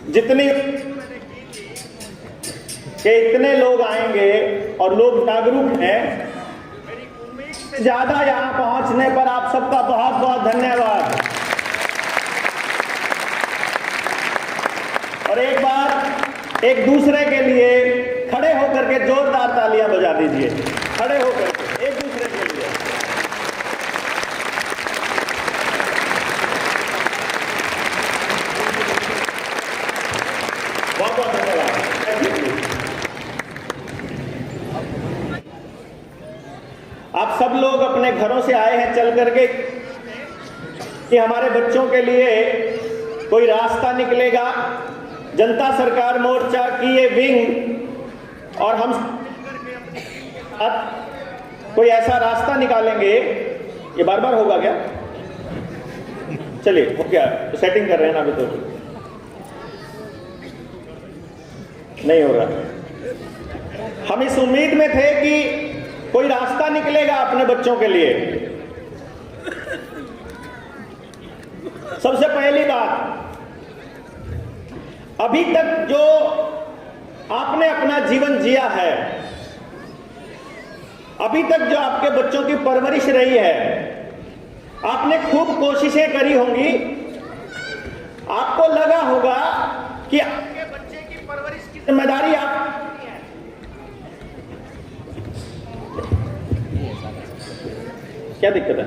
जितनी कि इतने लोग आएंगे और लोग जागरूक हैं, मेरी उम्मीद से ज्यादा यहां पहुंचने पर आप सबका बहुत बहुत धन्यवाद। और एक बार एक दूसरे के लिए खड़े होकर के जोरदार तालियां बजा दीजिए, खड़े होकर के एक दूसरे के लिए। बहुत बहुत धन्यवाद। आप सब लोग अपने घरों से आए हैं चल करके कि हमारे बच्चों के लिए कोई रास्ता निकलेगा। जनता सरकार मोर्चा की ये विंग और हम कोई ऐसा रास्ता निकालेंगे। ये बार बार होगा क्या? चलिए, हो गया, सेटिंग कर रहे हैं ना अभी, तो नहीं हो रहा। हम इस उम्मीद में थे कि कोई रास्ता निकलेगा अपने बच्चों के लिए। सबसे पहली बात, अभी तक जो आपने अपना जीवन जिया है, अभी तक जो आपके बच्चों की परवरिश रही है, आपने खूब कोशिशें करी होंगी। आपको लगा होगा कि आपके बच्चे की परवरिश की जिम्मेदारी आप क्या दिक्कत है?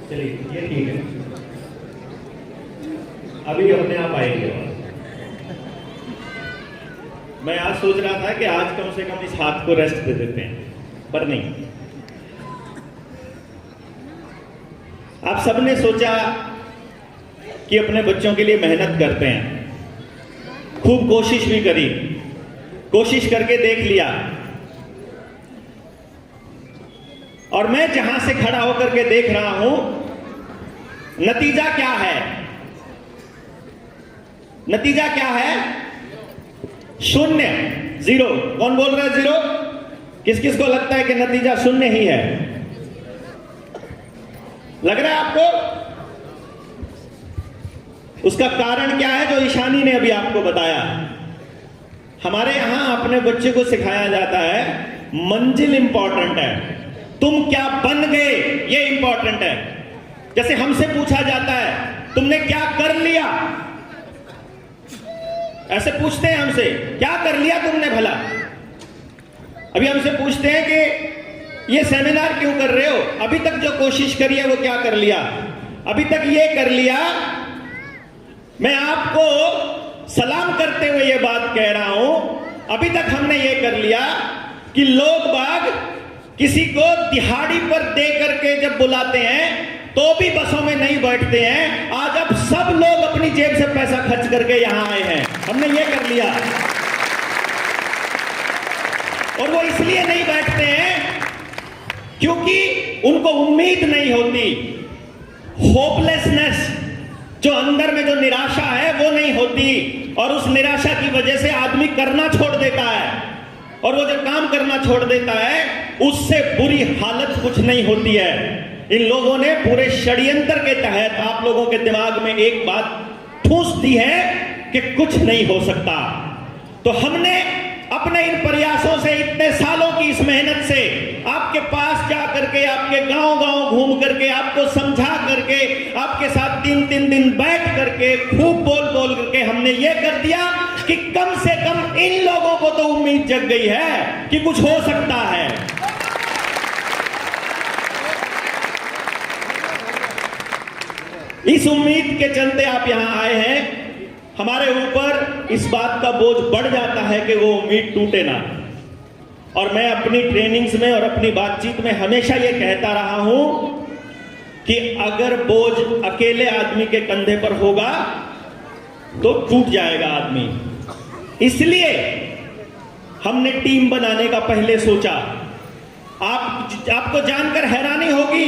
चलिए, ये ठीक है, अभी अपने आप आएंगे। मैं आज सोच रहा था कि आज कम से कम इस हाथ को रेस्ट दे देते हैं, पर नहीं। आप सबने सोचा कि अपने बच्चों के लिए मेहनत करते हैं, खूब कोशिश भी करी, कोशिश करके देख लिया। और मैं जहां से खड़ा होकर के देख रहा हूं, नतीजा क्या है? नतीजा क्या है? शून्य, जीरो। कौन बोल रहा है जीरो? किस किस को लगता है कि नतीजा शून्य ही है? लग रहा है आपको? उसका कारण क्या है जो ईशानी ने अभी आपको बताया? हमारे यहां अपने बच्चे को सिखाया जाता है मंजिल इंपॉर्टेंट है, तुम क्या बन गए ये इंपॉर्टेंट है। जैसे हमसे पूछा जाता है तुमने क्या कर लिया, ऐसे पूछते हैं हमसे, क्या कर लिया तुमने भला? अभी हमसे पूछते हैं कि ये सेमिनार क्यों कर रहे हो, अभी तक जो कोशिश करी है वो क्या कर लिया? अभी तक ये कर लिया। मैं आपको सलाम करते हुए ये बात कह रहा हूं, अभी तक हमने ये कर लिया कि लोग बाग किसी को दिहाड़ी पर दे करके जब बुलाते हैं तो भी बसों में नहीं बैठते हैं। आज अब सब लोग अपनी जेब से पैसा खर्च करके यहां आए हैं, हमने ये कर लिया। और वो इसलिए नहीं बैठते हैं क्योंकि उनको उम्मीद नहीं होती, होपलेसनेस, जो अंदर में जो निराशा है वो नहीं होती। और उस निराशा की वजह से आदमी करना छोड़ देता है, और वो जब काम करना छोड़ देता है उससे बुरी हालत कुछ नहीं होती है। इन लोगों ने पूरे षड्यंत्र के तहत आप लोगों के दिमाग में एक बात ठूस दी है कि कुछ नहीं हो सकता। तो हमने अपने इन प्रयासों से, इतने सालों की इस मेहनत से, आपके पास जा करके, आपके गांव-गांव घूम करके, आपको समझा करके, आपके साथ 3-3 दिन बैठ करके, खूब बोल करके हमने ये कर दिया कि कम से कम इन लोगों को तो उम्मीद जग गई है कि कुछ हो सकता है। इस उम्मीद के चलते आप यहां आए हैं। हमारे ऊपर इस बात का बोझ बढ़ जाता है कि वो उम्मीद टूटे ना। और मैं अपनी ट्रेनिंग्स में और अपनी बातचीत में हमेशा ये कहता रहा हूं कि अगर बोझ अकेले आदमी के कंधे पर होगा तो टूट जाएगा आदमी। इसलिए हमने टीम बनाने का पहले सोचा। आपको जानकर हैरानी होगी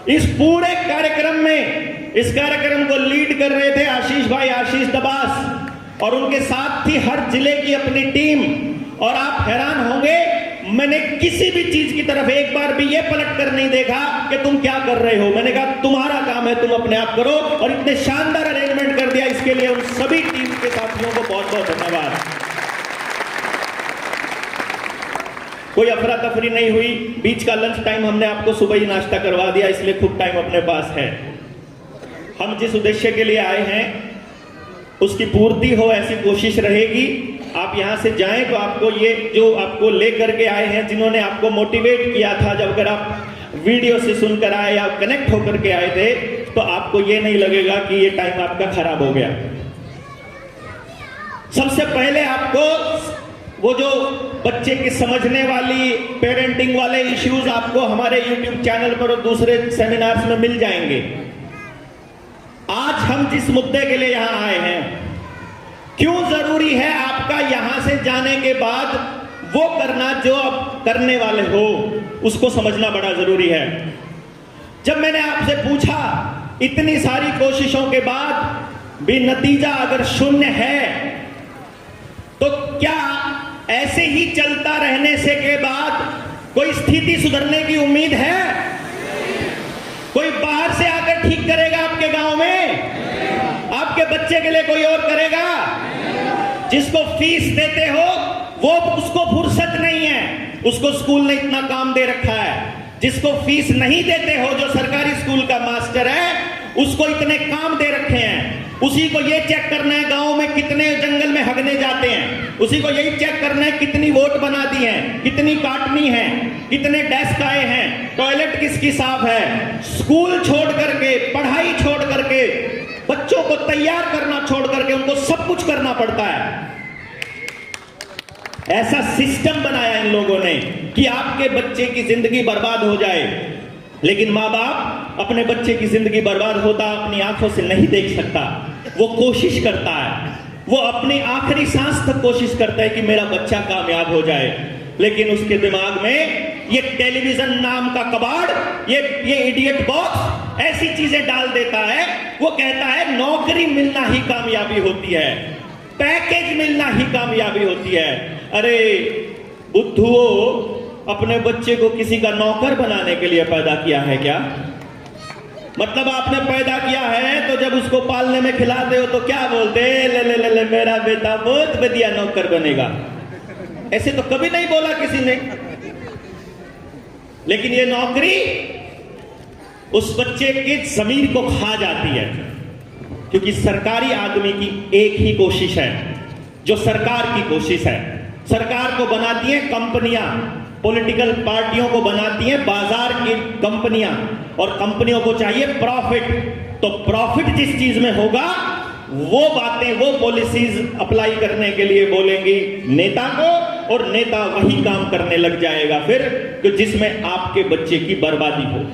इस पूरे कार्यक्रम में, इस कार्यक्रम को लीड कर रहे थे आशीष भाई, आशीष दबास, और उनके साथ थी हर जिले की अपनी टीम। और आप हैरान होंगे, मैंने किसी भी चीज की तरफ एक बार भी ये पलट कर नहीं देखा कि तुम क्या कर रहे हो। मैंने कहा तुम्हारा काम है, तुम अपने आप करो, और इतने शानदार अरेंजमेंट कर दिया, इसके लिए उन सभी टीम के साथियों को बहुत बहुत धन्यवाद। कोई अफरा तफरी नहीं हुई, बीच का लंच टाइम हमने आपको सुबह ही नाश्ता करवा दिया, इसलिए खूब टाइम अपने पास है। हम जिस उद्देश्य के लिए आए हैं उसकी पूर्ति हो ऐसी कोशिश रहेगी। आप यहां से जाएं तो आपको ये जो आपको लेकर के आए हैं, जिन्होंने आपको मोटिवेट किया था, जब अगर आप वीडियो से सुनकर आए या कनेक्ट होकर के आए थे, तो आपको ये नहीं लगेगा कि ये टाइम आपका खराब हो गया। सबसे पहले आपको वो जो बच्चे की समझने वाली पेरेंटिंग वाले इश्यूज आपको हमारे YouTube चैनल पर और दूसरे सेमिनार्स में मिल जाएंगे। आज हम जिस मुद्दे के लिए यहां आए हैं, क्यों जरूरी है आपका यहां से जाने के बाद वो करना जो आप करने वाले हो, उसको समझना बड़ा जरूरी है। जब मैंने आपसे पूछा इतनी सारी कोशिशों के बाद भी नतीजा अगर शून्य है, तो क्या ऐसे ही चलता रहने से के बाद कोई स्थिति सुधरने की उम्मीद है? कोई बाहर से आकर ठीक करेगा आपके गांव में? आपके बच्चे के लिए कोई और करेगा? जिसको फीस देते हो वो, उसको फुर्सत नहीं है, उसको स्कूल ने इतना काम दे रखा है। जिसको फीस नहीं देते हो, जो सरकारी स्कूल का मास्टर है, उसको इतने काम दे रखे हैं। उसी को ये चेक करना है गांव में कितने जंगल में हगने जाते हैं, उसी को यही चेक करना है कितनी वोट बना दी है, कितनी काटनी है, कितने डेस्क आए हैं, टॉयलेट किसकी साफ है। स्कूल छोड़ करके, पढ़ाई छोड़ करके, बच्चों को तैयार करना छोड़ करके उनको सब कुछ करना पड़ता है। ऐसा सिस्टम बनाया इन लोगों ने कि आपके बच्चे की जिंदगी बर्बाद हो जाए। लेकिन माँ बाप अपने बच्चे की जिंदगी बर्बाद होता अपनी आंखों से नहीं देख सकता। वो कोशिश करता है, वो अपनी आखिरी सांस तक कोशिश करता है कि मेरा बच्चा कामयाब हो जाए। लेकिन उसके दिमाग में ये टेलीविजन नाम का कबाड़, ये इडियट बॉक्स ऐसी चीजें डाल देता है। वो कहता है नौकरी मिलना ही कामयाबी होती है, पैकेज मिलना ही कामयाबी होती है। अरे बुद्धुओ, अपने बच्चे को किसी का नौकर बनाने के लिए पैदा किया है क्या? मतलब आपने पैदा किया है तो जब उसको पालने में खिलाते हो तो क्या बोलते? ले ले ले ले मेरा बेटा बहुत बढ़िया नौकर बनेगा। ऐसे तो कभी नहीं बोला किसी ने। लेकिन ये नौकरी उस बच्चे के जमीर को खा जाती है, क्योंकि सरकारी आदमी की एक ही कोशिश है, जो सरकार की कोशिश है। सरकार को बनाती है कंपनियां, पॉलिटिकल पार्टियों को बनाती हैं बाजार की कंपनियां, और कंपनियों को चाहिए प्रॉफिट। तो प्रॉफिट जिस चीज में होगा, वो बातें, वो पॉलिसीज अप्लाई करने के लिए बोलेंगी नेता को, और नेता वही काम करने लग जाएगा फिर कि जिसमें आपके बच्चे की बर्बादी हो।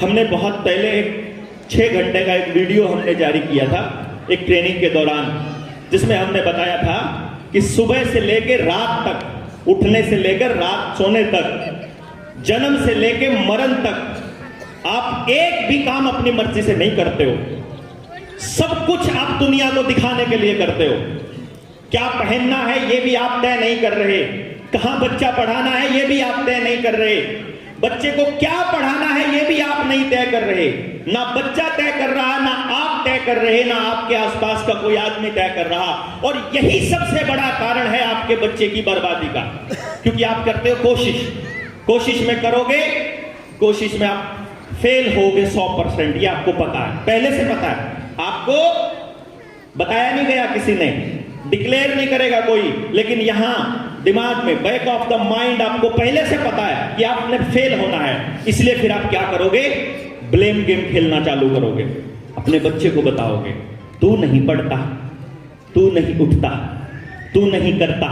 हमने बहुत पहले एक 6 घंटे का एक वीडियो हमने जारी किया था एक ट्रेनिंग के दौरान, जिसमें हमने बताया था कि सुबह से लेकर रात तक, उठने से लेकर रात सोने तक, जन्म से लेकर मरण तक आप एक भी काम अपनी मर्जी से नहीं करते हो। सब कुछ आप दुनिया को दिखाने के लिए करते हो। क्या पहनना है ये भी आप तय नहीं कर रहे, कहां बच्चा पढ़ाना है ये भी आप तय नहीं कर रहे, बच्चे को क्या पढ़ाना है ये भी आप नहीं तय कर रहे। ना बच्चा तय कर रहा, ना आप तय कर रहे, ना आपके आसपास का कोई आदमी तय कर रहा। और यही सबसे बड़ा कारण है आपके बच्चे की बर्बादी का, क्योंकि आप करते हो कोशिश, कोशिश में करोगे, कोशिश में आप फेल होगे 100%, ये आपको पता है, पहले से पता है। आपको बताया नहीं गया, किसी ने डिक्लेयर नहीं करेगा कोई, लेकिन यहां दिमाग में, बैक ऑफ द माइंड आपको पहले से पता है कि आपने फेल होना है। इसलिए फिर आप क्या करोगे? ब्लेम गेम खेलना चालू करोगे। अपने बच्चे को बताओगे तू नहीं पढ़ता, तू नहीं उठता, तू नहीं करता,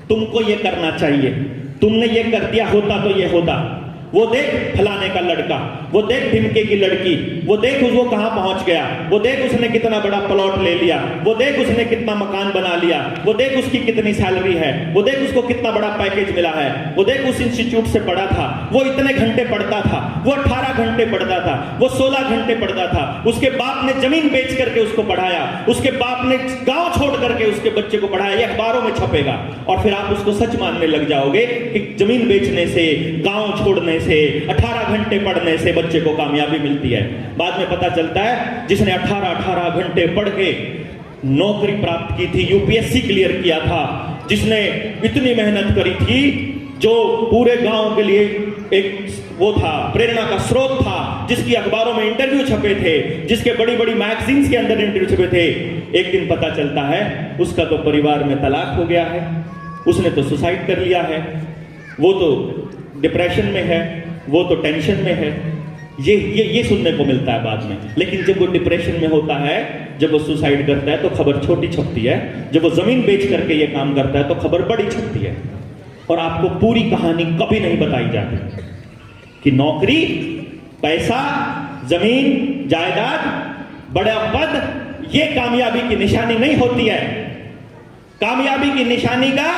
तुमको ये करना चाहिए, तुमने ये कर दिया होता तो ये होता। वो देख फलाने का लड़का, वो देख ढिमके की लड़की, वो देख वो कहां पहुंच गया, वो देख उसने कितना बड़ा प्लॉट ले लिया, वो देख उसने कितना मकान बना लिया, वो देख उसकी कितनी सैलरी है, वो देख उसको कितना बड़ा पैकेज मिला है, वो देख उस इंस्टीट्यूट से पढ़ा था, वो इतने घंटे पढ़ता था, वो 18 घंटे पढ़ता था, वो 16 घंटे पढ़ता था, उसके बाप ने जमीन बेच करके उसको पढ़ाया, उसके बाप ने गांव छोड़ करके उसके बच्चे को पढ़ाया। ये अखबारों में छपेगा और फिर आप उसको सच मानने लग जाओगे कि जमीन बेचने से, गांव छोड़ने से, 18 घंटे पढ़ने से बच्चे को कामयाबी मिलती है। बाद में पता चलता है जिसने 18 घंटे पढ़ के नौकरी प्राप्त की थी, यूपीएससी क्लियर किया था, जिसने इतनी मेहनत करी थी, जो पूरे गांव के लिए एक वो था, प्रेरणा का स्रोत था, जिसकी अखबारों में इंटरव्यू छपे थे, जिसके बड़ी बड़ी मैगजीन्स के अंदर इंटरव्यू छपे थे, एक दिन पता चलता है उसका तो परिवार में तलाक हो गया है, उसने तो सुसाइड कर लिया है, वो तो डिप्रेशन में है, वो तो टेंशन में है। ये सुनने को मिलता है बाद में। लेकिन जब वो डिप्रेशन में होता है, जब वो सुसाइड करता है तो खबर छोटी छपती है, जब वो जमीन बेच करके ये काम करता है तो खबर बड़ी छपती है। और आपको पूरी कहानी कभी नहीं बताई जाती कि नौकरी, पैसा, जमीन, जायदाद, बड़ा पद ये कामयाबी की निशानी नहीं होती है। कामयाबी की निशानी का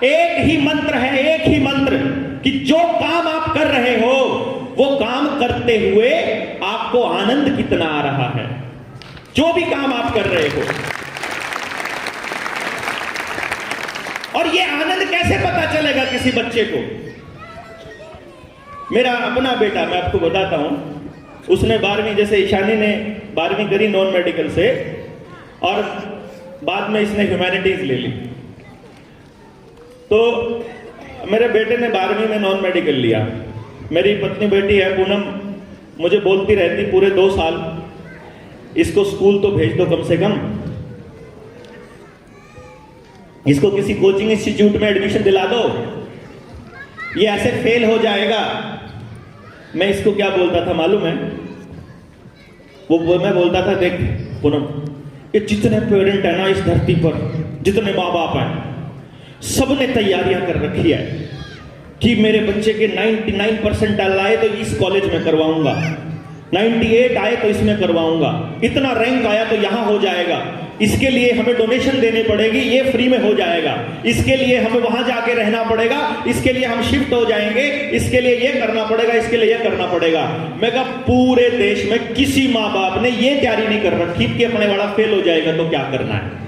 एक ही मंत्र है, एक ही मंत्र, कि जो काम आप कर रहे हो वो काम करते हुए आपको आनंद कितना आ रहा है। जो भी काम आप कर रहे हो, और ये आनंद कैसे पता चलेगा किसी बच्चे को? मेरा अपना बेटा, मैं आपको बताता हूं, उसने 12वीं, जैसे ईशानी ने 12वीं करी नॉन मेडिकल से, और बाद में इसने ह्यूमैनिटीज ले ली। तो मेरे बेटे ने 12वीं में नॉन मेडिकल लिया। मेरी पत्नी बेटी है पूनम, मुझे बोलती रहती पूरे 2 साल, इसको स्कूल तो भेज दो कम से कम, इसको किसी कोचिंग इंस्टीट्यूट में एडमिशन दिला दो, ये ऐसे फेल हो जाएगा। मैं इसको क्या बोलता था मालूम है? मैं बोलता था, देख पूनम, ये जितने पेरेंट है ना इस धरती पर, जितने माँ बाप हैं, सबने तैयारियां कर रखी है कि मेरे बच्चे के 99% आए तो इस कॉलेज में करवाऊंगा, 98 आए तो इसमें करवाऊंगा, इतना रैंक आया तो यहां हो जाएगा, इसके लिए हमें डोनेशन देनी पड़ेगी, ये फ्री में हो जाएगा, इसके लिए हमें वहां जाके रहना पड़ेगा, इसके लिए हम शिफ्ट हो जाएंगे, इसके लिए ये करना पड़ेगा, इसके लिए ये करना पड़ेगा। मैं कहा पूरे देश में किसी माँ बाप ने ये तैयारी नहीं कर रखी कि अपने वाला फेल हो जाएगा तो क्या करना है।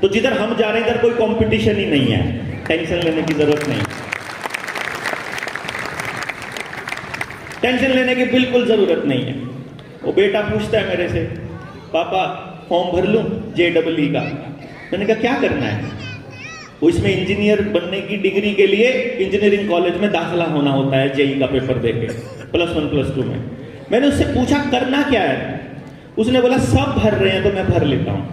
तो जिधर हम जा रहे हैं इधर कोई कंपटीशन ही नहीं है, टेंशन लेने की जरूरत नहीं, टेंशन लेने की बिल्कुल जरूरत नहीं है। वो बेटा पूछता है मेरे से, पापा फॉर्म भर लूं JEE का? मैंने कहा क्या करना है? वो इसमें इंजीनियर बनने की डिग्री के लिए इंजीनियरिंग कॉलेज में दाखिला होना होता है, JEE का पेपर देके +1 +2 में। मैंने उससे पूछा करना क्या है? उसने बोला सब भर रहे हैं तो मैं भर लेता हूं।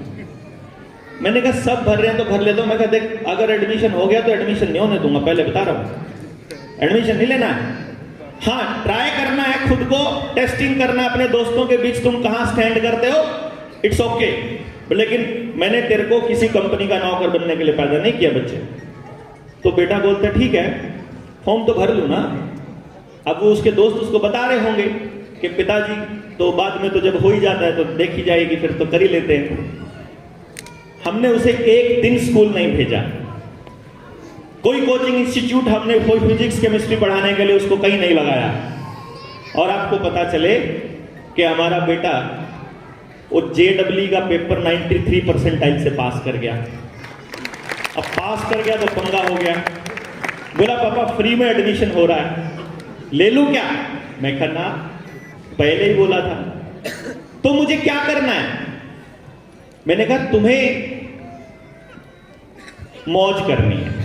मैंने कहा सब भर रहे हैं तो भर लेता हूं। मैं कहा देख, अगर एडमिशन हो गया तो एडमिशन नहीं होने दूंगा, पहले बता रहा हूं, एडमिशन नहीं लेना है। हाँ, ट्राई करना है, खुद को टेस्टिंग करना, अपने दोस्तों के बीच तुम कहां स्टैंड करते हो, इट्स ओके, लेकिन मैंने तेरे को किसी कंपनी का नौकर बनने के लिए पैदा नहीं किया बच्चे। तो बेटा बोलता ठीक है, फॉर्म तो भर लूं ना। अब वो उसके दोस्त उसको बता रहे होंगे कि पिताजी तो बाद में तो जब हो ही जाता है तो देख ही जाएगी, फिर तो कर ही लेते हैं। हमने उसे एक दिन स्कूल नहीं भेजा, कोई कोचिंग इंस्टीट्यूट हमने कोई फिजिक्स केमिस्ट्री पढ़ाने के लिए उसको कहीं नहीं लगाया। और आपको पता चले कि हमारा बेटा वो JEE का पेपर 93 परसेंटाइल से पास कर गया। अब पास कर गया तो पंगा हो गया। बोला पापा फ्री में एडमिशन हो रहा है, ले लूं क्या? मैं कहा ना, पहले ही बोला था। तो मुझे क्या करना है? मैंने कहा तुम्हें मौज करनी है।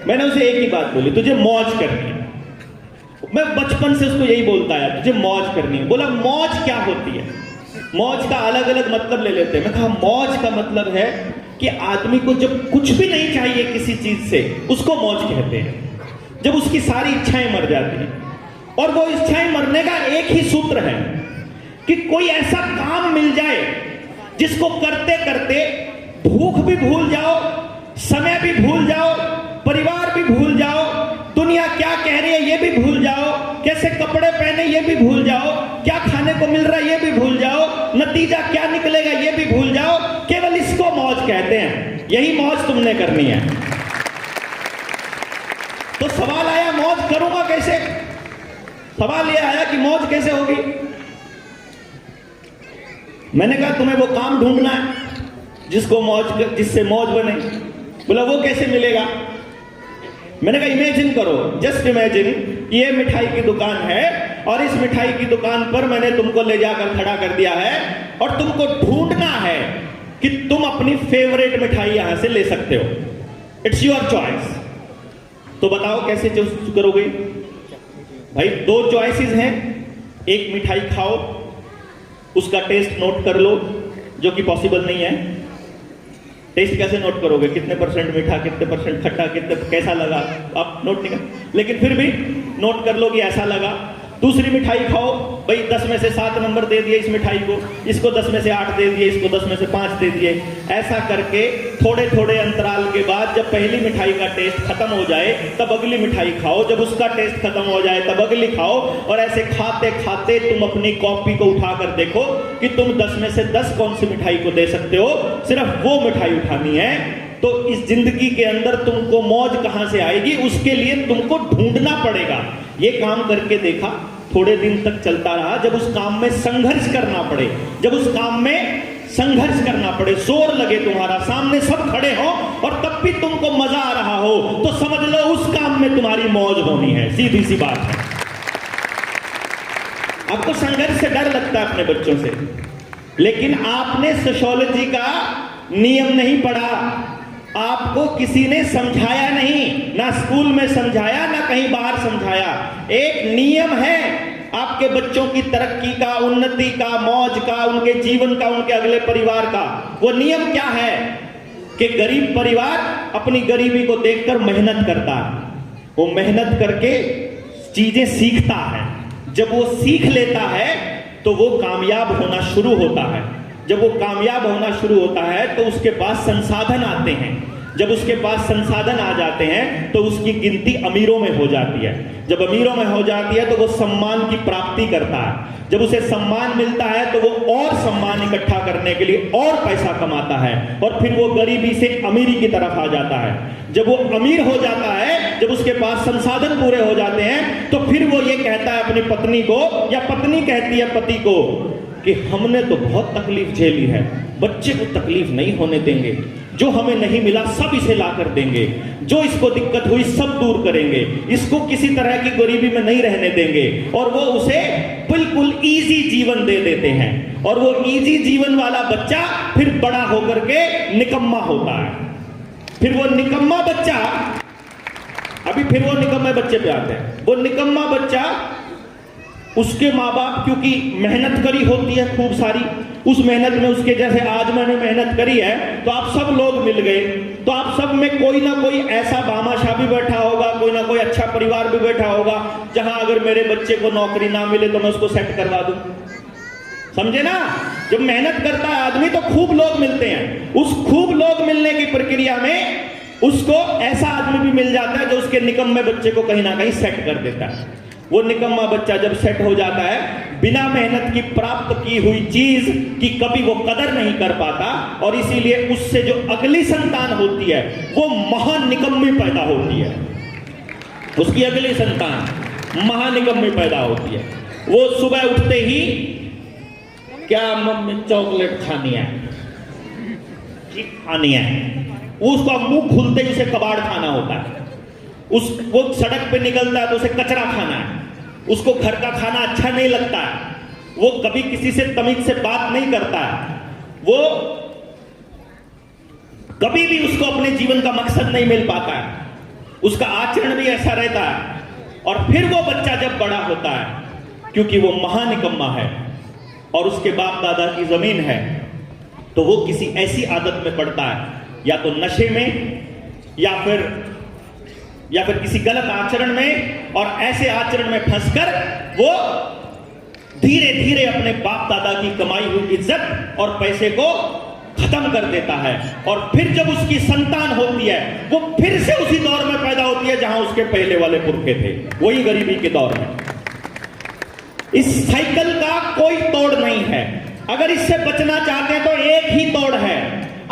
मैंने उसे एक ही बात बोली, तुझे मौज करनी है। मैं बचपन से उसको यही बोलता है, तुझे मौज करनी है। बोला मौज क्या होती है? मौज का अलग अलग मतलब ले लेते हैं। मैं कहा मौज का मतलब है कि आदमी को जब कुछ भी नहीं चाहिए किसी चीज से, उसको मौज कहते हैं। जब उसकी सारी इच्छाएं मर जाती हैं, और वो इच्छाएं मरने का एक ही सूत्र है कि कोई ऐसा काम मिल जाए जिसको करते करते भूख भी भूल जाओ, समय भी भूल जाओ, परिवार भी भूल जाओ, दुनिया क्या कह रही है ये भी भूल जाओ, कैसे कपड़े पहने ये भी भूल जाओ, क्या खाने को मिल रहा है ये भी भूल जाओ, नतीजा क्या निकलेगा ये भी भूल जाओ। केवल इसको मौज कहते हैं। यही मौज तुमने करनी है। तो सवाल आया मौज करूंगा कैसे? सवाल यह आया कि मौज कैसे होगी। मैंने कहा तुम्हें वो काम ढूंढना है जिससे मौज बने। बोला वो कैसे मिलेगा? मैंने कहा इमेजिन करो, जस्ट इमेजिन, ये मिठाई की दुकान है और इस मिठाई की दुकान पर मैंने तुमको ले जाकर खड़ा कर दिया है और तुमको ढूंढना है कि तुम अपनी फेवरेट मिठाई यहां से ले सकते हो। It's your choice. तो बताओ कैसे चूज करोगे? भाई दो चॉइसेस हैं, एक मिठाई खाओ, उसका टेस्ट नोट कर लो, जो कि पॉसिबल नहीं है। टेस्ट कैसे नोट करोगे? कितने परसेंट मीठा, कितने परसेंट खट्टा, कितने कैसा लगा, आप नोट नहीं कर, लेकिन फिर भी नोट कर लो कि ऐसा लगा। दूसरी मिठाई खाओ, भाई 10 में से 7 नंबर दे दिए इस मिठाई को, इसको 10 में से 8 दे दिए, इसको 10 में से 5 दे दिए। ऐसा करके थोड़े थोड़े अंतराल के बाद जब पहली मिठाई का टेस्ट खत्म हो जाए तब अगली मिठाई खाओ, जब उसका टेस्ट खत्म हो जाए तब अगली खाओ, और ऐसे खाते खाते तुम अपनी कॉपी को उठाकर देखो कि तुम 10 में से 10 कौन सी मिठाई को दे सकते हो। सिर्फ वो मिठाई उठानी है। तो इस जिंदगी के अंदर तुमको मौज कहां से आएगी, उसके लिए तुमको ढूंढना पड़ेगा। ये काम करके देखा, थोड़े दिन तक चलता रहा। जब उस काम में संघर्ष करना पड़े, जब उस काम में संघर्ष करना पड़े, जोर लगे तुम्हारा, सामने सब खड़े हो और तब भी तुमको मजा आ रहा हो, तो समझ लो उस काम में तुम्हारी मौज होनी है। सीधी सी बात है। आपको संघर्ष से डर लगता है अपने बच्चों से, लेकिन आपने सोशियोलॉजी का नियम नहीं पढ़ा, आपको किसी ने समझाया नहीं, ना स्कूल में समझाया ना कहीं बाहर समझाया। एक नियम है आपके बच्चों की तरक्की का, उन्नति का, मौज का, उनके जीवन का, उनके अगले परिवार का। वो नियम क्या है कि गरीब परिवार अपनी गरीबी को देखकर मेहनत करता है, वो मेहनत करके चीजें सीखता है। जब वो सीख लेता है तो वो कामयाब होना शुरू होता है। जब वो कामयाब होना शुरू होता है तो उसके पास संसाधन आते हैं। जब उसके पास संसाधन आ जाते हैं तो उसकी गिनती अमीरों में हो जाती है। जब अमीरों में हो जाती है तो वो सम्मान की प्राप्ति करता है। जब उसे सम्मान मिलता है तो वो और सम्मान इकट्ठा करने के लिए और पैसा कमाता है और फिर वो गरीबी से अमीरी की तरफ आ जाता है। जब वो अमीर हो जाता है, जब उसके पास संसाधन पूरे हो जाते हैं, तो फिर वो ये कहता है अपनी पत्नी को, या पत्नी कहती है पति को कि हमने तो बहुत तकलीफ झेली है, बच्चे को तकलीफ नहीं होने देंगे, जो हमें नहीं मिला सब इसे ला कर देंगे, जो इसको दिक्कत हुई सब दूर करेंगे, इसको किसी तरह की गरीबी में नहीं रहने देंगे। और वो उसे बिल्कुल इजी जीवन दे देते हैं। और वो इजी जीवन वाला बच्चा फिर बड़ा होकर के निकम्मा होता है। फिर वो निकम्मा बच्चा, अभी फिर वो निकम्मे बच्चे पे आते हैं। वो निकम्मा बच्चा, उसके माँ बाप क्योंकि मेहनत करी होती है खूब सारी, उस मेहनत में उसके जैसे आज मैंने मेहनत करी है, तो आप सब लोग मिल गए, तो आप सब में कोई ना कोई ऐसा बामाशाह भी बैठा होगा, कोई ना कोई अच्छा परिवार भी बैठा होगा, जहां अगर मेरे बच्चे को नौकरी ना मिले तो मैं उसको सेट करवा दूं। समझे ना? जब मेहनत करता है आदमी तो खूब लोग मिलते हैं। उस खूब लोग मिलने की प्रक्रिया में उसको ऐसा आदमी भी मिल जाता है जो उसके निकम्मे बच्चे को कहीं ना कहीं सेट कर देता है। वो निकम्मा बच्चा जब सेट हो जाता है, बिना मेहनत की प्राप्त की हुई चीज की कभी वो कदर नहीं कर पाता, और इसीलिए उससे जो अगली संतान होती है वो महान निकम्मी पैदा होती है। उसकी अगली संतान महानिकम्मी पैदा होती है। वो सुबह उठते ही, क्या मम्मी चॉकलेट खानी है, खानी है, उसका मुंह खुलते ही उसे कबाड़ खाना होता है। वो सड़क पे निकलता है तो उसे कचरा खाना है, उसको घर का खाना अच्छा नहीं लगता है, वो कभी किसी से तमीज से बात नहीं करता है, वो कभी भी उसको अपने जीवन का मकसद नहीं मिल पाता है, उसका आचरण भी ऐसा रहता है। और फिर वो बच्चा जब बड़ा होता है, क्योंकि वो महानिकम्मा है और उसके बाप दादा की जमीन है, तो वो किसी ऐसी आदत में पड़ता है, या तो नशे में या फिर किसी गलत आचरण में, और ऐसे आचरण में फंसकर वो धीरे धीरे अपने बाप दादा की कमाई हुई इज्जत और पैसे को खत्म कर देता है, और फिर जब उसकी संतान होती है वो फिर से उसी दौर में पैदा होती है जहां उसके पहले वाले पुरखे थे, वही गरीबी के दौर में। इस साइकिल का कोई तोड़ नहीं है। अगर इससे बचना चाहते हैं तो एक ही तोड़ है।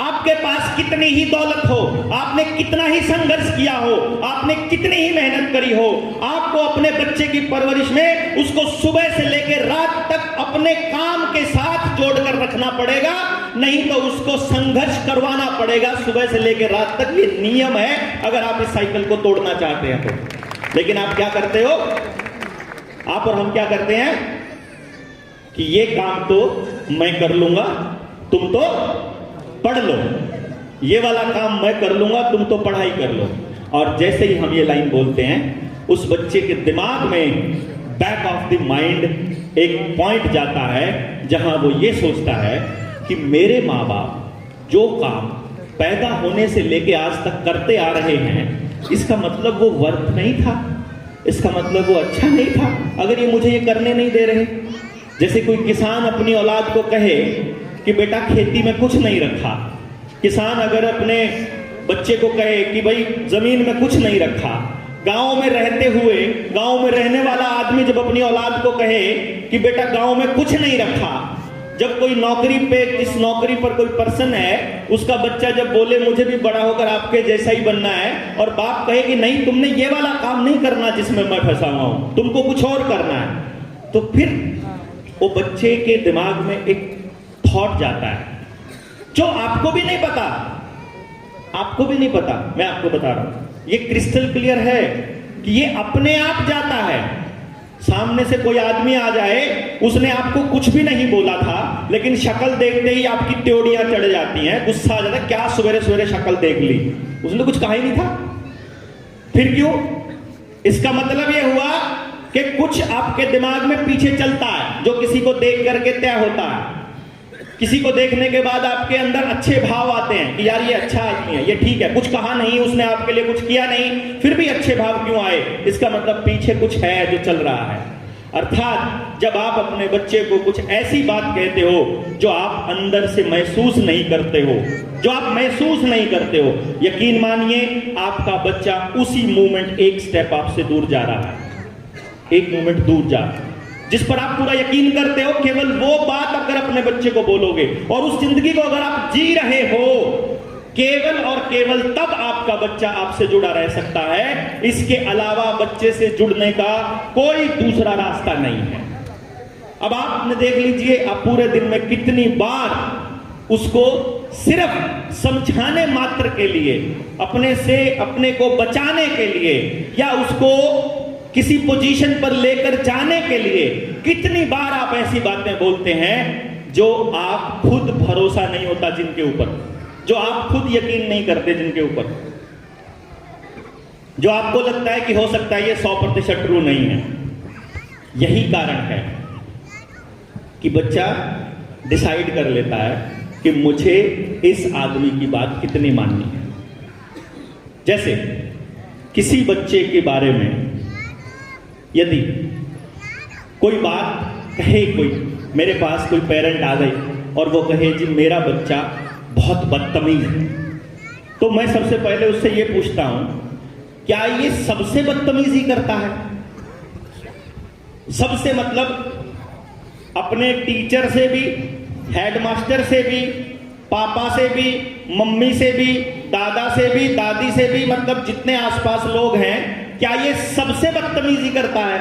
आपके पास कितनी ही दौलत हो, आपने कितना ही संघर्ष किया हो, आपने कितनी ही मेहनत करी हो, आपको अपने बच्चे की परवरिश में उसको सुबह से लेकर रात तक अपने काम के साथ जोड़कर रखना पड़ेगा, नहीं तो उसको संघर्ष करवाना पड़ेगा सुबह से लेकर रात तक। ये नियम है अगर आप इस साइकिल को तोड़ना चाहते हैं तो। लेकिन आप क्या करते हो, आप और हम क्या करते हैं कि ये काम तो मैं कर लूंगा, तुम तो पढ़ लो, ये वाला काम मैं कर लूंगा, तुम तो पढ़ाई कर लो। और जैसे ही हम ये लाइन बोलते हैं, उस बच्चे के दिमाग में बैक ऑफ द माइंड एक पॉइंट जाता है जहां वो ये सोचता है कि मेरे माँ बाप जो काम पैदा होने से लेके आज तक करते आ रहे हैं, इसका मतलब वो वर्थ नहीं था, इसका मतलब वो अच्छा नहीं था अगर ये मुझे ये करने नहीं दे रहे। जैसे कोई किसान अपनी औलाद को कहे कि बेटा खेती में कुछ नहीं रखा, किसान अगर अपने बच्चे को कहे कि भाई जमीन में कुछ नहीं रखा, गांव में रहते हुए गांव में रहने वाला आदमी जब अपनी औलाद को कहे कि बेटा गांव में कुछ नहीं रखा, जब कोई नौकरी पे, इस नौकरी पर कोई पर्सन है, उसका बच्चा जब बोले मुझे भी बड़ा होकर आपके जैसा ही बनना है, और बाप कहे कि नहीं तुमने ये वाला काम नहीं करना जिसमें मैं फंसा हुआ हूं, तुमको कुछ और करना है, तो फिर वो बच्चे के दिमाग में एक थॉट जाता है जो आपको भी नहीं पता, आपको भी नहीं पता, मैं आपको बता रहा हूं, ये क्रिस्टल क्लियर है कि ये अपने आप जाता है। सामने से कोई आदमी आ जाए, उसने आपको कुछ भी नहीं बोला था, लेकिन शक्ल देखते ही आपकी त्योड़ियां चढ़ जाती हैं, गुस्सा आ जाता है, क्या सवेरे सवेरे शक्ल देख ली, उसने कुछ कहा ही नहीं था, फिर क्यों? इसका मतलब यह हुआ कि कुछ आपके दिमाग में पीछे चलता है जो किसी को देख करके तय होता है। किसी को देखने के बाद आपके अंदर अच्छे भाव आते हैं कि यार ये अच्छा आदमी है, ये ठीक है, कुछ कहा नहीं, उसने आपके लिए कुछ किया नहीं, फिर भी अच्छे भाव क्यों आए? इसका मतलब पीछे कुछ है जो चल रहा है। अर्थात जब आप अपने बच्चे को कुछ ऐसी बात कहते हो जो आप अंदर से महसूस नहीं करते हो, जो आप महसूस नहीं करते हो, यकीन मानिए आपका बच्चा उसी मोमेंट एक स्टेप आपसे दूर जा रहा है, एक मोमेंट दूर जा रहा है। जिस पर आप पूरा यकीन करते हो, केवल वो बात अगर अपने बच्चे को बोलोगे और उस जिंदगी को अगर आप जी रहे हो, केवल और केवल तब आपका बच्चा आपसे जुड़ा रह सकता है। इसके अलावा बच्चे से जुड़ने का कोई दूसरा रास्ता नहीं है। अब आपने देख लीजिए, आप पूरे दिन में कितनी बार उसको सिर्फ समझाने मात्र के लिए, अपने से अपने को बचाने के लिए, या उसको किसी पोजीशन पर लेकर जाने के लिए कितनी बार आप ऐसी बातें बोलते हैं जो आप खुद भरोसा नहीं होता जिनके ऊपर, जो आप खुद यकीन नहीं करते जिनके ऊपर, जो आपको लगता है कि हो सकता है ये 100% ट्रू नहीं है। यही कारण है कि बच्चा डिसाइड कर लेता है कि मुझे इस आदमी की बात कितनी माननी है। जैसे किसी बच्चे के बारे में यदि कोई बात कहे, कोई मेरे पास कोई पेरेंट आ गई और वो कहे जी मेरा बच्चा बहुत बदतमीज है, तो मैं सबसे पहले उससे ये पूछता हूं क्या ये सबसे बदतमीजी करता है? सबसे मतलब अपने टीचर से भी, हेडमास्टर से भी, पापा से भी, मम्मी से भी, दादा से भी, दादी से भी, मतलब जितने आसपास लोग हैं, क्या ये सबसे बदतमीजी करता है?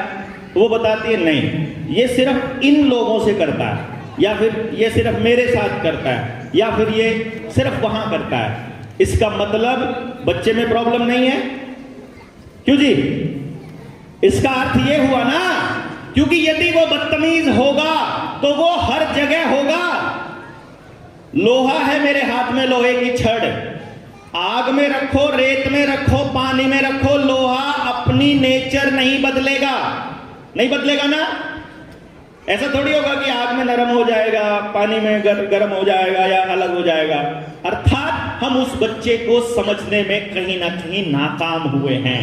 वो बताती है नहीं, ये सिर्फ इन लोगों से करता है, या फिर ये सिर्फ मेरे साथ करता है, या फिर ये सिर्फ वहां करता है। इसका मतलब बच्चे में प्रॉब्लम नहीं है। क्यों जी? इसका अर्थ ये हुआ ना, क्योंकि यदि वो बदतमीज होगा तो वो हर जगह होगा। लोहा है मेरे हाथ में, लोहे की छड़, आग में रखो, रेत में रखो, पानी में रखो, लोहा अपनी नेचर नहीं बदलेगा, नहीं बदलेगा ना। ऐसा थोड़ी होगा कि आग में नरम हो जाएगा, पानी में गर्म हो जाएगा या अलग हो जाएगा। अर्थात हम उस बच्चे को समझने में कहीं ना कहीं नाकाम हुए हैं,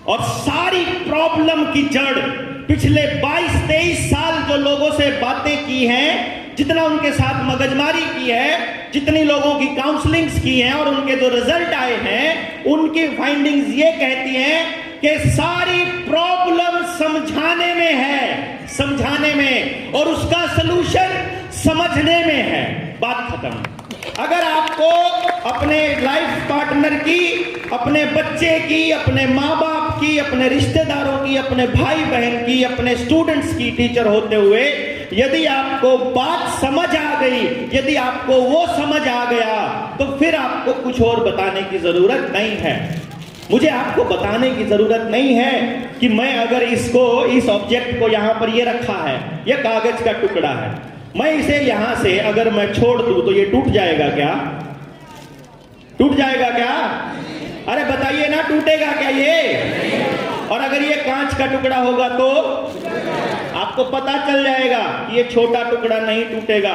और सारी प्रॉब्लम की जड़ पिछले 22-23 साल जो लोगों से बातें की हैं, जितना उनके साथ मगजमारी की है, जितनी लोगों की काउंसलिंग्स की हैं और उनके जो रिजल्ट आए हैं, उनकी फाइंडिंग्स ये कहती हैं कि सारी प्रॉब्लम समझाने में है, समझाने में, और उसका सलूशन समझने में है। बात खत्म। अगर आपको अपने लाइफ पार्टनर की, अपने बच्चे की, अपने माँ बाप की, अपने रिश्तेदारों की, अपने भाई बहन की, अपने स्टूडेंट्स की टीचर होते हुए यदि आपको बात समझ आ गई, यदि आपको वो समझ आ गया, तो फिर आपको कुछ और बताने की जरूरत नहीं है। मुझे आपको बताने की जरूरत नहीं है कि मैं अगर इस ऑब्जेक्ट को यहां पर ये रखा है, ये कागज का टुकड़ा है, मैं इसे यहां से अगर मैं छोड़ दूं तो ये टूट जाएगा क्या? टूट जाएगा क्या? अरे बताइए ना, टूटेगा क्या ये? और अगर ये कांच का टुकड़ा होगा तो आपको पता चल जाएगा कि ये छोटा टुकड़ा नहीं टूटेगा,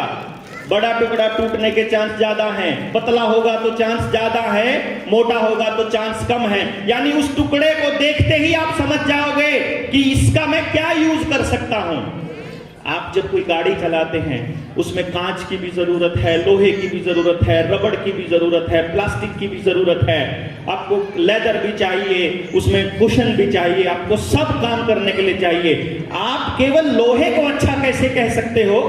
बड़ा टुकड़ा टूटने के चांस ज्यादा हैं। पतला होगा तो चांस ज्यादा है, मोटा होगा तो चांस कम है। यानी उस टुकड़े को देखते ही आप समझ जाओगे कि इसका मैं क्या यूज कर सकता हूं। आप जब कोई गाड़ी चलाते हैं, उसमें कांच की भी जरूरत है, लोहे की भी जरूरत है, रबड़ की भी जरूरत है, प्लास्टिक की भी जरूरत है, आपको लेदर भी चाहिए, उसमें कुशन भी चाहिए, आपको सब काम करने के लिए चाहिए। आप केवल लोहे को अच्छा कैसे कह सकते हो?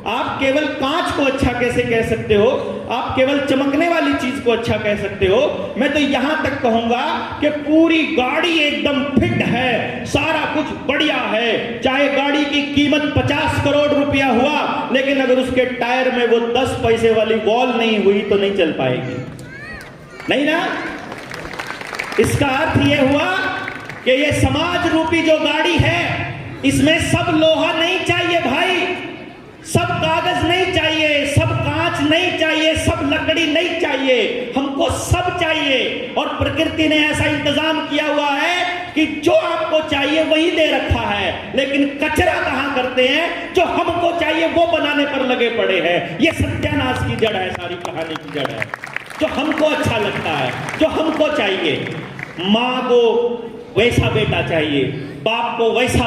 आप केवल कांच को अच्छा कैसे कह सकते हो? आप केवल चमकने वाली चीज को अच्छा कह सकते हो? मैं तो यहां तक कहूंगा कि पूरी गाड़ी एकदम फिट है, सारा कुछ बढ़िया है, चाहे गाड़ी की कीमत 50 करोड़ रुपया हुआ, लेकिन अगर उसके टायर में वो 10 पैसे वाली वॉल नहीं हुई तो नहीं चल पाएगी। नहीं ना? इसका अर्थ यह हुआ कि ये समाज रूपी जो गाड़ी है, इसमें सब लोहा नहीं चाहिए भाई, सब कागज नहीं चाहिए, सब कांच नहीं चाहिए, सब लकड़ी नहीं चाहिए, हमको सब चाहिए। और प्रकृति ने ऐसा इंतजाम किया हुआ है कि जो आपको चाहिए वही दे रखा है, लेकिन कचरा कहां करते हैं? जो हमको चाहिए वो बनाने पर लगे पड़े हैं। ये सत्यानाश की जड़ है, सारी कहानी की जड़ है। जो हमको अच्छा लगता है, जो हमको चाहिए, माँ को वैसा बेटा चाहिए, बाप को वैसा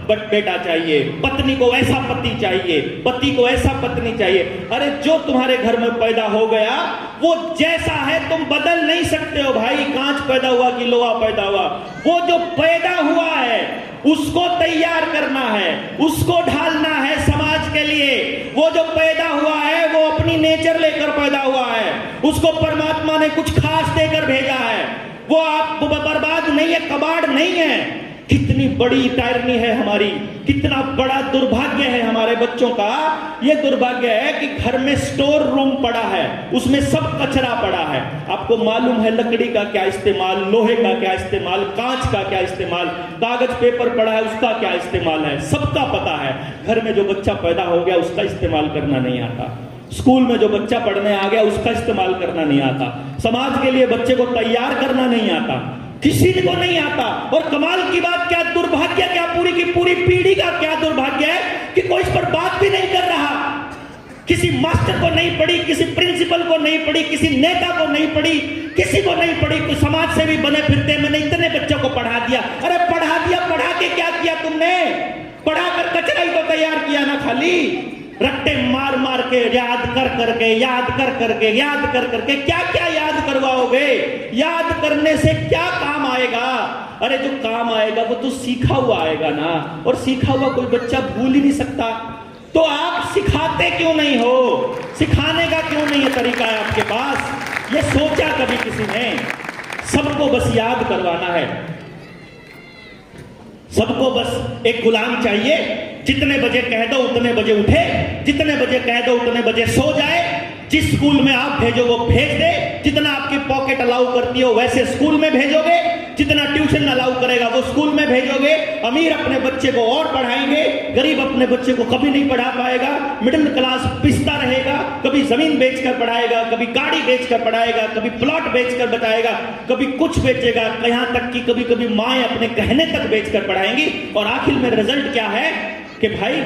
बेटा चाहिए, पत्नी को वैसा पति चाहिए, पति को ऐसा पत्नी चाहिए। अरे जो तुम्हारे घर में पैदा हो गया वो जैसा है तुम बदल नहीं सकते हो भाई। कांच पैदा हुआ कि लोहा पैदा हुआ, वो जो पैदा हुआ है उसको तैयार करना है, उसको ढालना है समाज के लिए। वो जो पैदा हुआ है वो अपनी नेचर लेकर पैदा हुआ है, उसको परमात्मा ने कुछ खास देकर भेजा है। वो आप बर्बाद नहीं है, कबाड़ नहीं है। कितनी बड़ी टायरनी है हमारी, कितना बड़ा दुर्भाग्य है हमारे बच्चों का। यह दुर्भाग्य है कि घर में स्टोर रूम पड़ा है, उसमें सब कचरा पड़ा है। आपको मालूम है लकड़ी का क्या इस्तेमाल, लोहे का क्या इस्तेमाल, कांच का क्या इस्तेमाल, कागज पेपर पड़ा है उसका क्या इस्तेमाल है, सबका पता है। घर में जो बच्चा पैदा हो गया उसका इस्तेमाल करना नहीं आता, स्कूल में जो बच्चा पढ़ने आ गया उसका इस्तेमाल करना नहीं आता, समाज के लिए बच्चे को तैयार करना नहीं आता, किसी को नहीं आता। और कमाल की बात क्या, दुर्भाग्य क्या, पूरी की पूरी पीढ़ी का क्या दुर्भाग्य है कि कोई इस पर बात भी नहीं कर रहा। किसी मास्टर को नहीं पढ़ी, किसी प्रिंसिपल को नहीं पढ़ी, किसी नेता को नहीं पढ़ी, किसी को नहीं पढ़ी। कोई समाज से भी बने फिरते, मैंने इतने बच्चों को पढ़ा दिया। अरे पढ़ा दिया, पढ़ा के क्या किया तुमने? पढ़ाकर कचरा ही तो तैयार किया ना, खाली रट्टे मार मार के, याद कर करके, याद कर करके, याद कर करके क्या क्या याद करवाओगे? याद करने से क्या काम आएगा? अरे जो काम आएगा वो तो सीखा हुआ आएगा ना, और सीखा हुआ कोई बच्चा भूल ही नहीं सकता। तो आप सिखाते क्यों नहीं हो? सिखाने का क्यों नहीं है तरीका है आपके पास? ये सोचा कभी किसी ने? सबको बस याद करवाना है, सबको बस एक गुलाम चाहिए, जितने बजे कह दो उतने बजे उठे, जितने बजे कह दो उतने बजे सो जाए, जिस स्कूल में आप भेजो वो भेज दे, जितना आपकी पॉकेट अलाउ करती हो वैसे स्कूल में भेजोगे, जितना ट्यूशन अलाउ करेगा वो स्कूल में भेजोगे। अमीर अपने बच्चे को और पढ़ाएंगे, गरीब अपने बच्चे को कभी नहीं पढ़ा पाएगा। मिडिल क्लास पिसता रहेगा, कभी जमीन बेचकर पढ़ाएगा, कभी गाड़ी बेचकर पढ़ाएगा, कभी प्लॉट बेचकर बताएगा, कभी कुछ बेचेगा, यहां तक कि कभी कभी माएं अपने गहने तक बेचकर पढ़ाएंगी। और आखिर में रिजल्ट क्या है कि भाई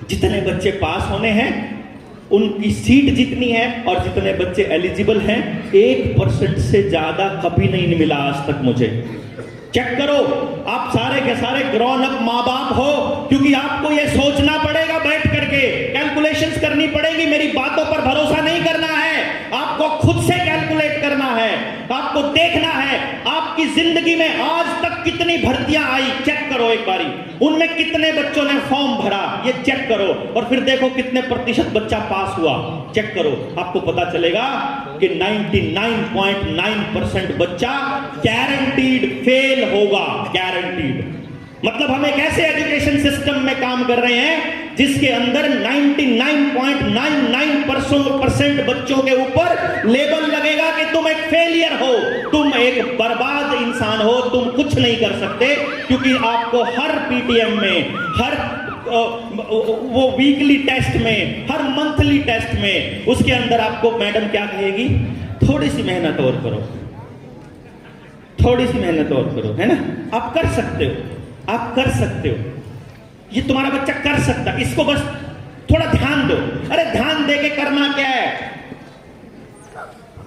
जितने बच्चे पास होने हैं उनकी सीट जितनी है और जितने बच्चे एलिजिबल हैं 1% से ज्यादा कभी नहीं मिला आज तक मुझे। चेक करो, आप सारे के सारे ग्रोन अप माँ बाप हो, क्योंकि आपको यह सोचना पड़ेगा बैठ करके, कैलकुलेशंस करना करनी पड़ेगी। मेरी बातों पर भरोसा नहीं करना है, आपको खुद से कैलकुलेट करना है, आपको देखना है आपकी जिंदगी में आज तक कितनी भर्तियां आई, चेक करो एक बारी, उनमें कितने बच्चों ने फॉर्म भरा, ये चेक करो, और फिर देखो कितने प्रतिशत बच्चा पास हुआ, चेक करो। आपको पता चलेगा कि 99.9% बच्चा गारंटीड फेल होगा, गारंटीड। मतलब हम एक ऐसे एजुकेशन सिस्टम में काम कर रहे हैं जिसके अंदर 99.99% बच्चों के ऊपर लेबल लगेगा कि तुम एक फेलियर हो, तुम एक बर्बाद इंसान हो, तुम कुछ नहीं कर सकते, क्योंकि आपको हर पीटीएम में, हर वो वीकली टेस्ट में, हर मंथली टेस्ट में, उसके अंदर आपको मैडम क्या कहेगी, थोड़ी सी मेहनत और करो, थोड़ी सी मेहनत और करो, है ना, आप कर सकते हो, आप कर सकते हो, ये तुम्हारा बच्चा कर सकता है, इसको बस थोड़ा ध्यान दो। अरे ध्यान देके करना क्या है,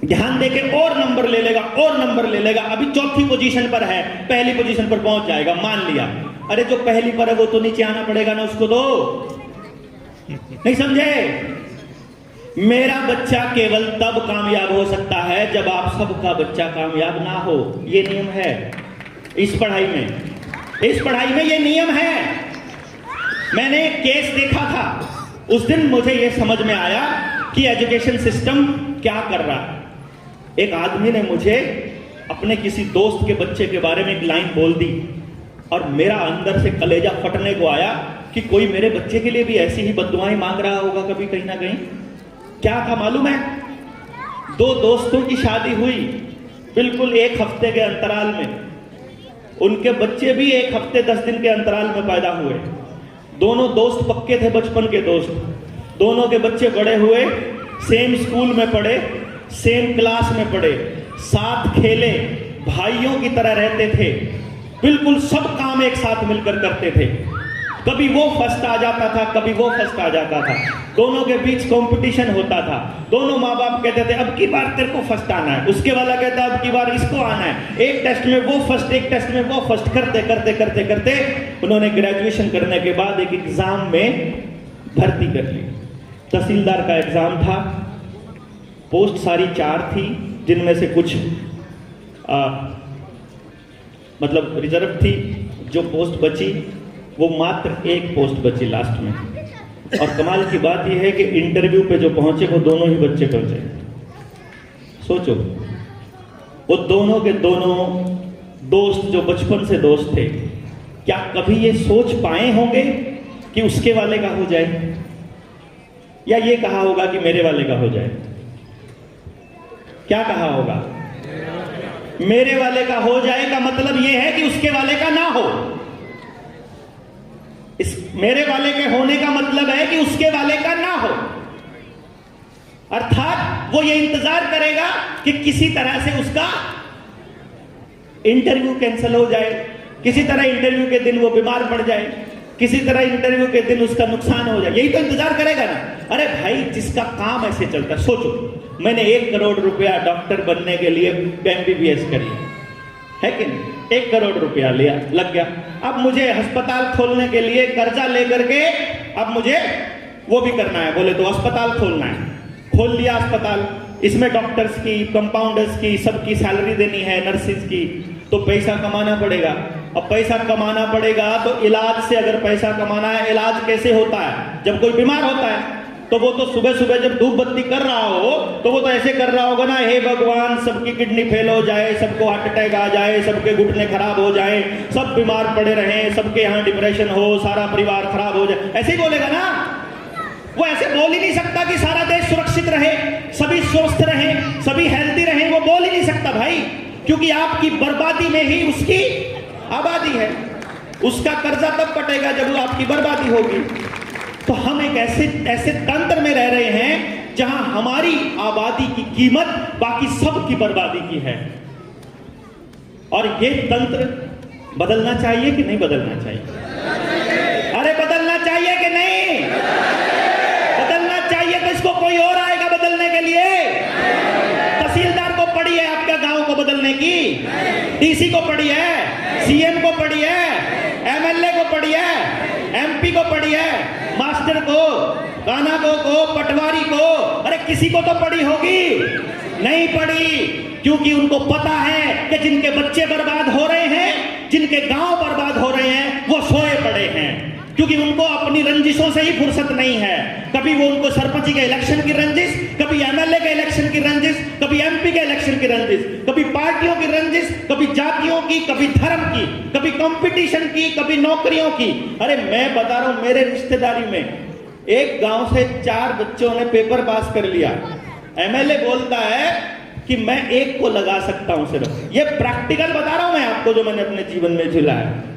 ध्यान देके और नंबर ले लेगा, और नंबर ले लेगा, अभी चौथी पोजीशन पर है, पहली पोजीशन पर पहुंच जाएगा, मान लिया। अरे जो पहली पर है वो तो नीचे आना पड़ेगा ना उसको, तो नहीं समझे? मेरा बच्चा केवल तब कामयाब हो सकता है जब आप सबका बच्चा कामयाब ना हो, ये नियम है इस पढ़ाई में, इस पढ़ाई में ये नियम है। मैंने एक केस देखा था, उस दिन मुझे ये समझ में आया कि एजुकेशन सिस्टम क्या कर रहा है। एक आदमी ने मुझे अपने किसी दोस्त के बच्चे के बारे में एक लाइन बोल दी, और मेरा अंदर से कलेजा फटने को आया कि कोई मेरे बच्चे के लिए भी ऐसी ही बद्दुआएं मांग रहा होगा कभी, कहीं ना कहीं। क्या था मालूम है? दो दोस्तों की शादी हुई बिल्कुल एक हफ्ते के अंतराल में, उनके बच्चे भी एक हफ्ते 10 दिन के अंतराल में पैदा हुए। दोनों दोस्त पक्के थे, बचपन के दोस्त, दोनों के बच्चे बड़े हुए, सेम स्कूल में पढ़े, सेम क्लास में पढ़े, साथ खेले, भाइयों की तरह रहते थे, बिल्कुल सब काम एक साथ मिलकर करते थे। कभी वो फर्स्ट आ जाता था, कभी वो फर्स्ट आ जाता था, दोनों के बीच कंपटीशन होता था। दोनों माँ बाप कहते थे अब की बार तेरे को फर्स्ट आना है, उसके वाला कहता अब की बार इसको आना है। एक टेस्ट में वो फर्स्ट, एक टेस्ट में वो फर्स्ट, करते करते करते करते उन्होंने ग्रेजुएशन करने के बाद एक एग्जाम में भर्ती कर ली। तहसीलदार का एग्जाम था, पोस्ट सारी 4 थी, जिनमें से कुछ मतलब रिजर्व थी। जो पोस्ट बची वो मात्र एक पोस्ट बची लास्ट में। और कमाल की बात यह है कि इंटरव्यू पे जो पहुंचे वो दोनों ही बच्चे पहुंचे। सोचो, वो दोनों के दोनों दोस्त जो बचपन से दोस्त थे, क्या कभी ये सोच पाए होंगे कि उसके वाले का हो जाए, या ये कहा होगा कि मेरे वाले का हो जाए? क्या कहा होगा? मेरे वाले का हो जाए का मतलब यह है कि उसके वाले का ना हो। इस मेरे वाले के होने का मतलब है कि उसके वाले का ना हो, अर्थात वो ये इंतजार करेगा कि किसी तरह से उसका इंटरव्यू कैंसिल हो जाए, किसी तरह इंटरव्यू के दिन वो बीमार पड़ जाए, किसी तरह इंटरव्यू के दिन उसका नुकसान हो जाए, यही तो इंतजार करेगा ना। अरे भाई, जिसका काम ऐसे चलता है, सोचो मैंने 1 करोड़ रुपया डॉक्टर बनने के लिए MBBS करी है कि नहीं? 1 करोड़ रुपया लिया, लग गया। अब मुझे अस्पताल खोलने के लिए कर्जा लेकर के अब मुझे वो भी करना है, बोले तो अस्पताल खोलना है, खोल लिया अस्पताल। इसमें डॉक्टर्स की, कंपाउंडर्स की, सबकी सैलरी देनी है, नर्सिस की, तो पैसा कमाना पड़ेगा। अब पैसा कमाना पड़ेगा तो इलाज से अगर पैसा कमाना है, इलाज कैसे होता है? जब कोई बीमार होता है तो वो तो सुबह सुबह जब धूप बत्ती कर रहा हो तो वो तो ऐसे कर रहा होगा ना, हे भगवान सबकी किडनी फेल हो जाए, सबको हार्ट अटैक आ जाए, सबके घुटने खराब हो जाए, सब बीमार पड़े रहें, सबके यहाँ डिप्रेशन हो, सारा परिवार खराब हो जाए, ऐसे ही बोलेगा ना। वो ऐसे बोल ही नहीं सकता कि सारा देश सुरक्षित रहे, सभी स्वस्थ रहें, सभी हेल्दी रहें, वो बोल ही नहीं सकता भाई, क्योंकि आपकी बर्बादी में ही उसकी आबादी है। उसका कर्जा तब कटेगा जब आपकी बर्बादी होगी। तो हम एक ऐसे तंत्र में रह रहे हैं जहां हमारी आबादी की कीमत बाकी सब की बर्बादी की है। और ये तंत्र बदलना चाहिए कि नहीं बदलना चाहिए? अरे बदलना चाहिए कि नहीं? बदलना चाहिए तो इसको कोई और आएगा बदलने के लिए। तहसीलदार को पड़ी है आपका गांव को बदलने की, डीसी को पड़ी है, सीएम को पड़ी है, MLA को पड़ी है, MP को पड़ी है, मास्टर को, काना को, पटवारी को, अरे किसी को तो पढ़ी होगी, नहीं पढ़ी, क्योंकि उनको पता है कि जिनके बच्चे बर्बाद हो रहे हैं, जिनके गांव बर्बाद हो रहे हैं, वो सोए पड़े हैं, क्योंकि उनको अपनी रंजिशों से ही फुर्सत नहीं है। कभी वो उनको सरपंच के इलेक्शन की रंजिश, कभी एमएलए के इलेक्शन की रंजिश, कभी एमपी के इलेक्शन की रंजिश, कभी पार्टियों की रंजिश, कभी जातियों की, कभी धर्म की, कभी कंपटीशन की, कभी नौकरियों की। अरे मैं बता रहा हूं, मेरे रिश्तेदारी में एक गांव से 4 बच्चों ने पेपर पास कर लिया। एमएलए बोलता है कि मैं एक को लगा सकता हूं सिर्फ। ये प्रैक्टिकल बता रहा हूं मैं आपको, जो मैंने अपने जीवन में झेला है।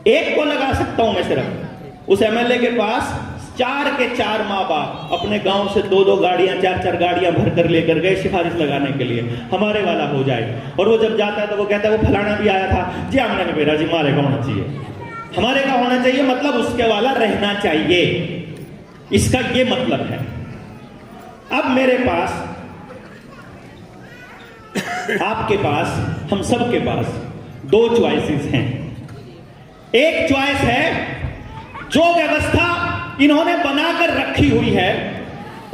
एक को लगा सकता हूं मैं सिर्फ। उस एमएलए के पास 4 के 4 माँ बाप अपने गांव से 2-2 गाड़ियां, 4-4 गाड़ियां भर कर लेकर गए सिफारिश लगाने के लिए, हमारे वाला हो जाए। और वो जब जाता है तो वो कहता है वो फलाना भी आया था जी, हमने बेरा जी हमारे का होना चाहिए, हमारे का होना चाहिए, मतलब उसके वाला रहना चाहिए, इसका ये मतलब है। अब मेरे पास, आपके पास, हम सब के पास 2 चॉइसेस हैं। एक चॉइस है जो व्यवस्था इन्होंने बनाकर रखी हुई है,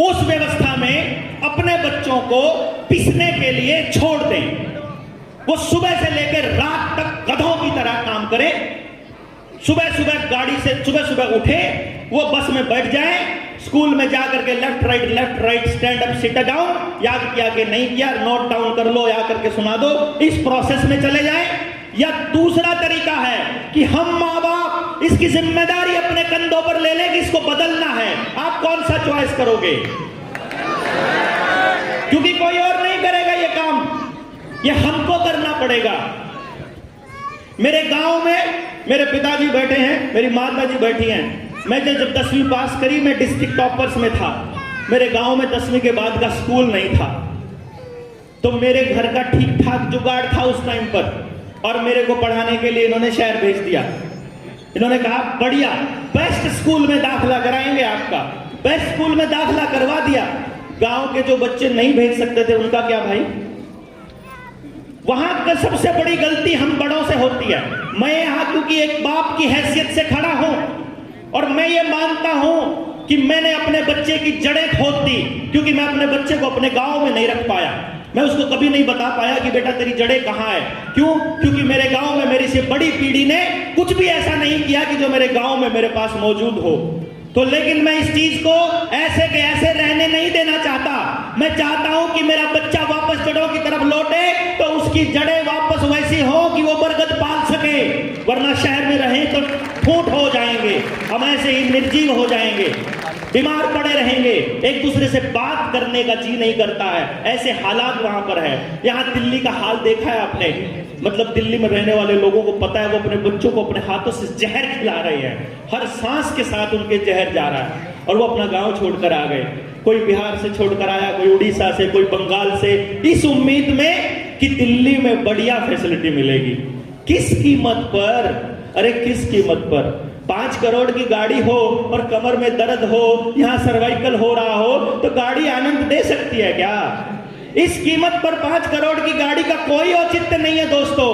उस व्यवस्था में अपने बच्चों को पिसने के लिए छोड़ दें। वो सुबह से लेकर रात तक गधों की तरह काम करें। सुबह सुबह गाड़ी से सुबह उठे, वो बस में बैठ जाए, स्कूल में जाकर के left right stand up sit down, याद किया कि नहीं किया नोट डाउन कर लो, या करके सुना दो, इस प्रोसेस में चले जाए। या दूसरा तरीका है कि हम माँ बाप इसकी जिम्मेदारी अपने कंधों पर ले लें कि इसको बदलना है। आप कौन सा चॉइस करोगे? क्योंकि कोई और नहीं करेगा ये काम, ये हमको करना पड़ेगा। मेरे गांव में मेरे पिताजी बैठे हैं, मेरी माताजी बैठी हैं। मैं जब 10वीं पास करी, मैं डिस्ट्रिक्ट टॉपर्स में था। मेरे गांव में 10वीं के बाद का स्कूल नहीं था, तो मेरे घर का ठीक ठाक जुगाड़ था उस टाइम पर, और मेरे को पढ़ाने के लिए इन्होंने शहर भेज दिया। इन्होंने कहा बढ़िया, बेस्ट स्कूल में दाखिला कराएंगे आपका। बेस्ट स्कूल में दाखिला करवा दिया। गांव के जो बच्चे नहीं भेज सकते थे उनका क्या भाई? वहां का सबसे बड़ी गलती हम बड़ों से होती है। मैं यहां क्योंकि एक बाप की हैसियत से खड़ा हूं, और मैं ये मानता हूं कि मैंने अपने बच्चे की जड़ें खोद दी, क्योंकि मैं अपने बच्चे को अपने गांव में नहीं रख पाया। मैं उसको कभी नहीं बता पाया कि बेटा तेरी जड़ें कहां है। क्यों? क्योंकि मेरे गांव में मेरी से बड़ी पीढ़ी ने कुछ भी ऐसा नहीं किया कि जो मेरे गांव में मेरे पास मौजूद हो। तो लेकिन मैं इस चीज को ऐसे के ऐसे रहने नहीं देना चाहता। मैं चाहता हूं कि मेरा बच्चा वापस जड़ों की तरफ लौटे, तो उसकी जड़ें वापस वैसी हो कि वो बरगद पाल सके। वरना शहर में रहें तो फूट हो जाएंगे, हम ऐसे ही निर्जीव हो जाएंगे, बीमार पड़े रहेंगे, एक दूसरे से बात करने का जी नहीं करता है। ऐसे हालात वहां पर है। यहाँ दिल्ली का हाल देखा है आपने, मतलब दिल्ली में रहने वाले लोगों को पता है, वो अपने बच्चों को अपने हाथों से जहर खिला रहे हैं। हर सांस के साथ उनके जहर जा रहा है, और वो अपना गांव छोड़कर आ गए। कोई बिहार से छोड़कर आया, कोई उड़ीसा से, कोई बंगाल से, इस उम्मीद में कि दिल्ली में बढ़िया फैसिलिटी मिलेगी। किस कीमत पर? अरे किस कीमत पर? 5 करोड़ की गाड़ी हो और कमर में दर्द हो, यहां सर्वाइकल हो रहा हो, तो गाड़ी आनंद दे सकती है क्या? इस कीमत पर 5 करोड़ की गाड़ी का कोई औचित्य नहीं है दोस्तों।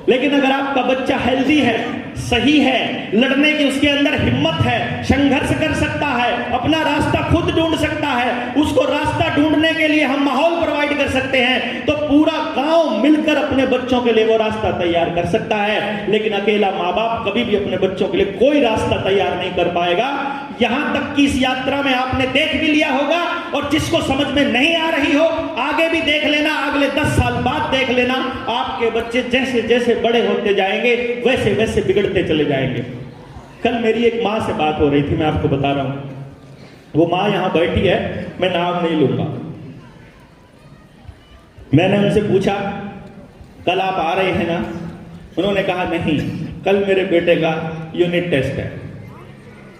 लेकिन अगर आपका बच्चा हेल्दी है, सही है, लड़ने की उसके अंदर हिम्मत है, संघर्ष कर सकता है, अपना रास्ता खुद ढूंढ सकता है, उसको रास्ता ढूंढने के लिए हम माहौल प्रोवाइड कर सकते हैं, तो पूरा गांव मिलकर अपने बच्चों के लिए वो रास्ता तैयार कर सकता है। लेकिन अकेला माँ बाप कभी भी अपने बच्चों के लिए कोई रास्ता तैयार नहीं कर पाएगा। यहां तक कि इस यात्रा में आपने देख भी लिया होगा, और जिसको समझ में नहीं आ रही हो आगे भी देख लेना, अगले 10 साल बाद देख लेना, आपके बच्चे जैसे जैसे बड़े होते जाएंगे वैसे वैसे बिगड़ते चले जाएंगे। कल मेरी एक माँ से बात हो रही थी, मैं आपको बता रहा हूं। वो माँ यहां बैठी है, मैं नाम नहीं लूंगा। मैंने उनसे पूछा कल आप आ रहे हैं ना? उन्होंने कहा नहीं, कल मेरे बेटे का यूनिट टेस्ट है।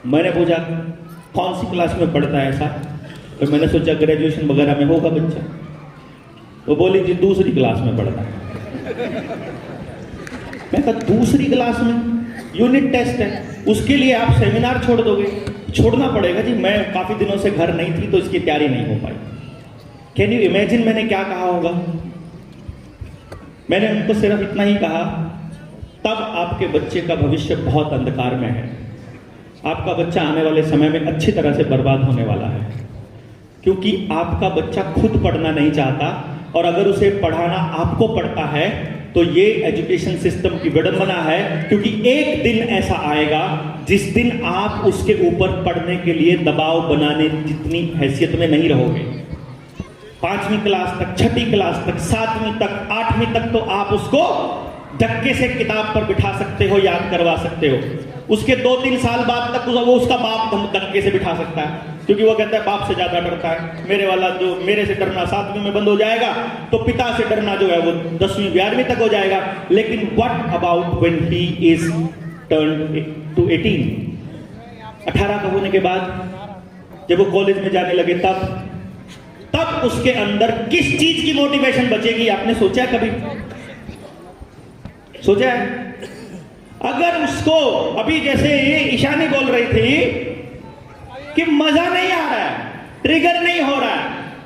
मैंने पूछा कौन सी क्लास में पढ़ता है साहब? तो मैंने सोचा ग्रेजुएशन वगैरह में होगा बच्चा। वो बोली जी दूसरी क्लास में पढ़ता है। मैं कहा दूसरी क्लास में यूनिट टेस्ट है, उसके लिए आप सेमिनार छोड़ दोगे? छोड़ना पड़ेगा जी, मैं काफी दिनों से घर नहीं थी तो इसकी तैयारी नहीं हो पाई। कैन यू इमेजिन मैंने क्या कहा होगा? मैंने उनको सिर्फ इतना ही कहा, तब आपके बच्चे का भविष्य बहुत अंधकार में है। आपका बच्चा आने वाले समय में अच्छी तरह से बर्बाद होने वाला है, क्योंकि आपका बच्चा खुद पढ़ना नहीं चाहता, और अगर उसे पढ़ाना आपको पड़ता है तो ये एजुकेशन सिस्टम की विडंबना है, क्योंकि एक दिन ऐसा आएगा जिस दिन आप उसके ऊपर पढ़ने के लिए दबाव बनाने जितनी हैसियत में नहीं रहोगे। 5वीं क्लास तक, 6ठी क्लास तक, 7वीं तक, 8वीं तक तो आप उसको धक्के से किताब पर बिठा सकते हो, याद करवा सकते हो। उसके 2-3 साल बाद तक वो उसका बाप धक्के से बिठा सकता है, क्योंकि वो कहता है बाप से ज्यादा डरता है, मेरे वाला जो मेरे से डरना 7वीं में बंद हो जाएगा, तो पिता से डरना जो है वो 10वीं 11वीं तक हो जाएगा। लेकिन what about when he is turn to 18 का होने के बाद, जब वो कॉलेज में जाने लगे, तब उसके अंदर किस चीज की मोटिवेशन बचेगी? आपने सोचा है कभी? सोचा है? अगर उसको अभी जैसे ईशानी बोल रही थी कि मजा नहीं आ रहा है, ट्रिगर नहीं हो रहा है,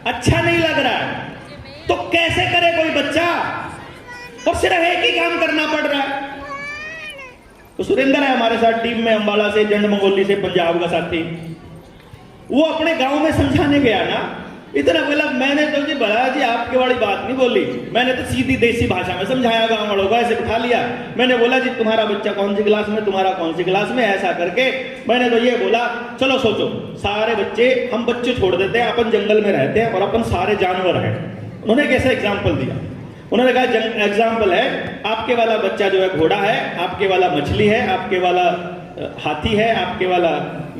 अच्छा नहीं लग रहा है, तो कैसे करे कोई बच्चा? और सिर्फ एक ही काम करना पड़ रहा है। तो सुरेंद्र है हमारे साथ टीम में, अंबाला से, जंड मंगोली से, पंजाब का साथी। वो अपने गांव में समझाने गया ना, इतना बोला, मैंने तो जी बड़ा जी आपके वाली बात नहीं बोली, मैंने तो सीधी देसी भाषा में समझाया, गांव वालों को ऐसे बिठा लिया। मैंने बोला जी तुम्हारा बच्चा कौन सी क्लास में, तुम्हारा कौन सी क्लास में, ऐसा करके मैंने तो ये बोला, चलो सोचो, सारे बच्चे, हम बच्चे छोड़ देते हैं, अपन जंगल में रहते हैं और अपन सारे जानवर हैं। उन्होंने कैसा एग्जाम्पल दिया? उन्होंने कहा एग्जाम्पल है, आपके वाला बच्चा जो है घोड़ा है, आपके वाला मछली है, आपके वाला हाथी है, आपके वाला,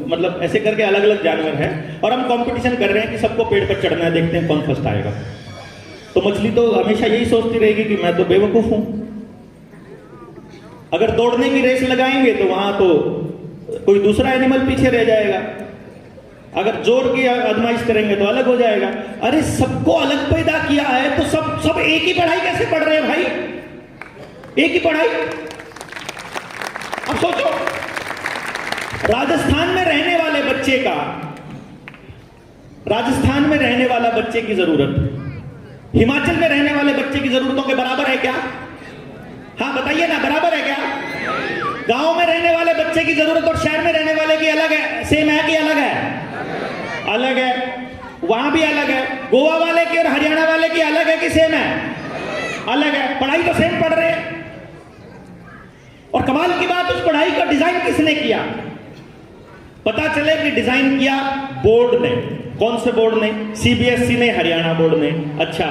मतलब ऐसे करके अलग अलग जानवर है, और हम कंपटीशन कर रहे हैं कि सबको पेड़ पर चढ़ना है, देखते हैं कौन फर्स्ट आएगा। तो मछली तो हमेशा यही सोचती रहेगी कि मैं तो बेवकूफ हूं। अगर दौड़ने की रेस लगाएंगे तो वहां तो कोई दूसरा एनिमल पीछे रह जाएगा, अगर जोर की आजमाइश करेंगे तो अलग हो जाएगा। अरे सबको अलग पैदा किया है तो सब एक ही पढ़ाई कैसे पढ़ रहे हैं भाई? एक ही पढ़ाई। अब सोचो, राजस्थान में रहने वाले बच्चे का, राजस्थान में रहने वाला बच्चे की जरूरत हिमाचल में रहने वाले बच्चे की जरूरतों के बराबर है क्या? हाँ बताइए ना, बराबर है क्या? गांव में रहने वाले बच्चे की जरूरत और शहर में रहने वाले की अलग है, सेम है कि अलग है? अलग है। वहां भी अलग है। गोवा वाले की और हरियाणा वाले की अलग है कि सेम है? अलग है। पढ़ाई तो सेम पढ़ रहे हैं। और कमाल की बात, उस पढ़ाई का डिजाइन किसने किया? पता चले कि डिजाइन किया बोर्ड ने। कौन से बोर्ड ने? सीबीएसई ने, हरियाणा बोर्ड ने। अच्छा,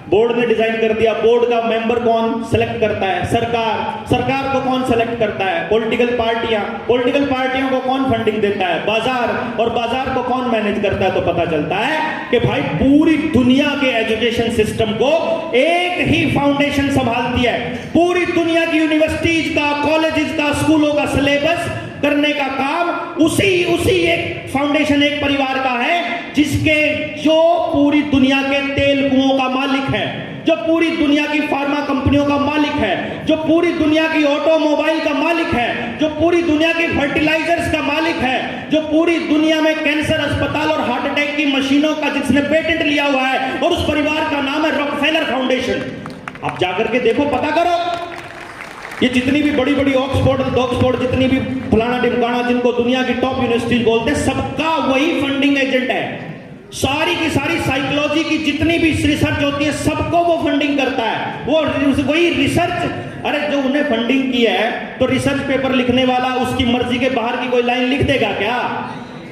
बोर्ड ने डिजाइन कर दिया। बोर्ड का मेंबर कौन सेलेक्ट करता है? सरकार। सरकार को कौन सेलेक्ट करता है? पॉलिटिकल पार्टियां। पॉलिटिकल पार्टियों को कौन फंडिंग देता है? बाजार। और बाजार को कौन मैनेज करता है? तो पता चलता है कि भाई पूरी दुनिया के एजुकेशन सिस्टम को एक ही फाउंडेशन संभालती है। पूरी दुनिया की यूनिवर्सिटीज का, कॉलेजेस का, स्कूलों का सिलेबस करने का काम उसी एक फाउंडेशन, एक परिवार का है, जिसके जो पूरी दुनिया के तेल कुओं का मालिक है, जो पूरी दुनिया की फार्मा कंपनियों का मालिक है, जो पूरी दुनिया की ऑटोमोबाइल का मालिक है, जो पूरी दुनिया की फर्टिलाइजर्स का मालिक है, जो पूरी दुनिया में कैंसर अस्पताल और हार्ट अटैक की मशीनों का जिसने पेटेंट लिया हुआ है, और उस परिवार का नाम है रॉकफेलर फाउंडेशन। आप जाकर के देखो, पता करो, ये जितनी भी बड़ी बड़ी ऑक्सफोर्ड जितनी भी फलाना ढिमकाना, जिनको दुनिया की टॉप यूनिवर्सिटीज बोलते हैं, सबका वही फंडिंग एजेंट है। सारी की सारी साइकोलॉजी की जितनी भी रिसर्च होती है, सबको वो फंडिंग करता है। वो वही रिसर्च, अरे जो उन्हें फंडिंग की है, तो रिसर्च पेपर लिखने वाला उसकी मर्जी के बाहर की कोई लाइन लिख देगा क्या?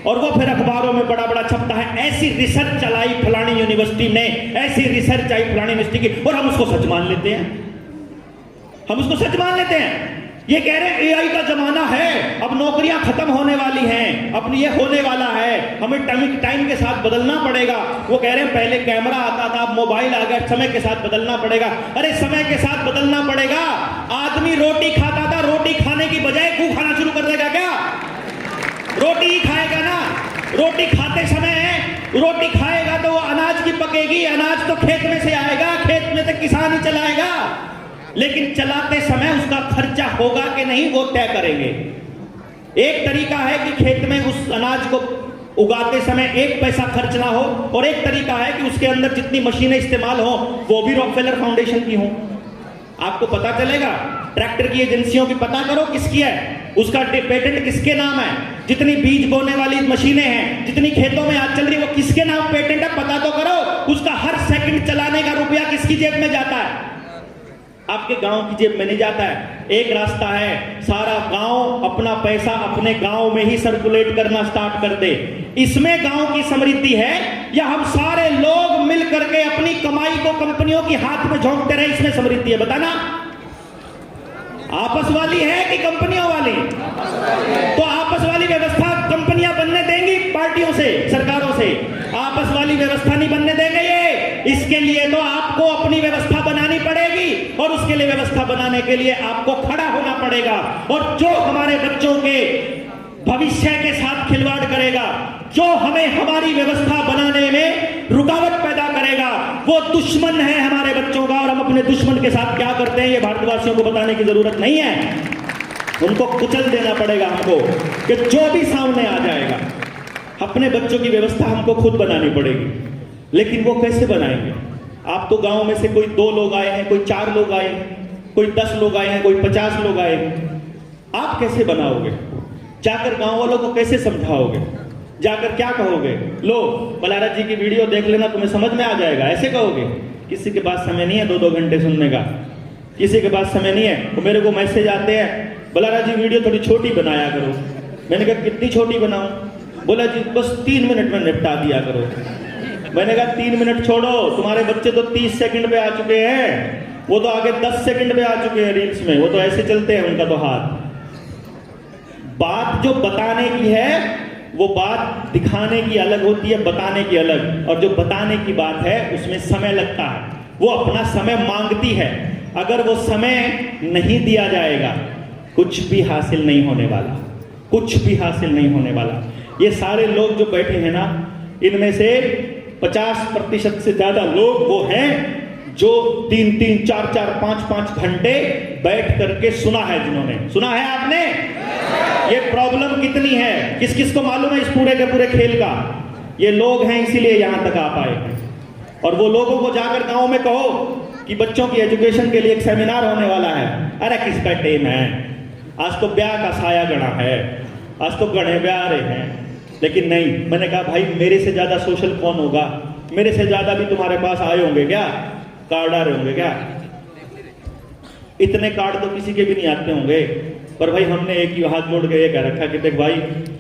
और वो फिर अखबारों में बड़ा बड़ा छपता है, ऐसी रिसर्च चलाई फलानी यूनिवर्सिटी ने, ऐसी रिसर्च आई फलानी यूनिवर्सिटी की, और हम उसको सच मान लेते हैं। हम उसको सच मान लेते हैं। ये कह रहे हैं एआई का जमाना है, अब नौकरियां खत्म होने वाली हैं, अब ये होने वाला है, हमें टाइम के साथ बदलना पड़ेगा। वो कह रहे हैं पहले कैमरा आता था, अब मोबाइल आ गया, समय के साथ बदलना पड़ेगा। अरे समय के साथ बदलना पड़ेगा। आदमी रोटी खाता था, रोटी खाने की बजाय गू खाना शुरू कर देगा क्या? रोटी ही खाएगा ना। रोटी खाते समय रोटी खाएगा तो वो अनाज की पकेगी, अनाज तो खेत में से आएगा, खेत में से किसान ही चलाएगा, लेकिन चलाते समय उसका खर्चा होगा कि नहीं, वो तय करेंगे। एक तरीका है कि खेत में उस अनाज को उगाते समय 1 पैसा खर्च ना हो, और एक तरीका है कि उसके अंदर जितनी मशीनें इस्तेमाल हो वो भी रॉकफेलर फाउंडेशन की हो। आपको पता चलेगा ट्रैक्टर की एजेंसियों की पता करो किसकी है, उसका पेटेंट किसके नाम है, जितनी बीज बोने वाली मशीनें हैं, जितनी खेतों में आज चल रही है वो किसके नाम पेटेंट है पता तो करो। उसका हर सेकंड चलाने का रुपया किसकी जेब में जाता है? आपके गांव की जेब में नहीं जाता है। एक रास्ता है, सारा गांव अपना पैसा अपने गांव में ही सर्कुलेट करना स्टार्ट कर दे। इसमें गांव की समृद्धि है, या हम सारे लोग मिल करके अपनी कमाई को कंपनियों की हाथ में झोंकते रहे, इसमें समृद्धि है? बताना, आपस वाली है कि कंपनियों वाली? तो आपस वाली व्यवस्था कंपनियां बनने देंगी पार्टियों से, सरकारों से? आपस वाली व्यवस्था नहीं बनने देंगे ये। इसके लिए तो आपको अपनी व्यवस्था बनानी पड़ेगी, और उसके लिए व्यवस्था बनाने के लिए आपको खड़ा होना पड़ेगा। और जो हमारे बच्चों के भविष्य के साथ खिलवाड़ करेगा, जो हमें हमारी व्यवस्था बनाने में रुकावट पैदा करेगा, वो दुश्मन है हमारे बच्चों का। और हम अपने दुश्मन के साथ क्या करते हैं ये भारतवासियों को बताने की जरूरत नहीं है। उनको कुचल देना पड़ेगा हमको, कि जो भी सामने आ जाएगा, अपने बच्चों की व्यवस्था हमको खुद बनानी पड़ेगी। लेकिन वो कैसे बनाएंगे? आप तो गांव में से कोई 2 लोग आए हैं, कोई 4 लोग आए हैं, कोई 10 लोग आए हैं, कोई 50 लोग आए हैं। आप कैसे बनाओगे? जाकर गांव वालों को कैसे समझाओगे? जाकर क्या कहोगे? लो बलारा जी की वीडियो देख लेना, तुम्हें समझ में आ जाएगा, ऐसे कहोगे? किसी के पास समय नहीं है 2-2 घंटे सुनने का, किसी के पास समय नहीं है। तो मेरे को मैसेज आते हैं, बलारा जी वीडियो थोड़ी छोटी बनाया करो। मैंने कहा कितनी छोटी बनाऊं? बोला जी बस 3 मिनट में निपटा दिया करो। मैंने कहा 3 मिनट छोड़ो, तुम्हारे बच्चे तो 30 सेकंड पे आ चुके हैं, वो तो आगे 10 सेकंड पे आ चुके हैं रील्स में, वो तो ऐसे चलते हैं उनका तो हाथ। बात जो बताने की है वो बात दिखाने की अलग होती है, बताने की अलग। और जो बताने की बात है उसमें समय लगता है, वो अपना समय मांगती है। अगर वो समय नहीं दिया जाएगा, कुछ भी हासिल नहीं होने वाला, कुछ भी हासिल नहीं होने वाला। ये सारे लोग जो बैठे हैं ना, इनमें से 50% से ज्यादा लोग वो हैं जो 3-3, 4-4, 5-5 घंटे बैठ करके सुना है। जिन्होंने सुना है, आपने ये प्रॉब्लम कितनी है, किस किस को मालूम है इस पूरे के पूरे खेल का? ये लोग हैं, इसीलिए यहां तक आ पाए हैं। और वो लोगों को जाकर गांव में कहो कि बच्चों की एजुकेशन के लिए एक सेमिनार होने वाला है, अरे किसका टाइम है, आज तो ब्याह का साया गणा है, आज तो गणे ब्याह रहे हैं। लेकिन नहीं, मैंने कहा भाई मेरे से ज्यादा सोशल कौन होगा? मेरे से ज्यादा भी तुम्हारे पास आए होंगे क्या, कार्ड आ रहे होंगे क्या? इतने कार्ड तो किसी के भी नहीं आते होंगे। पर भाई हमने एक ही हाथ जोड़ के ये कह रखा कि देख भाई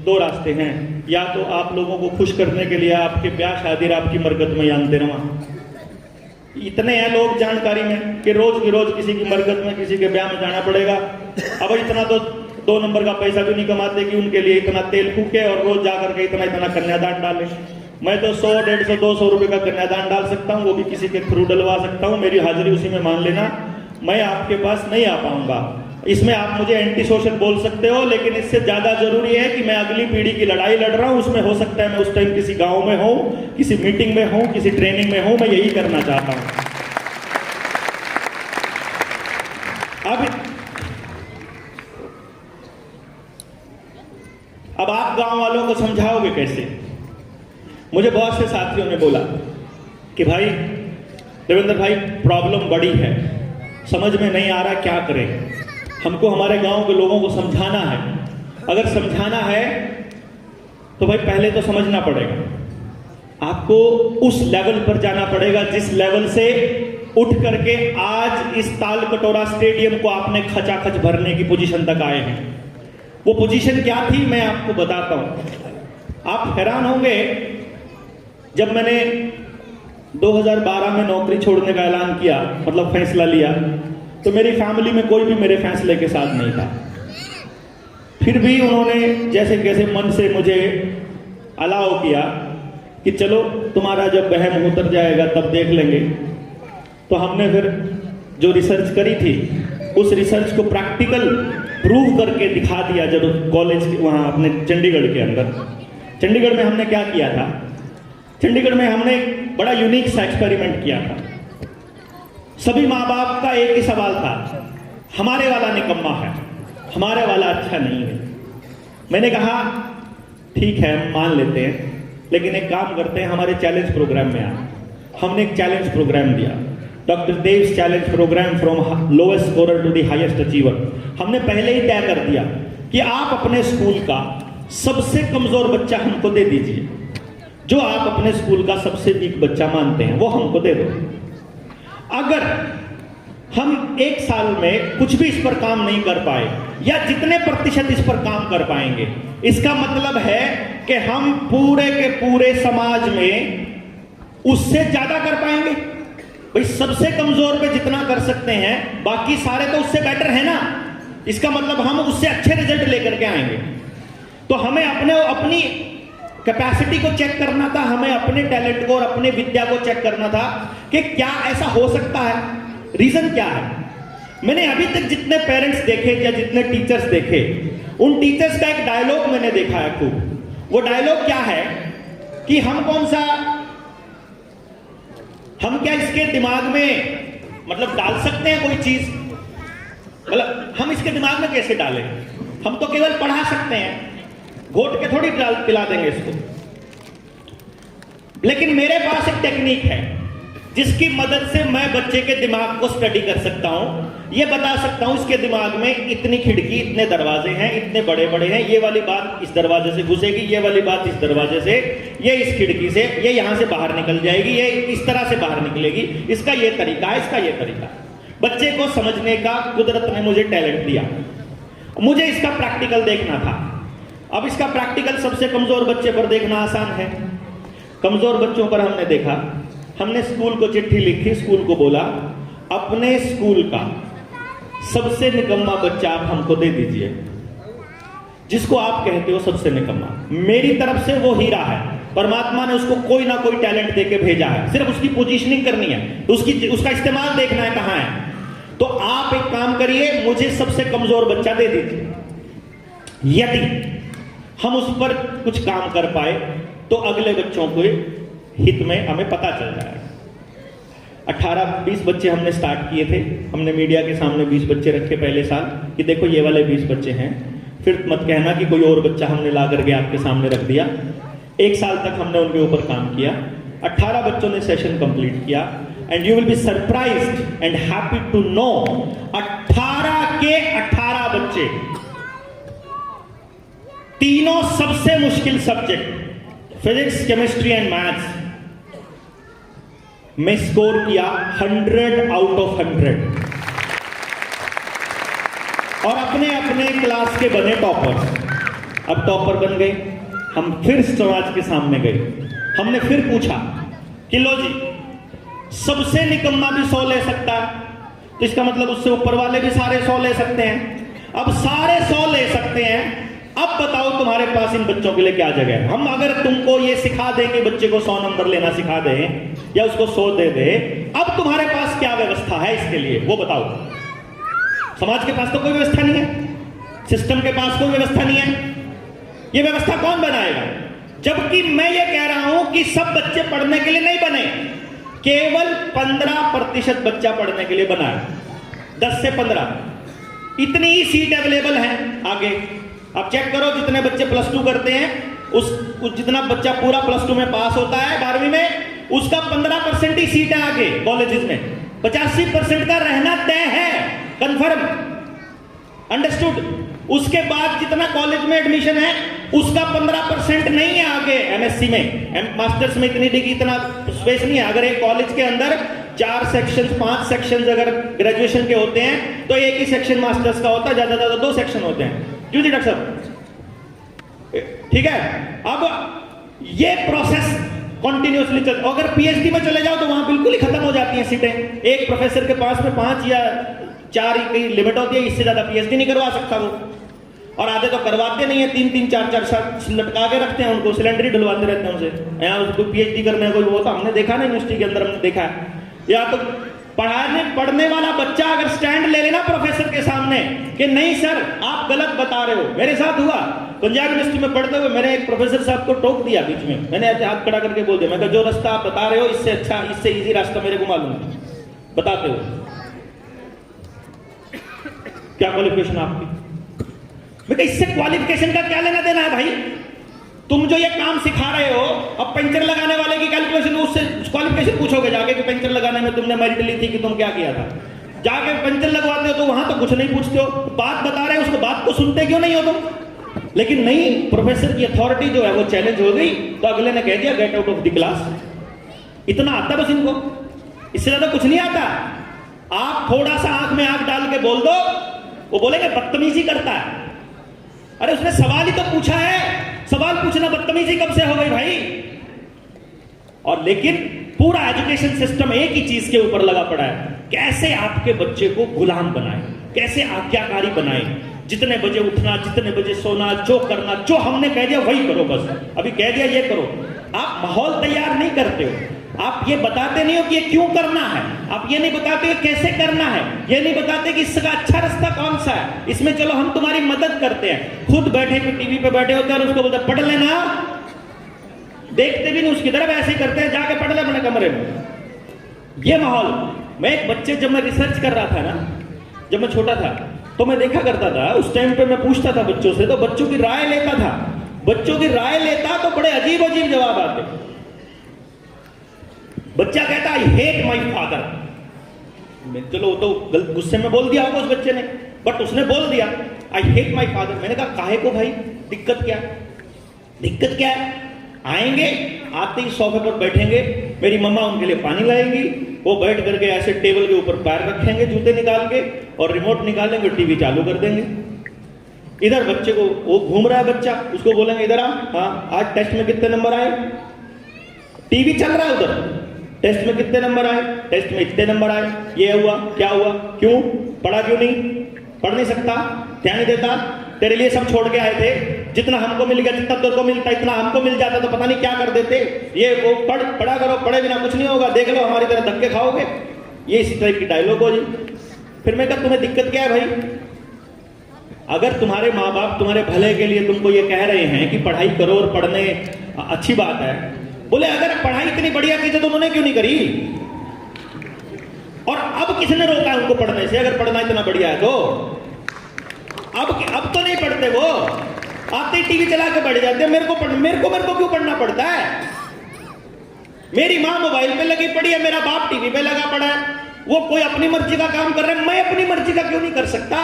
2 रास्ते हैं, या तो आप लोगों को खुश करने के लिए आपके ब्याह शादी आपकी मरकत में जानते रहा। इतने हैं लोग जानकारी में कि रोज की रोज किसी की मरकत में, किसी के ब्याह में जाना पड़ेगा। अब इतना तो 2 नंबर का पैसा भी नहीं कमाते कि उनके लिए इतना तेल फूके और रोज जाकर के इतना कन्यादान डाले। मैं तो 100, 150, 200 रुपए का कन्यादान डाल सकता हूँ, वो भी किसी के थ्रू डलवा सकता हूँ। मेरी हाजिरी उसी में मान लेना। मैं आपके पास नहीं आ पाऊंगा। इसमें आप मुझे एंटी सोशल बोल सकते हो, लेकिन इससे ज्यादा जरूरी है कि मैं अगली पीढ़ी की लड़ाई लड़ रहा हूं। उसमें हो सकता है मैं उस टाइम किसी गांव में हूं, किसी मीटिंग में हूं, किसी ट्रेनिंग में हूं, मैं यही करना चाहता हूं। अब आप गांव वालों को समझाओगे कैसे? मुझे बहुत से साथियों ने बोला कि भाई देवेंद्र भाई प्रॉब्लम बड़ी है, समझ में नहीं आ रहा क्या करें। हमको हमारे गांव के लोगों को समझाना है। अगर समझाना है तो भाई पहले तो समझना पड़ेगा, आपको उस लेवल पर जाना पड़ेगा जिस लेवल से उठ करके आज इस ताल कटोरा स्टेडियम को आपने खचाखच भरने की पोजीशन तक आए हैं। वो पोजीशन क्या थी मैं आपको बताता हूं। आप हैरान होंगे, जब मैंने 2012 में नौकरी छोड़ने का ऐलान किया, मतलब फैसला लिया, तो मेरी फैमिली में कोई भी मेरे फैसले के साथ नहीं था। फिर भी उन्होंने जैसे कैसे मन से मुझे अलाउ किया कि चलो तुम्हारा जब बहम उतर जाएगा तब देख लेंगे। तो हमने फिर जो रिसर्च करी थी उस रिसर्च को प्रैक्टिकल प्रूव करके दिखा दिया। जब कॉलेज वहाँ अपने चंडीगढ़ के अंदर, चंडीगढ़ में हमने क्या किया था, चंडीगढ़ में हमने बड़ा यूनिक सा एक्सपेरिमेंट किया था। सभी माँ बाप का एक ही सवाल था, हमारे वाला निकम्मा है, हमारे वाला अच्छा नहीं है। मैंने कहा ठीक है मान लेते हैं, लेकिन एक काम करते हैं, हमारे चैलेंज प्रोग्राम में आ। हमने एक चैलेंज प्रोग्राम दिया। Doctor Dev's challenge program from lowest scorer to the highest achiever. हमने पहले ही तय कर दिया कि आप अपने स्कूल का सबसे कमजोर बच्चा हमको दे दीजिए, जो आप अपने स्कूल का सबसे वीक बच्चा मानते हैं वो हमको दे दो। अगर हम एक साल में कुछ भी इस पर काम नहीं कर पाए या जितने प्रतिशत इस पर काम कर पाएंगे, इसका मतलब है कि हम पूरे के पूरे समाज में उससे ज्यादा कर पाएंगे। भाई सबसे कमजोर पे जितना कर सकते हैं, बाकी सारे तो उससे बेटर है ना, इसका मतलब हम उससे अच्छे रिजल्ट लेकर के आएंगे। तो हमें अपनी कैपेसिटी को चेक करना था, हमें अपने टैलेंट को और अपने विद्या को चेक करना था कि क्या ऐसा हो सकता है, रीजन क्या है। मैंने अभी तक जितने पेरेंट्स देखे या जितने टीचर्स देखे, उन टीचर्स का एक डायलॉग मैंने देखा है खूब। वो डायलॉग क्या है कि हम क्या इसके दिमाग में मतलब डाल सकते हैं कोई चीज, मतलब हम इसके दिमाग में कैसे डालें, हम तो केवल पढ़ा सकते हैं, घोट के थोड़ी पिला देंगे इसको। लेकिन मेरे पास एक टेक्निक है जिसकी मदद से मैं बच्चे के दिमाग को स्टडी कर सकता हूं, ये बता सकता हूं इसके दिमाग में इतनी खिड़की, इतने दरवाजे हैं, इतने बड़े बड़े हैं, ये वाली बात इस दरवाजे से घुसेगी, ये वाली बात इस दरवाजे से, ये इस खिड़की से, ये यहां से बाहर निकल जाएगी, ये इस तरह से बाहर निकलेगी, इसका ये तरीका है, इसका ये तरीका। बच्चे को समझने का कुदरत ने मुझे टैलेंट दिया, मुझे इसका प्रैक्टिकल देखना था। अब इसका प्रैक्टिकल सबसे कमजोर बच्चे पर देखना आसान है। कमजोर बच्चों पर हमने देखा, हमने स्कूल को चिट्ठी लिखी, स्कूल को बोला अपने स्कूल का सबसे निकम्मा बच्चा आप हमको दे दीजिए, जिसको आप कहते हो सबसे निकम्मा। मेरी तरफ से वो हीरा है, परमात्मा ने उसको कोई ना कोई टैलेंट देके भेजा है, सिर्फ उसकी पोजीशनिंग करनी है, तो उसका इस्तेमाल देखना है कहां है। तो आप एक काम करिए, मुझे सबसे कमजोर बच्चा दे दीजिए। यदि हम उस पर कुछ काम कर पाए तो अगले बच्चों को हित में हमें पता चल जाएगा। 18-20 बच्चे हमने स्टार्ट किए थे, हमने मीडिया के सामने 20 बच्चे रखे पहले साल कि देखो ये वाले 20 बच्चे हैं, फिर मत कहना कि कोई और बच्चा हमने ला करके आपके सामने रख दिया। एक साल तक हमने उनके ऊपर काम किया, 18 बच्चों ने सेशन कंप्लीट किया and you will be surprised and happy to know 18 के 18 बच्चे, तीनों सबसे मुश्किल subject physics, chemistry and maths में स्कोर किया 100 आउट ऑफ 100 और अपने अपने क्लास के बने टॉपर्स। अब टॉपर बन गए, हम फिर समाज के सामने गए, हमने फिर पूछा कि लो जी, सबसे निकम्मा भी 100 ले सकता है, तो इसका मतलब उससे ऊपर वाले भी सारे 100 ले सकते हैं। अब सारे 100 ले सकते हैं, अब बताओ तुम्हारे पास इन बच्चों के लिए क्या जगह है। हम अगर तुमको ये सिखा दें कि बच्चे को 100 नंबर लेना सिखा दें या उसको 100 दे दे, अब तुम्हारे पास क्या व्यवस्था है इसके लिए, वो बताओ। समाज के पास तो कोई व्यवस्था नहीं है, सिस्टम के पास कोई व्यवस्था नहीं है, ये व्यवस्था कौन बनाएगा? जबकि मैं ये कह रहा हूं कि सब बच्चे पढ़ने के लिए नहीं बने, केवल 15% बच्चा पढ़ने के लिए बना है, 10 से 15 इतनी ही सीट अवेलेबल है। आगे आप चेक करो, जितने बच्चे +2 करते हैं उस जितना बच्चा पूरा +2 में पास होता है 12वीं में, उसका 15% ही सीट है आगे कॉलेजेस में, 85% का रहना तय है, कंफर्म, अंडरस्टूड। उसके बाद जितना कॉलेज में एडमिशन है उसका 15% नहीं है आगे एमएससी में, मास्टर्स में इतनी डिग्री, इतना स्पेस नहीं है। अगर एक कॉलेज के अंदर 4 सेक्शन 5 सेक्शन अगर ग्रेजुएशन के होते हैं तो एक ही सेक्शन मास्टर्स का होता है, ज्यादा ज्यादा 2 सेक्शन होते हैं। जी डॉक्टर साहब, ठीक है। अब ये प्रोसेस कंटिन्यूअसली चल, अगर पीएचडी में चले जाओ तो वहां बिल्कुल ही खत्म हो जाती हैं सीटें। एक प्रोफेसर के पास में 5 या 4 की लिमिट होती है, इससे ज्यादा पीएचडी नहीं करवा सकता वो। और आधे तो करवाते नहीं है, 3-3, 4-4 साल लटका के रखते हैं उनको, सिलेंडर ही डलवाते रहते हैं उनसे। यहाँ उसको पीएचडी करने कोई वो तो हमने देखा ना, यूनिवर्सिटी के अंदर हमने देखा है। या तो पढ़ने वाला बच्चा अगर स्टैंड ले लेना प्रोफेसर के सामने कि नहीं सर आप गलत बता रहे हो। मेरे साथ हुआ पंजाब यूनिवर्सिटी में पढ़ते हुए, मैंने एक प्रोफेसर साहब को टोक दिया बीच में, मैंने ऐसे हाथ खड़ा करके बोल दिया, मैं जो रास्ता आप बता रहे हो इससे अच्छा, इससे इजी रास्ता मेरे को मालूम है, बताते हो क्या क्वालिफिकेशन आपकी। मैं इससे क्वालिफिकेशन का क्या लेना देना है भाई, तुम जो ये काम सिखा रहे हो, अब पंचर लगाने वाले की कैलकुलेशन, उससे क्वालिफिकेशन पूछोगे जाके कि पंचर लगाने में तुमने मेरिट ली थी कि तुम क्या किया था। जाके पंचर लगवाते हो तो वहां तो कुछ नहीं पूछते हो, बात बता रहे हो उसको, बात को सुनते क्यों नहीं हो तुम। लेकिन नहीं, प्रोफेसर की अथॉरिटी जो है वो चैलेंज हो गई तो अगले ने कह दिया get out of the class. इतना आता बस इनको, इससे ज्यादा कुछ नहीं आता। आप थोड़ा सा आंख में आंख डाल के बोल दो, वो बोलेंगे बदतमीजी करता है। अरे उसने सवाल ही तो पूछा है, सवाल पूछना बदतमीजी कब से हो गई भाई। और लेकिन पूरा एजुकेशन सिस्टम एक ही चीज के ऊपर लगा पड़ा है, कैसे आपके बच्चे को गुलाम बनाए, कैसे आज्ञाकारी बनाए, जितने बजे उठना, जितने बजे सोना, जो करना, जो हमने कह दिया वही करो, बस अभी कह दिया ये करो। आप माहौल तैयार नहीं करते हो, आप ये बताते नहीं हो कि ये क्यों करना है, आप ये नहीं बताते हो कैसे करना है, ये नहीं बताते कि इसका अच्छा रास्ता कौन सा है, इसमें चलो हम तुम्हारी मदद करते हैं। खुद बैठे के टीवी पे बैठे होते हैं और उसको बोलते पढ़ लेना, देखते भी नहीं उसकी तरफ, ऐसे ही करते हैं, जाके पढ़ ले अपने कमरे में। ये माहौल, मैं एक बच्चे, जब मैं रिसर्च कर रहा था ना, जब मैं छोटा था तो मैं देखा करता था, उस टाइम पे मैं पूछता था बच्चों से, तो बच्चों की राय लेता था, बच्चों की राय लेता तो बड़े अजीब अजीब जवाब आते। बच्चा कहता आई हेट माई फादर, चलो तो गुस्से में बोल दिया होगा उस बच्चे ने, बट उसने बोल दिया आई हेट माई फादर। मैंने कहा काहे को भाई, दिक्कत क्या है, दिक्कत क्या है। आएंगे, आते ही सोफे पर बैठेंगे, मेरी मम्मा उनके लिए पानी लाएगी, वो बैठ करके ऐसे टेबल के ऊपर पैर रखेंगे जूते निकाल के, और रिमोट निकालेंगे, टीवी चालू कर देंगे। इधर बच्चे को, वो घूम रहा है बच्चा, उसको बोलेंगे इधर आ, हाँ आज टेस्ट में कितने नंबर आए, टीवी चल रहा है उधर, टेस्ट में कितने नंबर आए, टेस्ट में इतने नंबर आए, ये हुआ, क्या हुआ, क्यों पढ़ा, क्यों नहीं पढ़ नहीं सकता, ध्यान नहीं देता, तेरे लिए सब छोड़ के आए थे, जितना हमको मिल गया, जितना तेरे को मिलता इतना हमको मिल जाता तो पता नहीं क्या कर देते, ये वो पढ़ा करो, पढ़े बिना कुछ नहीं होगा, देख लो हमारी तरह धक्के खाओगे। ये इसी टाइप की डायलॉग हो जी। फिर मैं कहा तुम्हें दिक्कत क्या है भाई, अगर तुम्हारे माँ बाप तुम्हारे भले के लिए तुमको ये कह रहे हैं कि पढ़ाई करो और पढ़ने अच्छी बात है, बोले अगर पढ़ाई इतनी बढ़िया की तो उन्होंने क्यों नहीं करी, और अब किसने रोका उनको पढ़ने से, अगर पढ़ना इतना बढ़िया है तो अब तो नहीं पढ़ते, वो आते ही टीवी चला के बैठ जाते हैं, मेरे को क्यों पढ़ना पड़ता है, मेरी माँ मोबाइल पे लगी पड़ी है, मेरा बाप टीवी पे लगा पड़ा है, वो कोई अपनी मर्जी का काम कर रहा है, मैं अपनी मर्जी का क्यों नहीं कर सकता।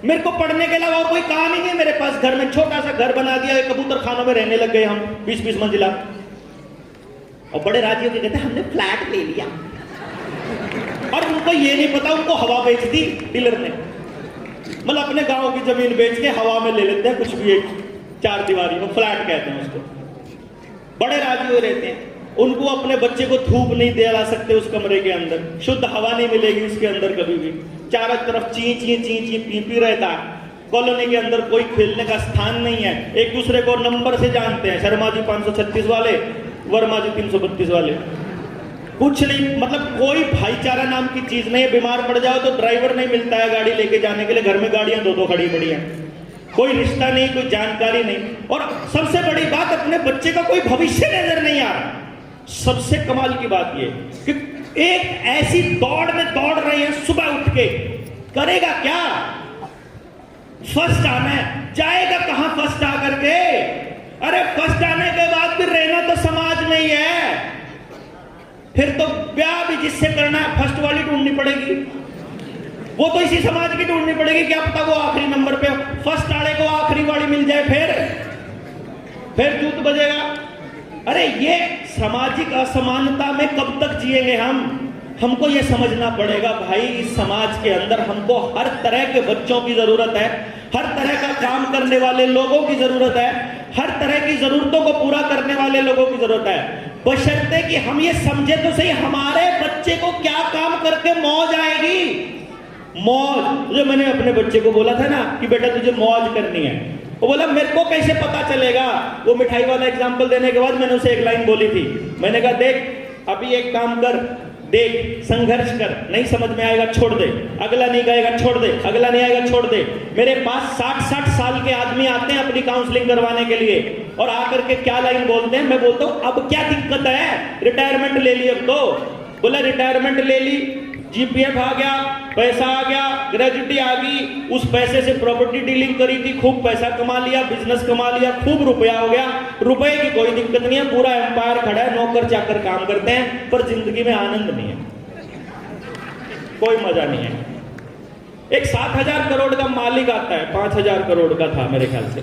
मेरे को पढ़ने के अलावा और कोई काम ही नहीं है मेरे पास। घर में छोटा सा घर बना दिया, कबूतर खानों में रहने लग गए हम, 20-20 मंजिला, और बड़े राजी होकर कहते हमने फ्लैट ले लिया, और उनको ये नहीं पता, उनको हवा बेच दी डीलर ने, मतलब अपने गांव की जमीन बेच के हवा में ले लेते हैं कुछ भी, एक 4 दीवारी में फ्लैट कहते हैं उसको, बड़े राजी हुए रहते हैं। उनको अपने बच्चे को धूप नहीं दिला सकते उस कमरे के अंदर, शुद्ध हवा नहीं मिलेगी उसके अंदर कभी भी, चारों तरफ ची ची ची ची पी पी रहता है, कॉलोनी के अंदर कोई खेलने का स्थान नहीं है, एक दूसरे को नंबर से जानते हैं, शर्मा जी 536 वाले, वर्मा जी 332 वाले, कुछ नहीं, मतलब कोई भाईचारा नाम की चीज नहीं है। बीमार पड़ जाओ तो ड्राइवर नहीं मिलता है गाड़ी लेके जाने के लिए, घर में गाड़ियां 2-2 खड़ी पड़ी हैं, कोई रिश्ता नहीं, कोई जानकारी नहीं, और सबसे बड़ी बात अपने बच्चे का कोई भविष्य नजर नहीं आ रहा। सबसे कमाल की बात ये कि एक ऐसी दौड़ में दौड़ रहे हैं, सुबह उठ के करेगा क्या, फर्स्ट आना है, जाएगा कहां फर्स्ट आकर के, अरे फर्स्ट आने के बाद फिर रहना तो समाज में ही है, फिर तो ब्याह भी जिससे करना है फर्स्ट वाली ढूंढनी पड़ेगी, वो तो इसी समाज की ढूंढनी पड़ेगी, क्या पता वो आखिरी नंबर पे, फर्स्ट वाले को आखिरी वाली मिल जाए, फिर जूत बजेगा। अरे ये सामाजिक असमानता में कब तक जिएंगे हम, हमको ये समझना पड़ेगा भाई, इस समाज के अंदर हमको हर तरह के बच्चों की जरूरत है, हर तरह का काम करने वाले लोगों की जरूरत है, हर तरह की जरूरतों को पूरा करने वाले लोगों की जरूरत है, बशर्ते कि हम ये समझे तो सही हमारे बच्चे को क्या काम करके मौज आएगी। मौज, जो मैंने अपने बच्चे को बोला था ना कि बेटा तुझे मौज करनी है, वो बोला मेरे को कैसे पता चलेगा। वो मिठाई वाला एग्जाम्पल देने के बाद मैंने उसे एक लाइन बोली थी, मैंने कहा देख अभी एक काम कर, देख संघर्ष कर, नहीं समझ में आएगा छोड़ दे, अगला नहीं आएगा छोड़ दे, अगला नहीं आएगा छोड़ दे। मेरे पास 60-60 साल के आदमी आते हैं अपनी काउंसलिंग करवाने के लिए, और आकर के क्या लाइन बोलते हैं, मैं बोलता हूँ अब क्या दिक्कत है, रिटायरमेंट ले ली अब तो, बोला रिटायरमेंट ले ली, जीपीएफ आ गया, पैसा आ गया, ग्रेजुटी आ गई, उस पैसे से प्रॉपर्टी डीलिंग करी थी, खूब पैसा कमा लिया, बिजनेस कमा लिया, खूब रुपया हो गया। रुपए की कोई दिक्कत नहीं है, पूरा एम्पायर खड़ा है, नौकर चाकर काम करते हैं, पर जिंदगी में आनंद नहीं है, कोई मजा नहीं है। एक 7,000 करोड़ का मालिक आता है, 5,000 करोड़ का था मेरे ख्याल से,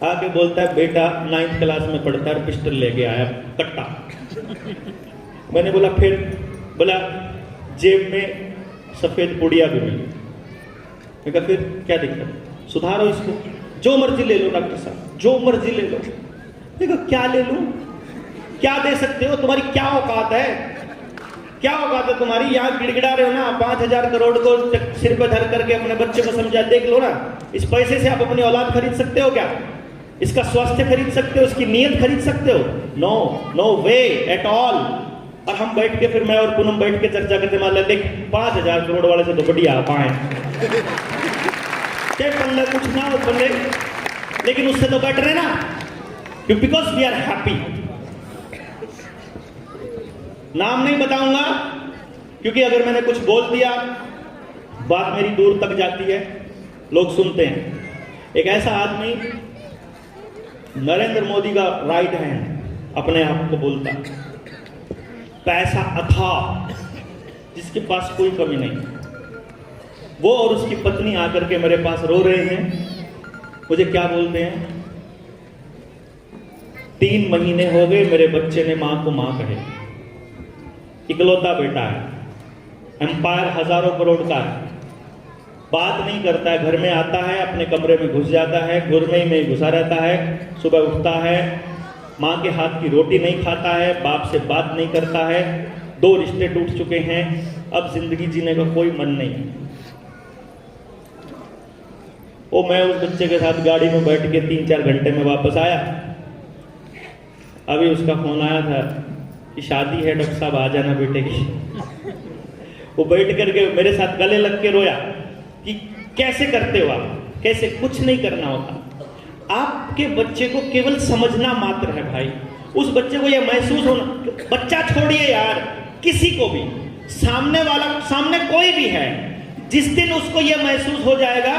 आके बोलता है बेटा 9th क्लास में पढ़ता है, पिस्टल लेके आया कट्टा। मैंने बोला फिर? बोला जेब में सफेद पुड़िया भी मिली। मैं कहा फिर क्या दिक्कत, सुधारो इसको, जो मर्जी ले लो डॉक्टर साहब, जो मर्जी ले लो। देखो क्या ले लूं, क्या दे सकते हो, तुम्हारी क्या औकात है, क्या औकात है तुम्हारी? यहाँ गिड़गिड़ा रहे हो ना, 5,000 करोड़ को सिर पे धर करके अपने बच्चे को समझा, देख लो ना, इस पैसे से आप अपनी औलाद खरीद सकते हो क्या? इसका स्वास्थ्य खरीद सकते हो, इसकी नीयत खरीद सकते हो? No, no way at all. और हम बैठ के, फिर मैं और पूनम बैठ के चर्चा करते, मान लें देख 5,000 करोड़ वाले से तो बढ़िया पाए, चाहे पल्ले कुछ ना हो पल्ले, लेकिन उससे तो बेटर है ना, बिकॉज वी आर हैप्पी। नाम नहीं बताऊंगा क्योंकि अगर मैंने कुछ बोल दिया बात मेरी दूर तक जाती है, लोग सुनते हैं। एक ऐसा आदमी नरेंद्र मोदी का राइट हैंड अपने आप को बोलता, पैसा अथाह, जिसके पास कोई कमी नहीं, वो और उसकी पत्नी आकर के मेरे पास रो रहे हैं। मुझे क्या बोलते हैं, 3 महीने हो गए मेरे बच्चे ने मां को मां कहे, इकलौता बेटा है, एम्पायर हजारों करोड़ का है, बात नहीं करता है, घर में आता है, अपने कमरे में घुस जाता है, गुरमे में घुसा रहता है, सुबह उठता है, माँ के हाथ की रोटी नहीं खाता है, बाप से बात नहीं करता है, 2 रिश्ते टूट चुके हैं, अब जिंदगी जीने का कोई मन नहीं है। वो मैं उस बच्चे के साथ गाड़ी में बैठ के 3-4 घंटे में वापस आया। अभी उसका फोन आया था कि शादी है डॉक्टर साहब, आ जाना बेटे की। वो बैठ करके मेरे साथ गले लग के रोया कि कैसे करते हो आप, कैसे? कुछ नहीं करना होता, आपके बच्चे को केवल समझना मात्र है भाई। उस बच्चे को यह महसूस होना, बच्चा छोड़िए यार, किसी को भी, सामने वाला, सामने कोई भी है, जिस दिन उसको यह महसूस हो जाएगा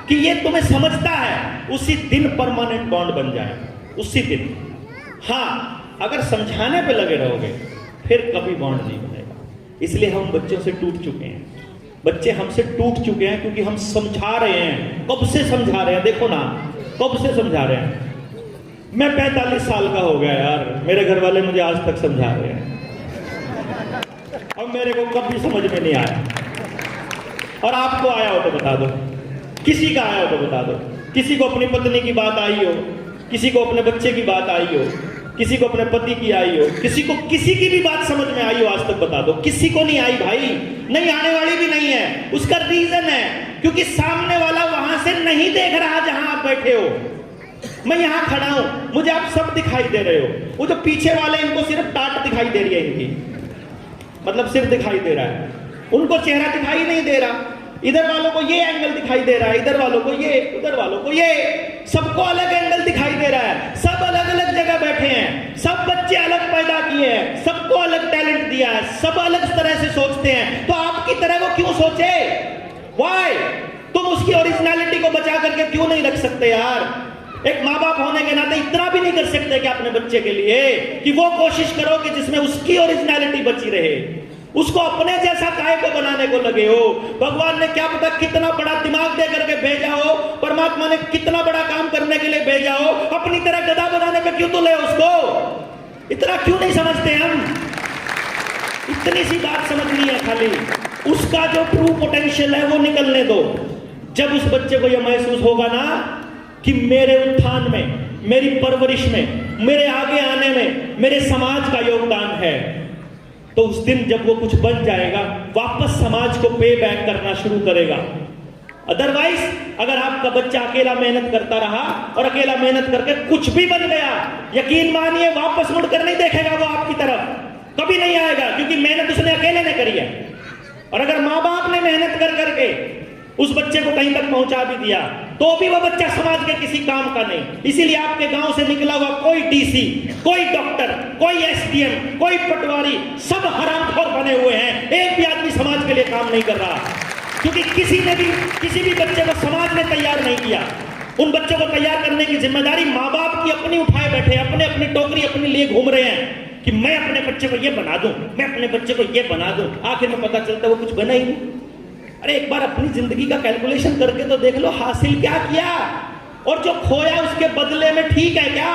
कि ये तुम्हें समझता है, उसी दिन परमानेंट बॉन्ड बन जाएगा, उसी दिन। हाँ, अगर समझाने पे लगे रहोगे फिर कभी बॉन्ड नहीं बनेगा। इसलिए हम बच्चों से टूट चुके हैं, बच्चे हमसे टूट चुके हैं क्योंकि हम समझा रहे हैं। कब से समझा रहे हैं, देखो ना, कब से समझा रहे हैं। मैं 45 साल का हो गया यार, मेरे घर वाले मुझे आज तक समझा रहे हैं, अब मेरे को कभी समझ में नहीं आया। और आपको आया हो तो बता दो, किसी का आया हो तो बता दो, किसी को अपनी पत्नी की बात आई हो, किसी को अपने बच्चे की बात आई हो, किसी को अपने पति की आई हो, किसी को किसी की भी बात समझ में आई हो, आज तक बता दो। किसी को नहीं आई भाई, नहीं आने वाली भी नहीं है। उसका रीजन है क्योंकि सामने वाला वहां से नहीं देख रहा जहां आप बैठे हो। मैं यहां खड़ा हूं, मुझे आप सब दिखाई दे रहे हो, वो जो पीछे वाले इनको सिर्फ टाट दिखाई दे रही है, इनकी मतलब सिर्फ दिखाई दे रहा है, उनको चेहरा दिखाई नहीं दे रहा। इधर वालों को ये एंगल दिखाई दे रहा है, इधर वालों को ये, उधर वालों को ये, सबको अलग एंगल दिखाई दे रहा है। सब अलग अलग जगह बैठे हैं, सब बच्चे अलग पैदा किए हैं, सबको अलग टैलेंट दिया है, सब अलग तरह से सोचते हैं। तो आपकी तरह वो क्यों सोचे? व्हाई? तुम उसकी ओरिजिनलिटी को बचा करके क्यों नहीं रख सकते यार? एक माँ बाप होने के नाते इतना भी नहीं कर सकते कि अपने बच्चे के लिए कि वो कोशिश करो कि जिसमें उसकी ओरिजिनलिटी बची रहे, उसको अपने जैसा काय को बनाने को लगे हो। भगवान ने क्या पता कितना बड़ा दिमाग दे करके भेजा हो, परमात्मा ने कितना बड़ा काम करने के लिए भेजा हो, अपनी तरह गधा बनाने पे क्यों तुले उसको? इतना क्यों नहीं समझते हम? इतनी सी बात समझनी है खाली, उसका जो ट्रू पोटेंशियल है वो निकलने दो। जब उस बच्चे को यह महसूस होगा ना कि मेरे उत्थान में, मेरी परवरिश में, मेरे आगे आने में मेरे समाज का योगदान है, तो उस दिन जब वो कुछ बन जाएगा, वापस समाज को पे बैक करना शुरू करेगा। अदरवाइज अगर आपका बच्चा अकेला मेहनत करता रहा और अकेला मेहनत करके कुछ भी बन गया, यकीन मानिए वापस मुड़कर नहीं देखेगा वो आपकी तरफ, कभी नहीं आएगा, क्योंकि मेहनत उसने अकेले ने करी है। और अगर माँ बाप ने मेहनत कर करके उस बच्चे को कहीं तक पहुंचा भी दिया, तो भी वह बच्चा समाज के किसी काम का नहीं। इसीलिए आपके गांव से निकला हुआ कोई डीसी, कोई डॉक्टर, कोई एसडीएम, कोई पटवारी, सब हरामखोर बने हुए हैं। एक भी आदमी के लिए काम नहीं कर रहा, क्योंकि किसी भी बच्चे को समाज ने तैयार नहीं किया। उन बच्चों को तैयार करने की जिम्मेदारी माँ बाप की अपनी उठाए बैठे, अपनी टोकरी अपने लिए घूम रहे हैं कि मैं अपने बच्चे को ये बना दूं, मैं अपने बच्चे को ये बना दूं। आखिर में पता चलता है वो कुछ बना ही नहीं। अरे एक बार अपनी जिंदगी का कैलकुलेशन करके तो देख लो, हासिल क्या किया और जो खोया उसके बदले में ठीक है क्या?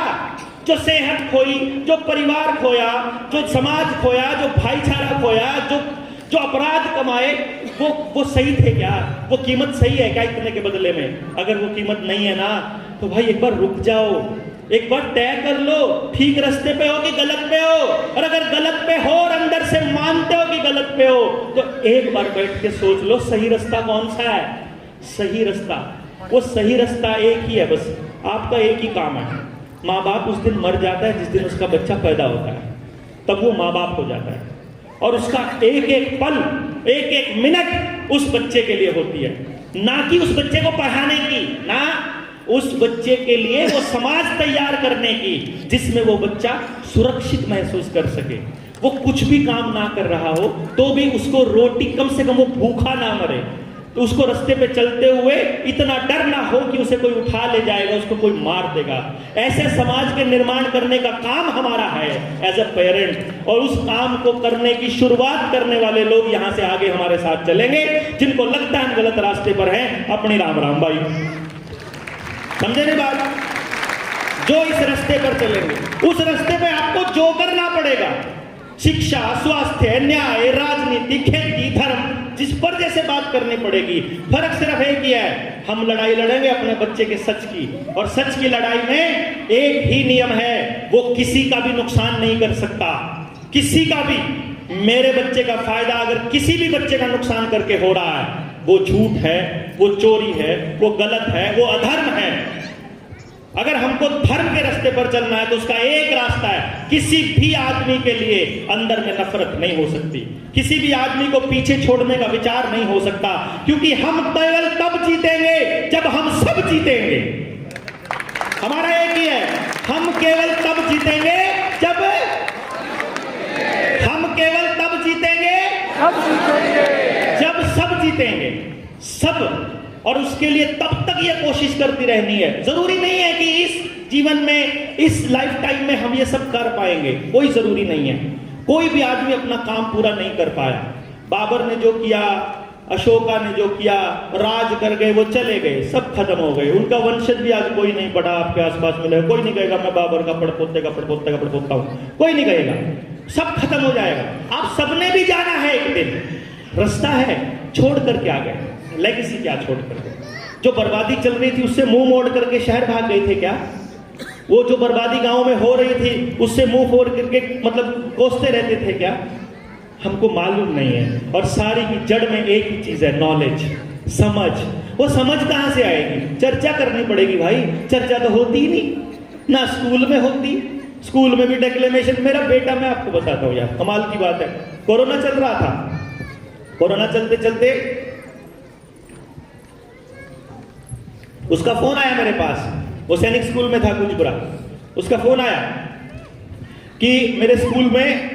जो सेहत खोई, जो परिवार खोया, जो समाज खोया, जो भाईचारा खोया, जो अपराध कमाए, वो सही थे क्या? वो कीमत सही है क्या इतने के बदले में? अगर वो कीमत नहीं है ना तो भाई एक बार रुक जाओ, एक बार तय कर लो ठीक रास्ते पे हो कि गलत पे हो। और अगर गलत पे हो और अंदर से मानते हो कि गलत पे हो तो एक बार बैठ के सोच लो सही रास्ता कौन सा है। सही रास्ता, वो सही रास्ता एक ही है, बस आपका एक ही काम है। माँ बाप उस दिन मर जाता है जिस दिन उसका बच्चा पैदा होता है, तब वो माँ बाप हो जाता है और उसका एक एक पल, एक एक मिनट उस बच्चे के लिए होती है, ना कि उस बच्चे को पढ़ाने की, ना उस बच्चे के लिए वो समाज तैयार करने की जिसमें वो बच्चा सुरक्षित महसूस कर सके। वो कुछ भी काम ना कर रहा हो तो भी उसको रोटी, कम से कम वो भूखा ना मरे, तो उसको रास्ते पे चलते हुए इतना डर ना हो कि उसे कोई उठा ले जाएगा, उसको कोई मार देगा। ऐसे समाज के निर्माण करने का काम हमारा है एज अ पेरेंट, और उस काम को करने की शुरुआत करने वाले लोग यहाँ से आगे हमारे साथ चलेंगे। जिनको लगता है गलत रास्ते पर हैं, अपनी राम राम भाई, समझे नहीं बात? जो इस रास्ते पर चलेंगे, उस रास्ते पे आपको जो करना पड़ेगा, शिक्षा, स्वास्थ्य, न्याय, राजनीति, खेती, धर्म, जिस पर जैसे बात करनी पड़ेगी। फर्क सिर्फ एक ही है, हम लड़ाई लड़ेंगे अपने बच्चे के सच की, और सच की लड़ाई में एक ही नियम है, वो किसी का भी नुकसान नहीं कर सकता, किसी का भी। मेरे बच्चे का फायदा अगर किसी भी बच्चे का नुकसान करके हो रहा है, वो झूठ है, वो चोरी है, वो गलत है, वो अधर्म है। अगर हमको धर्म के रास्ते पर चलना है तो उसका एक रास्ता है, किसी भी आदमी के लिए अंदर में नफरत नहीं हो सकती, किसी भी आदमी को पीछे छोड़ने का विचार नहीं हो सकता, क्योंकि हम केवल तब जीतेंगे जब हम सब जीतेंगे। हमारा एक ही है, हम केवल तब जीतेंगे जब जब सब जीतेंगे, सब। और उसके लिए तब तक ये कोशिश करती रहनी है। जरूरी नहीं है कि इस जीवन में, इस लाइफ टाइम में हम ये सब कर पाएंगे, कोई जरूरी नहीं है। कोई भी आदमी अपना काम पूरा नहीं कर पाया। बाबर ने जो किया, अशोका ने जो किया, राज कर गए, वो चले गए, सब खत्म हो गए। उनका वंशज भी आज कोई नहीं पड़ा आपके आसपास मिले, कोई नहीं कहेगा मैं बाबर का पड़पोते का पड़पोते का पड़पोता हूं, कोई नहीं कहेगा, सब खत्म हो जाएगा। आप सबने भी जाना है एक दिन, रास्ता है, छोड़ करके आ गए। लेगेसी क्या छोड़ करके? जो बर्बादी चल रही थी उससे मुंह मोड़ करके शहर भाग गए थे क्या? वो जो बर्बादी गांव में हो रही थी उससे मुंह फोड़ करके मतलब कोसते रहते थे क्या? हमको मालूम नहीं है। और सारी की जड़ में एक ही चीज है, नॉलेज, समझ। वो समझ कहां से आएगी? चर्चा करनी पड़ेगी भाई। चर्चा तो होती ही नहीं, ना स्कूल में होती। स्कूल में भी डिक्लेमेशन। मेरा बेटा, मैं आपको बताता हूँ यार, कमाल की बात है, कोरोना चल रहा था, कोरोना चलते चलते उसका फोन आया मेरे पास। वो सैनिक स्कूल में था कुजबरा। उसका फोन आया कि मेरे स्कूल में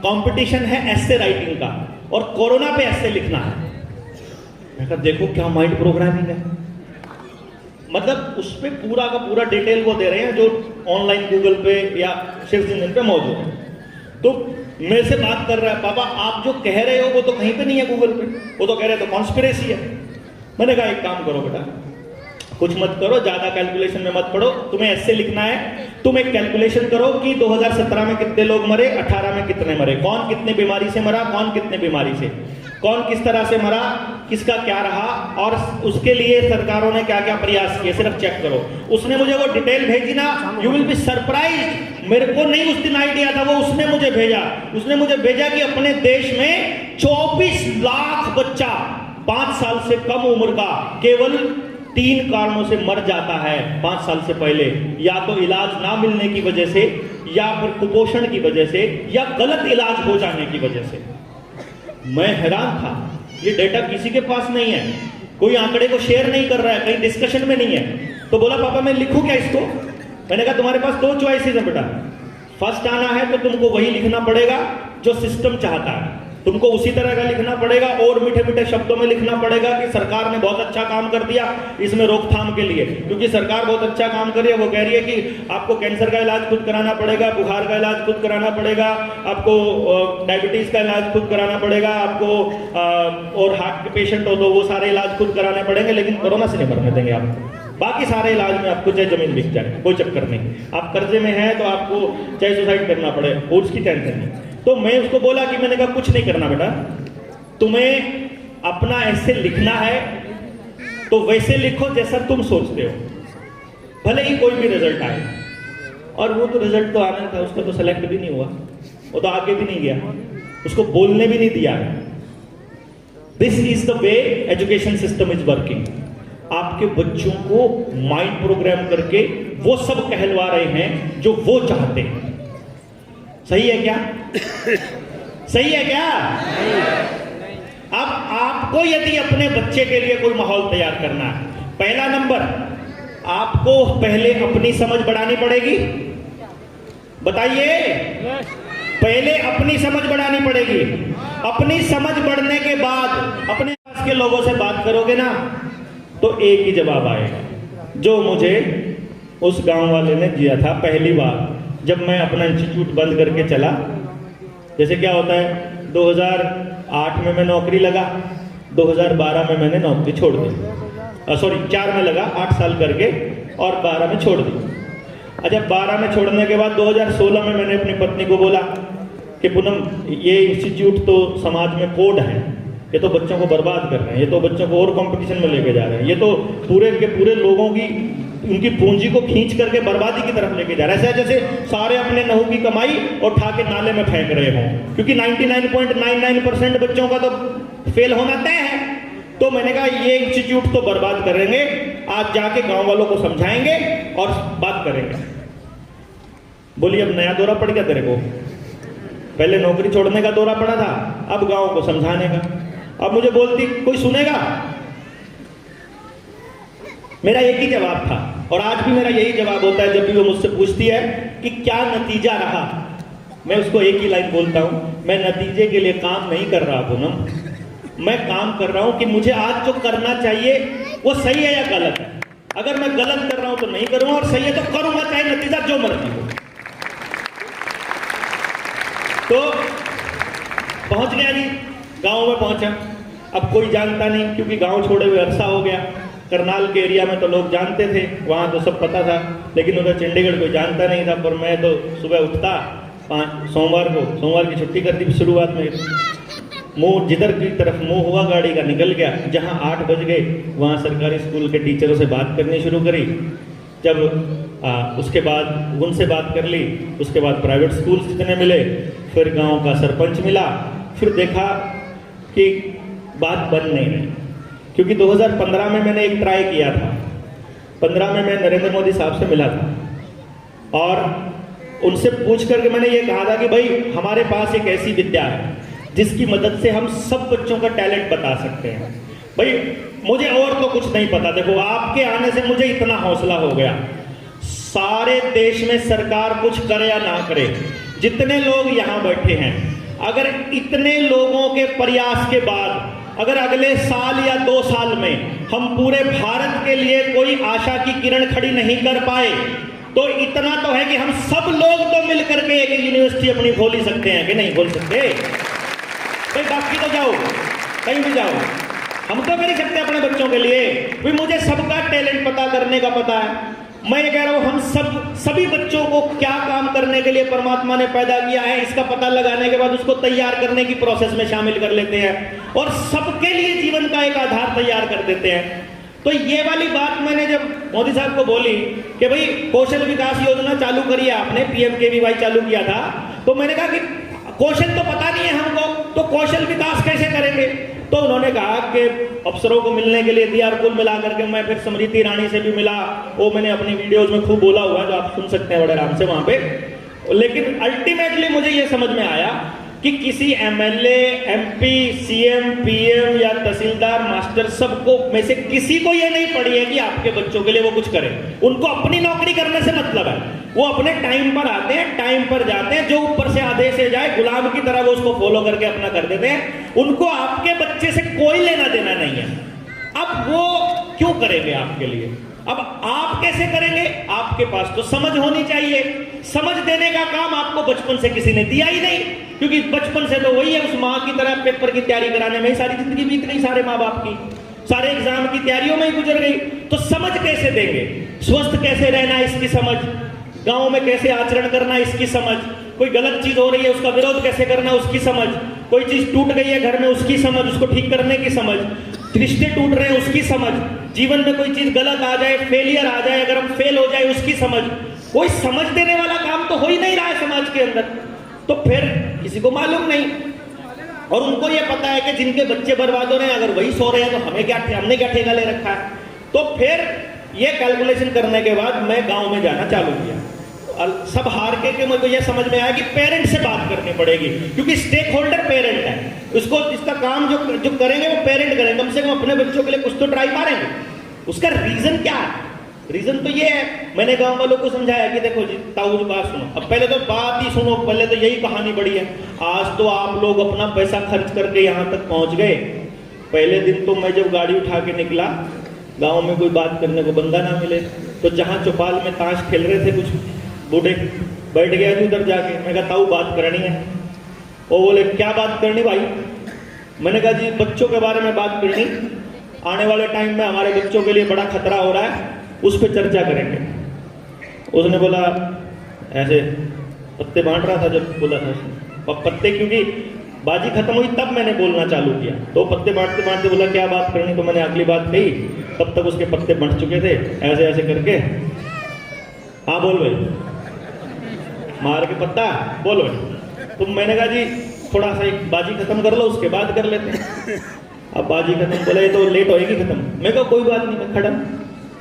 कंपटीशन है एस्से राइटिंग का और कोरोना पे एस्से लिखना है। मैं कहा देखो क्या माइंड प्रोग्रामिंग है, मतलब उस पे पूरा का पूरा डिटेल वो दे रहे हैं जो ऑनलाइन गूगल पे या सर्च इंजन पे मौजूद है। तो मेरे से बात कर रहा है, पापा आप जो कह रहे हो वो तो कहीं पे नहीं है गूगल पे, वो तो कह रहे तो कॉन्स्पिरेसी है। मैंने कहा एक काम करो बेटा, कुछ मत करो, ज्यादा कैलकुलेशन में मत पड़ो, तुम्हें ऐसे लिखना है, तुम एक कैलकुलेशन करो कि 2017 में कितने लोग मरे, 18 में कितने मरे, कौन कितने बीमारी से मरा, कौन कितने बीमारी से, कौन किस तरह से मरा, किसका क्या रहा, और उसके लिए सरकारों ने क्या क्या प्रयास किए, सिर्फ चेक करो। उसने मुझे वो डिटेल भेजी ना, यू विल बी सरप्राइज्ड। मेरे को नहीं उस दिन आइडिया था, वो उसने मुझे भेजा। उसने मुझे भेजा कि अपने देश में 24 लाख बच्चा 5 साल से कम उम्र का केवल 3 कारणों से मर जाता है 5 साल से पहले, या तो इलाज ना मिलने की वजह से, या फिर कुपोषण की वजह से, या गलत इलाज हो जाने की वजह से। मैं हैरान था, ये डेटा किसी के पास नहीं है, कोई आंकड़े को शेयर नहीं कर रहा है, कहीं डिस्कशन में नहीं है। तो बोला पापा मैं लिखूं क्या इसको? मैंने कहा तुम्हारे पास 2 चॉइसेस है बेटा, फर्स्ट आना है तो तुमको वही लिखना पड़ेगा जो सिस्टम चाहता है, तुमको उसी तरह का लिखना पड़ेगा और मीठे मीठे शब्दों में लिखना पड़ेगा कि सरकार ने बहुत अच्छा काम कर दिया इसमें रोकथाम के लिए, क्योंकि सरकार बहुत अच्छा काम कर रही है। वो कह रही है कि आपको कैंसर का इलाज खुद कराना पड़ेगा, बुखार का इलाज खुद कराना पड़ेगा, आपको डायबिटीज का इलाज खुद कराना पड़ेगा, आपको और हार्ट के पेशेंट हो तो वो सारे इलाज खुद कराने पड़ेंगे, लेकिन कोरोना से नहीं मरने देंगे आपको। बाकी सारे इलाज में आपको चाहे जमीन बिक जाए, कोई चक्कर नहीं। आप कर्जे में हैं तो आपको चाहे सुसाइड करना पड़े, और उसकी टेंशन नहीं। तो मैं उसको बोला कि मैंने कहा कुछ नहीं करना बेटा, तुम्हें अपना ऐसे लिखना है तो वैसे लिखो जैसा तुम सोचते हो, भले ही कोई भी रिजल्ट आए। और वो तो रिजल्ट तो आना था, उसका तो सेलेक्ट भी नहीं हुआ, वो तो आगे भी नहीं गया, उसको बोलने भी नहीं दिया। This is the way education system is working. आपके बच्चों को माइंड प्रोग्राम करके वो सब कहलवा रहे हैं जो वो चाहते हैं। सही है क्या? सही है क्या? अब आपको यदि अपने बच्चे के लिए कोई माहौल तैयार करना है, पहला नंबर आपको पहले अपनी समझ बढ़ानी पड़ेगी। बताइए, पहले अपनी समझ बढ़ानी पड़ेगी। अपनी समझ बढ़ने के बाद अपने पास के लोगों से बात करोगे ना तो एक ही जवाब आएगा, जो मुझे उस गांव वाले ने दिया था पहली बार जब मैं अपना इंस्टीट्यूट बंद करके चला। जैसे क्या होता है, 2008 में मैं नौकरी लगा, 2012 में मैंने नौकरी छोड़ दी, सॉरी 4 में लगा, 8 साल करके, और 12 में छोड़ दी। अच्छा, 12 में छोड़ने के बाद 2016 में मैंने अपनी पत्नी को बोला कि पूनम, ये इंस्टीट्यूट तो समाज में कोड है, ये तो बच्चों को बर्बाद कर रहे हैं, ये तो बच्चों को और कंपटीशन में लेके जा रहे हैं, ये तो पूरे के पूरे लोगों की उनकी पूंजी को खींच करके बर्बादी की तरफ लेके जा रहे हैं। ऐसा जैसे सारे अपने नहू की कमाई और उठा के नाले में फेंक रहे हों, क्योंकि 99.99% बच्चों का तो फेल होना तय है। तो मैंने कहा ये इंस्टीट्यूट तो बर्बाद करेंगे, आज जाके गांव वालों को समझाएंगे और बात करेंगे। बोली, अब नया दौरा पड़ गया तेरे को? पहले नौकरी छोड़ने का दौरा पड़ा था, अब गांव को समझाने का। अब मुझे बोलती कोई सुनेगा? मेरा एक ही जवाब था, और आज भी मेरा यही जवाब होता है जब भी वो मुझसे पूछती है कि क्या नतीजा रहा। मैं उसको एक ही लाइन बोलता हूं, मैं नतीजे के लिए काम नहीं कर रहा पूनम, मैं काम कर रहा हूं कि मुझे आज जो करना चाहिए वो सही है या गलत है। अगर मैं गलत कर रहा हूं तो नहीं करूंगा, और सही है तो करूंगा, चाहे नतीजा जो मर्जी हो। तो पहुंच गया जी, गांव में पहुंचा। अब कोई जानता नहीं, क्योंकि गांव छोड़े हुए अरसा हो गया। करनाल के एरिया में तो लोग जानते थे, वहाँ तो सब पता था, लेकिन उधर चंडीगढ़ कोई जानता नहीं था। पर मैं तो सुबह उठता, सोमवार की छुट्टी कर दी शुरुआत में, मुंह जिधर की तरफ मुंह हुआ गाड़ी का निकल गया। जहाँ 8 बज गए वहाँ सरकारी स्कूल के टीचरों से बात करनी शुरू करी। जब उसके बाद उनसे बात कर ली, उसके बाद प्राइवेट स्कूल जितने मिले, फिर गांव का सरपंच मिला, फिर देखा कि बात बन नहीं रही। क्योंकि 2015 में मैंने एक ट्राई किया था, 15 में मैं नरेंद्र मोदी साहब से मिला था और उनसे पूछ करके मैंने ये कहा था कि भाई हमारे पास एक ऐसी विद्या है जिसकी मदद से हम सब बच्चों का टैलेंट बता सकते हैं। भाई मुझे और तो कुछ नहीं पता, देखो आपके आने से मुझे इतना हौसला हो गया। सारे देश में सरकार कुछ करे या ना करे, जितने लोग यहाँ बैठे हैं, अगर इतने लोगों के प्रयास के बाद अगर अगले साल या 2 साल में हम पूरे भारत के लिए कोई आशा की किरण खड़ी नहीं कर पाए, तो इतना तो है कि हम सब लोग तो मिलकर के एक यूनिवर्सिटी अपनी खोल ही सकते हैं कि नहीं खोल सकते? भाई बाकी तो जाओ, कहीं भी जाओ, हम तो कर ही सकते अपने बच्चों के लिए। भाई मुझे सबका टैलेंट पता करने का पता है। मैं ये कह रहा हूं, हम सभी बच्चों को क्या काम करने के लिए परमात्मा ने पैदा किया है, इसका पता लगाने के बाद उसको तैयार करने की प्रोसेस में शामिल कर लेते हैं और सबके लिए जीवन का एक आधार तैयार कर देते हैं। तो ये वाली बात मैंने जब मोदी साहब को बोली कि भाई कौशल विकास योजना चालू करी है आपने, PMKVY चालू किया था, तो मैंने कहा कि कौशल तो पता नहीं है हमको, तो कौशल विकास कैसे करेंगे? तो उन्होंने कहा कि अफसरों को मिलने के लिए DR कुल मिला करके मैं फिर स्मृति ईरानी से भी मिला, वो मैंने अपनी वीडियोज में खूब बोला हुआ है, जो आप सुन सकते हैं बड़े आराम से वहां पे। लेकिन अल्टीमेटली मुझे ये समझ में आया कि किसी MLA, MP, CM, PM या तहसीलदार, मास्टर, सबको में से किसी को ये नहीं पड़ी है कि आपके बच्चों के लिए वो कुछ करें। उनको अपनी नौकरी करने से मतलब है। वो अपने टाइम पर आते हैं, टाइम पर जाते हैं, जो ऊपर से आदेश से जाए गुलाम की तरह वो उसको फॉलो करके अपना कर देते हैं। उनको आपके बच्चे से कोई लेना देना नहीं है। अब वो क्यों करेंगे आपके लिए? अब आप कैसे करेंगे? आपके पास तो समझ होनी चाहिए। समझ देने का काम आपको बचपन से किसी ने दिया ही नहीं, क्योंकि बचपन से तो वही है, उस माँ की तरह पेपर की तैयारी कराने में ही सारी जिंदगी बीत गई, सारे माँ बाप की सारे एग्जाम की तैयारियों में ही गुजर गई। तो समझ कैसे देंगे? स्वस्थ कैसे रहना इसकी समझ, गांव में कैसे आचरण करना इसकी समझ, कोई गलत चीज हो रही है उसका विरोध कैसे करना उसकी समझ, कोई चीज टूट गई है घर में उसकी समझ, उसको ठीक करने की समझ, रिश्ते टूट रहे हैं उसकी समझ, जीवन में कोई चीज गलत आ जाए, फेलियर आ जाए, अगर हम फेल हो जाए उसकी समझ। कोई समझ देने वाला काम तो हो ही नहीं रहा है समाज के अंदर, तो फिर किसी को मालूम नहीं। और उनको ये पता है कि जिनके बच्चे बर्बाद हो रहे हैं, अगर वही सो रहे हैं तो हमने क्या ठेका ले रखा है। तो फिर ये कैलकुलेशन करने के बाद मैं गांव में जाना चालू किया। सब हार के मुझे ये समझ में आया कि पेरेंट से बात करनी पड़ेगी, क्योंकि स्टेक होल्डर पेरेंट है। उसको इसका काम जो करेंगे वो पेरेंट करेंगे, कम से कम अपने बच्चों के लिए कुछ तो ट्राई मारेंगे। उसका रीजन क्या है? रीजन तो ये है, मैंने गांव वालों को समझाया कि देखो जी ताऊ जी बात सुनो, अब पहले तो बात ही सुनो, पहले तो यही कहानी बड़ी है। आज तो आप लोग अपना पैसा खर्च करके यहाँ तक पहुंच गए। पहले दिन तो मैं जब गाड़ी उठा के निकला, गांव में कोई बात करने को बंदा ना मिले, तो जहां चौपाल में ताश खेल रहे थे कुछ बूढ़े, बैठ गया जी उधर जाके। मैं कहा ताऊ बात करनी है। वो बोले क्या बात करनी भाई? मैंने कहा जी बच्चों के बारे में बात करनी, आने वाले टाइम में हमारे बच्चों के लिए बड़ा खतरा हो रहा है, उस पर चर्चा करेंगे। उसने बोला ऐसे पत्ते बांट रहा था, जब बोला था उसने पत्ते, क्योंकि बाजी खत्म हुई तब मैंने बोलना चालू किया। तो पत्ते बांटते बांटते बोला क्या बात करनी, तो मैंने अगली बात कही, तब तक उसके पत्ते बंट चुके थे ऐसे ऐसे करके। हाँ बोल भाई, मार के पत्ता बोलो। तो मैंने कहा जी थोड़ा सा एक बाजी खत्म कर लो, उसके बाद कर लेते हैं। अब बाजी खत्म, बोले तो लेट होएगी खत्म। मैं कहा कोई बात नहीं, मैं खड़ा।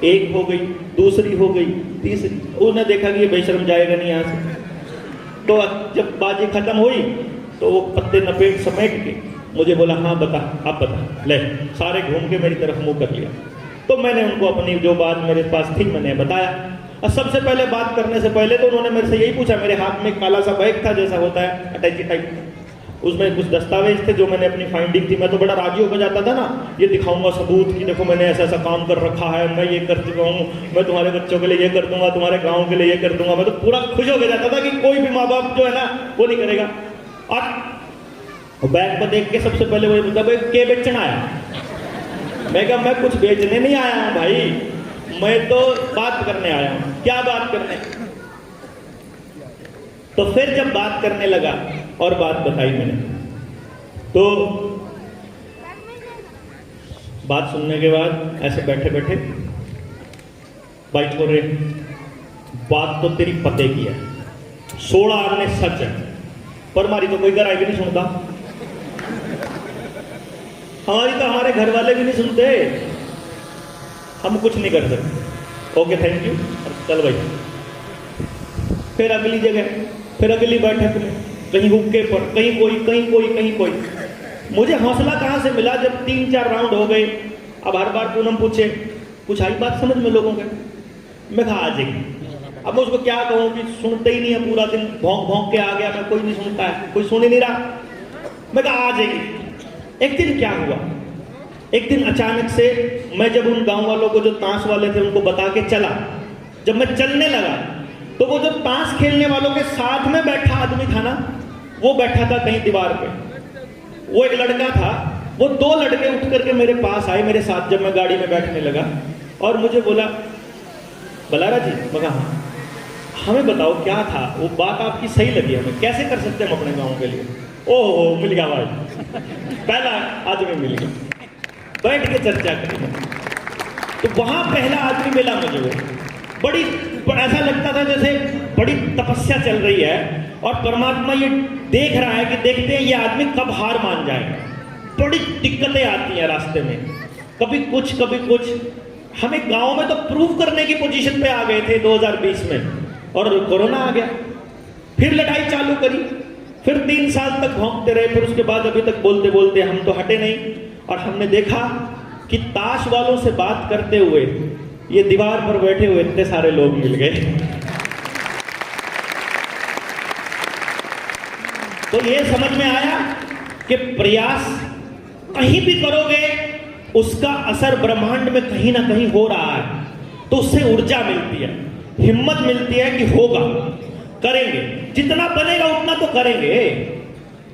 एक हो गई, दूसरी हो गई, तीसरी। उसने देखा कि ये बेशर्म जाएगा नहीं यहाँ से। तो जब बाजी खत्म हुई तो वो पत्ते नपेट समेट के मुझे बोला हाँ बता, अब बता। ले, सारे घूम के मेरी तरफ मुंह कर लिया। तो मैंने उनको अपनी जो बात मेरे पास थी मैंने बताया। और सबसे पहले बात करने से पहले तो उन्होंने मेरे से यही पूछा, मेरे हाथ में काला सा बैग था जैसा होता है अटैची टाइप, उसमें कुछ दस्तावेज थे जो मैंने अपनी फाइंडिंग थी। मैं तो बड़ा राजी होकर जाता था ना, ये दिखाऊंगा सबूत कि देखो मैंने ऐसा ऐसा काम कर रखा है, मैं ये कर चुका हूँ, मैं तुम्हारे बच्चों के लिए ये कर दूंगा, तुम्हारे गाँव के लिए ये कर दूंगा। मैं तो पूरा खुश होकर जाता था कि कोई भी माँ बाप जो है ना वो नहीं करेगा। और बैग को देख के सबसे पहले वही पूछा, भाई क्या बेचना है? मैं कहा मैं कुछ बेचने नहीं आया हूँ भाई, मैं तो बात करने आया हूँ। क्या बात करने? तो फिर जब बात करने लगा और बात बताई मैंने, तो बात सुनने के बाद ऐसे बैठे बैठे, भाई छोरे बात तो तेरी पते की है, 16 आने सच है, पर हमारी तो कोई गराई भी नहीं सुनता, हमारी तो हमारे घर वाले भी नहीं सुनते, हम कुछ नहीं कर सकते। ओके थैंक यू, चल भाई। फिर अगली जगह, फिर अगली बैठक में, कहीं हुक्के पर, कहीं कोई कहीं कोई कहीं कोई। मुझे हौसला कहाँ से मिला जब 3-4 राउंड हो गए। अब हर बार पूनम पूछे कुछ आई बात समझ में लोगों के? मैं कहा आ जाएगी। अब मैं उसको क्या कहूँ कि सुनते ही नहीं है, पूरा दिन भौंक भौंक के आ गया, मैं कोई नहीं सुनता है, कोई सुन ही नहीं रहा। मैं कहा आ जाएगी। एक दिन क्या हुआ, एक दिन अचानक से मैं जब उन गांव वालों को जो ताश वाले थे उनको बता के चला, जब मैं चलने लगा तो वो जो ताश खेलने वालों के साथ में बैठा आदमी था ना, वो बैठा था कहीं दीवार पे। वो एक लड़का था, वो 2 लड़के उठ करके मेरे पास आए मेरे साथ जब मैं गाड़ी में बैठने लगा, और मुझे बोला बलारा जी, मगा हमें बताओ क्या था वो बात, आपकी सही लगी हमें, कैसे कर सकते हैं हम अपने गाँव के लिए। ओहो मिल गया भाई, पहला आदमी मिल गया, बैठ के चर्चा करेंगे। तो वहां पहला आदमी मिला मुझे, वो बड़ी ऐसा लगता था जैसे बड़ी तपस्या चल रही है और परमात्मा ये देख रहा है कि देखते हैं ये आदमी कब हार मान जाएगा। बड़ी दिक्कतें आती हैं रास्ते में, कभी कुछ कभी कुछ। हमें गांव में तो प्रूव करने की पोजीशन पे आ गए थे 2020 में, और कोरोना आ गया, फिर लड़ाई चालू करी, फिर 3 साल तक भौंकते रहे, फिर उसके बाद अभी तक बोलते बोलते हम तो हटे नहीं। और हमने देखा कि ताश वालों से बात करते हुए ये दीवार पर बैठे हुए इतने सारे लोग मिल गए। तो ये समझ में आया कि प्रयास कहीं भी करोगे उसका असर ब्रह्मांड में कहीं ना कहीं हो रहा है, तो उससे ऊर्जा मिलती है, हिम्मत मिलती है कि होगा, करेंगे, जितना बनेगा उतना तो करेंगे।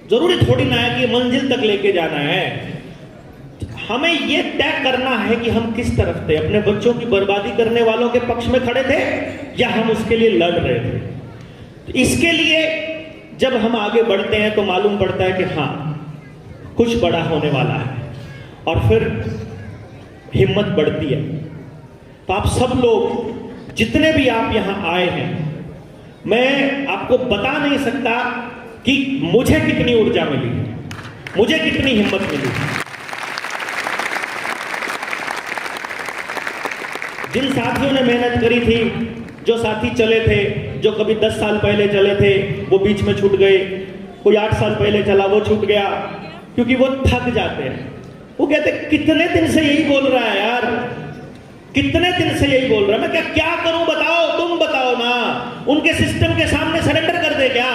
जरूरी थोड़ी ना है कि मंजिल तक लेके जाना है। हमें यह तय करना है कि हम किस तरफ थे, अपने बच्चों की बर्बादी करने वालों के पक्ष में खड़े थे या हम उसके लिए लड़ रहे थे। तो इसके लिए जब हम आगे बढ़ते हैं तो मालूम पड़ता है कि हाँ कुछ बड़ा होने वाला है, और फिर हिम्मत बढ़ती है। तो आप सब लोग जितने भी आप यहां आए हैं, मैं आपको बता नहीं सकता कि मुझे कितनी ऊर्जा मिली, मुझे कितनी हिम्मत मिली। जिन साथियों ने मेहनत करी थी, जो साथी चले थे, जो कभी 10 साल पहले चले थे वो बीच में छूट गए, कोई 8 साल पहले चला वो छूट गया, क्योंकि वो थक जाते हैं। वो कहते कितने दिन से यही बोल रहा है यार, कितने दिन से यही बोल रहा है, मैं क्या करूं बताओ, तुम बताओ ना। उनके सिस्टम के सामने सरेंडर कर दे क्या?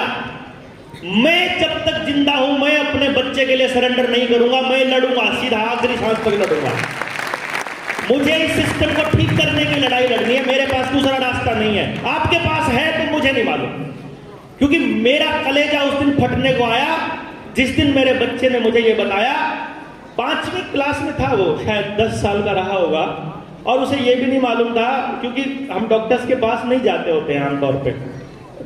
मैं जब तक जिंदा हूं मैं अपने बच्चे के लिए सरेंडर नहीं करूंगा, मैं लड़ूंगा, सीधा आखिरी सांस तक लड़ूंगा। मुझे इस सिस्टम को ठीक करने की लड़ाई लड़नी है, मेरे पास दूसरा रास्ता नहीं है। आपके पास है तो मुझे नहीं मालूम, क्योंकि मेरा कलेजा उस दिन फटने को आया जिस दिन मेरे बच्चे ने मुझे ये बताया। 5वीं क्लास में था वो, शायद 10 साल का रहा होगा, और उसे ये भी नहीं मालूम था, क्योंकि हम डॉक्टर्स के पास नहीं जाते होते हैं आमतौर पे।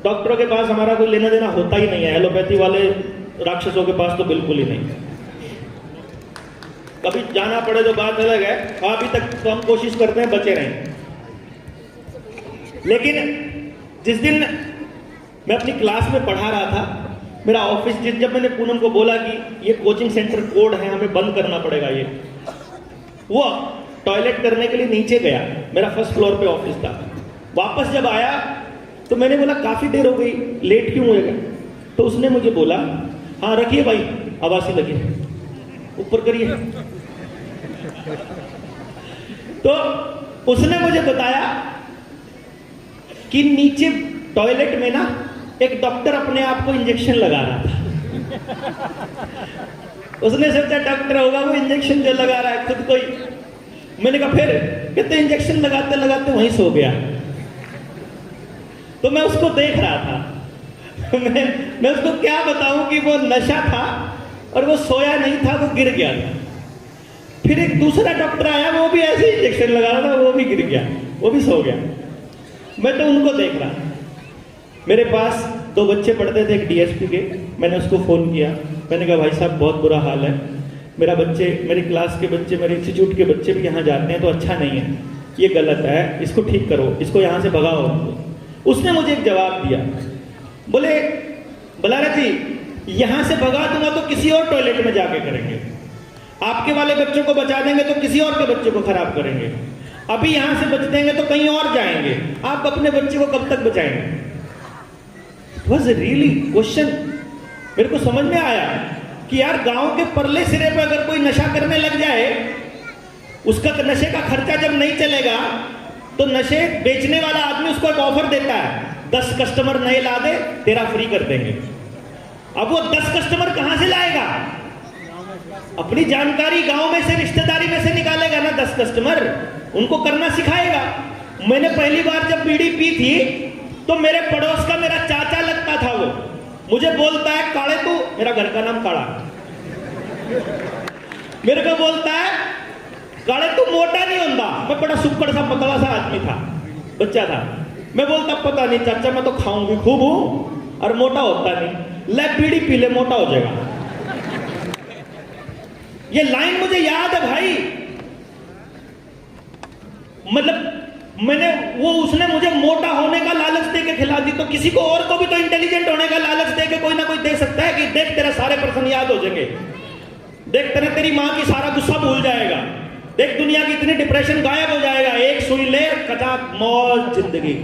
डॉक्टरों के पास हमारा कोई लेना देना होता ही नहीं है, एलोपैथी वाले राक्षसों के पास तो बिल्कुल ही नहीं। कभी जाना पड़े तो बात अलग है, अभी तक तो हम कोशिश करते हैं बचे रहें। लेकिन जिस दिन मैं अपनी क्लास में पढ़ा रहा था, मेरा ऑफिस, जब मैंने पूनम को बोला कि ये कोचिंग सेंटर कोड है, हमें बंद करना पड़ेगा ये, वो टॉयलेट करने के लिए नीचे गया, मेरा फर्स्ट फ्लोर पे ऑफिस था। वापस जब आया तो मैंने बोला काफी देर हो गई, लेट क्यों हुएगा? तो उसने मुझे बोला हाँ रखिए भाई, आवाज ही लगी, ऊपर करिए। तो उसने मुझे बताया कि नीचे टॉयलेट में ना एक डॉक्टर अपने आप को इंजेक्शन लगा रहा था। उसने सोचा डॉक्टर होगा वो इंजेक्शन जो लगा रहा है खुद को ही। मैंने कहा फिर? कहते इंजेक्शन लगाते लगाते वहीं सो गया। तो मैं उसको देख रहा था। मैं उसको क्या बताऊं कि वो नशा था और वो सोया नहीं था, वो गिर गया था। फिर एक दूसरा डॉक्टर आया, वो भी ऐसे इंजेक्शन लगा रहा था, वो भी गिर गया, वो भी सो गया। मैं तो उनको देख रहा। मेरे पास 2 बच्चे पढ़ते थे, एक डीएसपी के। मैंने उसको फोन किया, मैंने कहा भाई साहब बहुत बुरा हाल है, मेरा बच्चे, मेरी क्लास के बच्चे, मेरे इंस्टीट्यूट के बच्चे भी यहाँ जाते हैं तो अच्छा नहीं है, ये गलत है, इसको ठीक करो, इसको यहाँ से भगाओ। उसने मुझे एक जवाब दिया, बोले बलारा जी यहाँ से भगा दूंगा तो किसी और टॉयलेट में जाके करेंगे, आपके वाले बच्चों को बचा देंगे तो किसी और के बच्चे को खराब करेंगे, अभी यहाँ से बच देंगे तो कहीं और जाएंगे, आप अपने बच्चे को कब तक बचाएंगे? Was really question. मेरे को समझ में आया कि यार गांव के परले सिरे पे अगर कोई नशा करने लग जाए, उसका नशे का खर्चा जब नहीं चलेगा तो नशे बेचने वाला आदमी उसको एक ऑफर देता है, 10 कस्टमर नए ला दे, तेरा फ्री कर देंगे। अब वो 10 कस्टमर कहां से लाएगा? अपनी जानकारी गांव में से, रिश्तेदारी में से निकालेगा ना 10 कस्टमर, उनको करना सिखाएगा। मैंने पहली बार जब बीड़ी पी थी तो मेरे पड़ोस का मेरा चाचा लगता था, वो मुझे बोलता है काले तू, मेरा घर का नाम काड़ा, मेरे को बोलता है काले तू मोटा नहीं होता। मैं बड़ा सुक्कड़ सा पतला सा आदमी था, बच्चा था। मैं बोलता पता नहीं चाचा, मैं तो खाऊंगी खूब हूं और मोटा होता नहीं, ले बीड़ी पी ले मोटा हो जाएगा। ये लाइन मुझे याद है भाई। मतलब मैंने वो, उसने मुझे मोटा होने का लालच दे के खिला दी, तो किसी को और को भी तो इंटेलिजेंट होने का लालच दे के कोई ना कोई दे सकता है कि देख तेरा सारे प्रश्न याद हो जाएंगे, देख तेरी माँ की सारा गुस्सा भूल जाएगा, देख दुनिया की इतनी डिप्रेशन गायब हो जाएगा, एक सुई ले कचा मौज जिंदगी,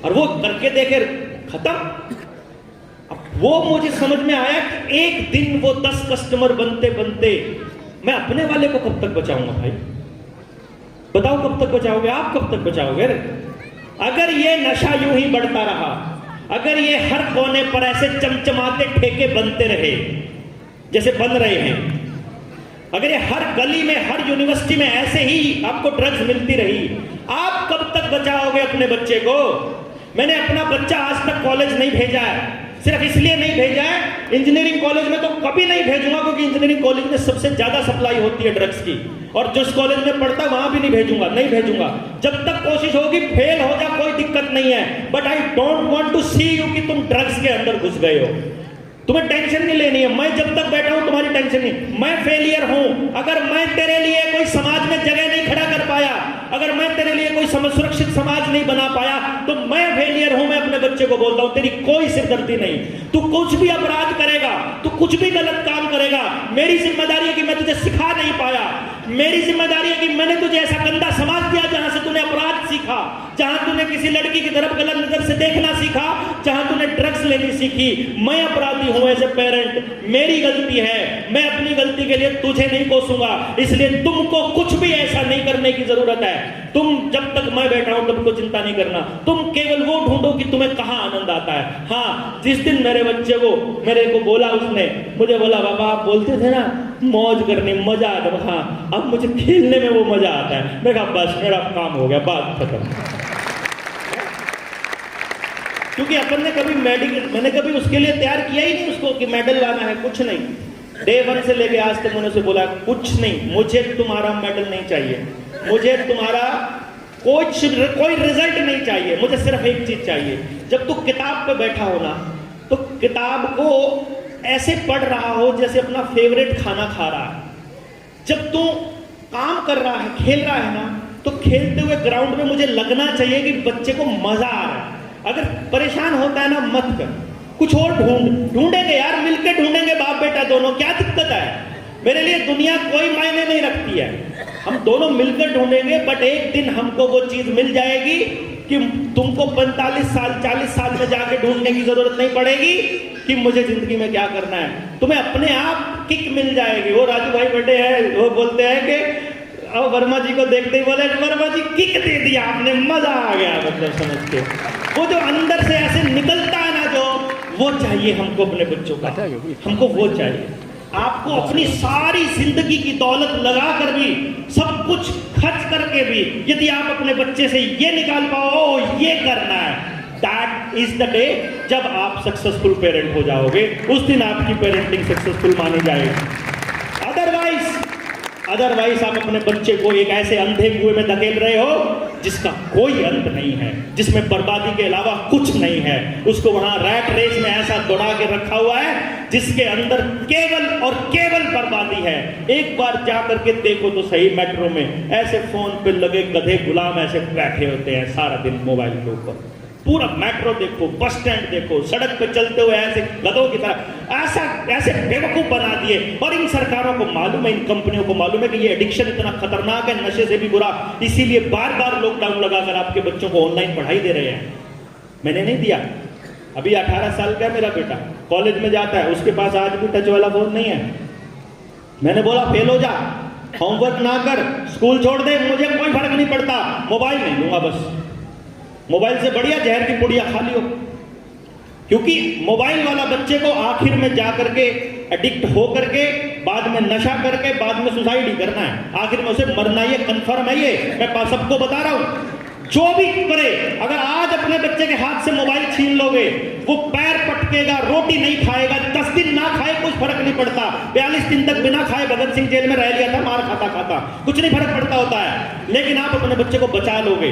और वो करके देखे खत्म। अब वो मुझे समझ में आया कि एक दिन वो 10 कस्टमर बनते बनते मैं अपने वाले को कब तक बचाऊंगा भाई? बताओ कब तक बचाओगे? आप कब तक बचाओगे? अगर ये नशा यूं ही बढ़ता रहा, अगर ये हर कोने पर ऐसे चमचमाते ठेके बनते रहे जैसे बन रहे हैं, अगर ये हर गली में, हर यूनिवर्सिटी में ऐसे ही आपको ड्रग्स मिलती रही, आप कब तक बचाओगे अपने बच्चे को? मैंने अपना बच्चा आज तक कॉलेज नहीं भेजा है, सिर्फ इसलिए नहीं भेजा है, इंजीनियरिंग कॉलेज में तो कभी नहीं भेजूंगा, क्योंकि इंजीनियरिंग कॉलेज में सबसे ज्यादा सप्लाई होती है ड्रग्स की, और जिस कॉलेज में पढ़ता वहां भी नहीं भेजूंगा। जब तक कोशिश होगी, फेल हो जा कोई दिक्कत नहीं है, but I don't want to see you कि तुम ड्रग्स के अंदर घुस गए हो। तुम्हें टेंशन नहीं लेनी है, मैं जब तक बैठा हूं तुम्हारी टेंशन नहीं। मैं फेलियर हूं, अगर मैं तेरे लिए कोई समाज में जगह नहीं खड़ा कर पाया, अगर मैं तेरे लिए कोई सुरक्षित समाज नहीं बना पाया, तो मैं फेलियर हूं। मैं अपने बच्चे को बोलता हूं, तेरी कोई सिरदर्दी नहीं, तू कुछ भी अपराध करेगा, तू कुछ भी गलत काम करेगा, मेरी जिम्मेदारी है कि मैं तुझे सिखा नहीं पाया, मेरी जिम्मेदारी है कि मैंने तुझे ऐसा गंदा समाज दिया जहां से तूने अपराध सीखा, जहां तूने किसी लड़की की तरफ गलत नजर से देखना सीखा, जहां तूने ड्रग्स लेनी सीखी। मैं अपराधी हूं एज ए पेरेंट, मेरी गलती है, मैं अपनी गलती के लिए तुझे नहीं कोसूंगा, इसलिए तुमको कुछ भी ऐसा नहीं करने की जरूरत है। तुम जब तक मैं बैठा हूं तब को चिंता नहीं करना, तुम केवल वो ढूंढो कि तुम्हें कहां आनंद आता है। हाँ, जिस दिन मेरे बच्चे को मेरे को बोला, उसने मुझे बोला, बाबा आप बोलते थे ना मौज करने मजा आता है, हाँ अब मुझे खेलने में वो मजा आता है। मैं कहा बस मेरा काम हो गया, बात खत्म। क्योंकि अपन ने कभी मैंने कभी उसके लिए तैयार किया ही नहीं उसको कि मेडल लाना है, कुछ नहीं। डे 1 से लेके आज तक मैंने उसे बोला कुछ नहीं, मुझे तुम्हारा मेडल नहीं चाहिए, मुझे तुम्हारा कोई रिजल्ट नहीं चाहिए, मुझे सिर्फ एक चीज चाहिए। जब तू किताब पे बैठा हो ना, तो किताब को ऐसे पढ़ रहा हो जैसे अपना फेवरेट खाना खा रहा है। जब तू काम कर रहा है, खेल रहा है ना, तो खेलते हुए ग्राउंड में मुझे लगना चाहिए कि बच्चे को मजा आ रहा है। अगर परेशान होता है ना, मत कर, कुछ और ढूंढेंगे यार, मिलकर ढूंढेंगे बाप बेटा दोनों, क्या दिक्कत है? मेरे लिए दुनिया कोई मायने नहीं रखती है, हम दोनों मिलकर ढूंढेंगे। बट एक दिन हमको वो चीज मिल जाएगी कि तुमको 45 साल 40 साल में जाके ढूंढने की जरूरत नहीं पड़ेगी कि मुझे जिंदगी में क्या करना है। तुम्हें अपने आप किक मिल जाएगी। वो राजू भाई बड़े हैं, वो बोलते हैं कि अब वर्मा जी को देखते ही बोले वर्मा जी किक दे दिया आपने, मजा आ गया, मतलब समझ के। वो जो अंदर से ऐसे निकलता है ना, जो वो चाहिए हमको अपने बच्चों का, हमको वो चाहिए। आपको अपनी सारी जिंदगी की दौलत लगा कर भी, सब कुछ खर्च करके भी, यदि आप अपने बच्चे से ये निकाल पाओ ये करना है, दैट इज द डे जब आप सक्सेसफुल पेरेंट हो जाओगे। उस दिन आपकी पेरेंटिंग सक्सेसफुल मानी जाएगी। अदरवाइज आप अपने बच्चे को एक ऐसे अंधे कुएं में धकेल रहे हो जिसका कोई अंत नहीं है, जिसमें बर्बादी के अलावा कुछ नहीं है। उसको वहां रैट रेस में ऐसा दौड़ा के रखा हुआ है जिसके अंदर केवल और केवल बर्बादी है। एक बार जा करके देखो तो सही, मेट्रो में ऐसे फोन पे लगे गधे गुलाम ऐसे बैठे होते हैं सारा दिन मोबाइल के ऊपर। पूरा मेट्रो देखो, बस स्टैंड देखो, सड़क पे चलते हुए ऐसे गधों की तरह ऐसे बेवकूफ बना दिए। और इन सरकारों को मालूम है, इन कंपनियों को मालूम है कि ये एडिक्शन इतना खतरनाक है, नशे से भी बुरा, इसीलिए बार बार लॉकडाउन लगाकर आपके बच्चों को ऑनलाइन पढ़ाई दे रहे हैं। मैंने नहीं दिया, अभी 18 साल का है मेरा बेटा, कॉलेज में जाता है, उसके पास आज भी टच वाला फोन नहीं है। मैंने बोला फेल हो जा, होमवर्क ना कर, स्कूल छोड़ दे, मुझे कोई फर्क नहीं पड़ता, मोबाइल नहीं दूंगा, बस मोबाइल से बढ़िया जहर की पुड़िया खा लियो। क्योंकि मोबाइल वाला बच्चे को आखिर में जा करके एडिक्ट हो करके, बाद में नशा करके, बाद में सुसाइड ही करना है, आखिर में उसे मरना, ये कंफर्म है। ये मैं सबको बता रहा हूं, जो भी करे, अगर आज अपने बच्चे के हाथ से मोबाइल छीन लोगे, वो पैर पटकेगा, रोटी नहीं खाएगा, 10 दिन ना खाए कुछ फर्क नहीं पड़ता। 42 दिन तक बिना खाए भगत सिंह जेल में रह लिया था, मार खाता खाता, कुछ नहीं फर्क पड़ता होता है। लेकिन आप अपने बच्चे को बचा लोगे,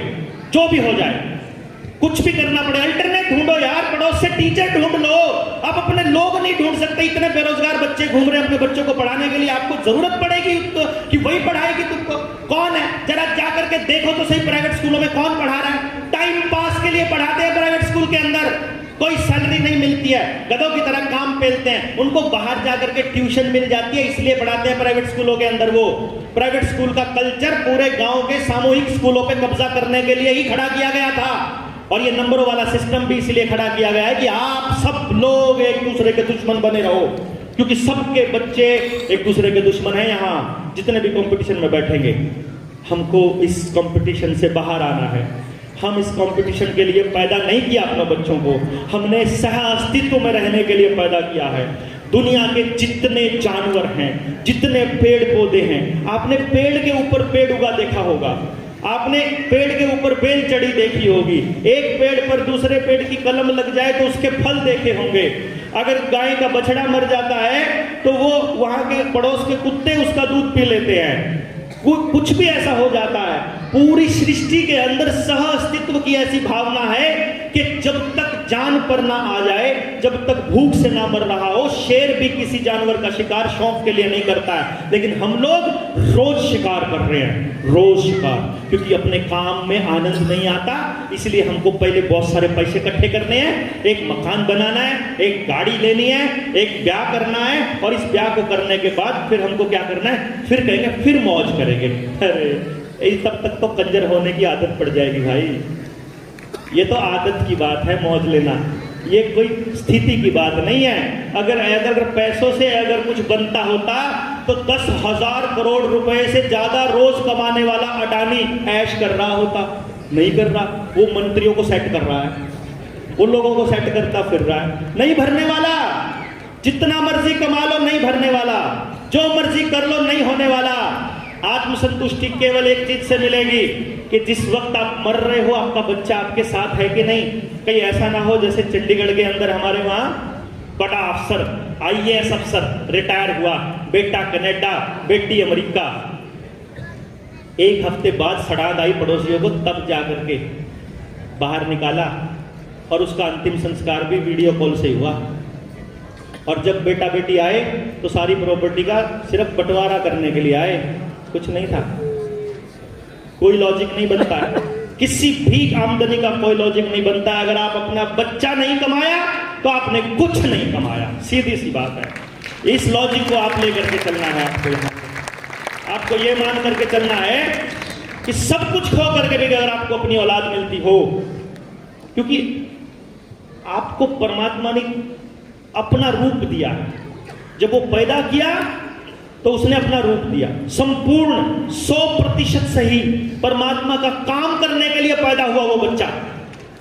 जो भी हो जाए, कुछ भी करना पड़े, अल्टरनेट ढूंढो यार, पड़ोस से टीचर ढूंढ लो। आप अपने लोग नहीं ढूंढ सकते, इतने बेरोजगार बच्चे घूम रहे हैं अपने बच्चों को पढ़ाने के लिए, आपको जरूरत पड़ेगी कि वही पढ़ाएगी तुमको। कौन है, जरा जा करके देखो तो सही, प्राइवेट स्कूलों में कौन पढ़ा रहा है? टाइम पास के लिए पढ़ाते हैं प्राइवेट स्कूल के अंदर, कोई सैलरी नहीं मिलती है, गधों की तरह काम पेलते हैं, उनको बाहर जाकर के ट्यूशन मिल जाती है, इसलिए पढ़ाते हैं प्राइवेट स्कूलों के अंदर। वो प्राइवेट स्कूल का कल्चर पूरे गांव के सामूहिक स्कूलों पे कब्जा करने के लिए ही खड़ा किया गया था। और ये नंबरों वाला सिस्टम भी इसलिए खड़ा किया गया है कि आप सब लोग एक दूसरे के दुश्मन बने रहो, क्योंकि सबके बच्चे एक दूसरे के दुश्मन हैं। यहाँ जितने भी कंपटीशन में बैठेंगे, हमको इस कंपटीशन से बाहर आना है, हम इस कंपटीशन के लिए पैदा नहीं किया अपने बच्चों को, हमने सह अस्तित्व में रहने के लिए पैदा किया है। दुनिया के जितने जानवर हैं, जितने पेड़ पौधे हैं, आपने पेड़ के ऊपर पेड़ उगा देखा होगा, आपने पेड़ के ऊपर बेल चढ़ी देखी होगी, एक पेड़ पर दूसरे पेड़ की कलम लग जाए तो उसके फल देखे होंगे। अगर गाय का बछड़ा मर जाता है तो वो वहां के पड़ोस के कुत्ते उसका दूध पी लेते हैं। कुछ भी ऐसा हो जाता है। पूरी सृष्टि के अंदर सह अस्तित्व की ऐसी भावना है कि जब तक जान पर ना आ जाए, जब तक भूख से ना मर रहा हो, शेर भी किसी जानवर का शिकार शौक के लिए नहीं करता है, लेकिन हम लोग रोज शिकार कर रहे हैं, रोज शिकार, क्योंकि अपने काम में आनंद नहीं आता। इसलिए हमको पहले बहुत सारे पैसे इकट्ठे करने हैं, एक मकान बनाना है, एक गाड़ी लेनी है, एक ब्याह करना है, और इस ब्याह को करने के बाद फिर हमको क्या करना है, फिर कहेंगे फिर मौज करेंगे। अरे तब तक तो कंजर होने की आदत पड़ जाएगी भाई। ये तो आदत की बात है मौज लेना, ये कोई स्थिति की बात नहीं है। अगर पैसों से अगर कुछ बनता होता तो 10,000 करोड़ रुपए से ज्यादा रोज कमाने वाला अडानी ऐश कर रहा होता, नहीं कर रहा। वो मंत्रियों को सेट कर रहा है, वो लोगों को सेट करता फिर रहा है। नहीं भरने वाला, जितना मर्जी कमा लो नहीं भरने वाला, जो मर्जी कर लो नहीं होने वाला। आत्मसंतुष्टि केवल एक चीज से मिलेगी कि जिस वक्त आप मर रहे हो आपका बच्चा आपके साथ है कि नहीं। कहीं ऐसा ना हो जैसे चंडीगढ़ के अंदर हमारे वहां बड़ा अफसर, IAS अफसर रिटायर हुआ, बेटा कनाडा, बेटी अमेरिका, एक हफ्ते बाद सड़ांध आई पड़ोसियों को, तब जाकर के बाहर निकाला और उसका अंतिम संस्कार भी वीडियो कॉल से हुआ। और जब बेटा बेटी आए तो सारी प्रॉपर्टी का सिर्फ बंटवारा करने के लिए आए, कुछ नहीं था। कोई लॉजिक नहीं बनता है, किसी भी आमदनी का कोई लॉजिक नहीं बनता। अगर आप अपना बच्चा नहीं कमाया तो आपने कुछ नहीं कमाया, सीधी सी बात है। इस लॉजिक को आप लेकर के चलना है। आपको ये मान करके चलना है कि सब कुछ खो करके भी अगर आपको अपनी औलाद मिलती हो, क्योंकि आपको परमात्मा ने अपना रूप दिया। जब वो पैदा किया तो उसने अपना रूप दिया, संपूर्ण 100% सही परमात्मा का काम करने के लिए पैदा हुआ वो बच्चा।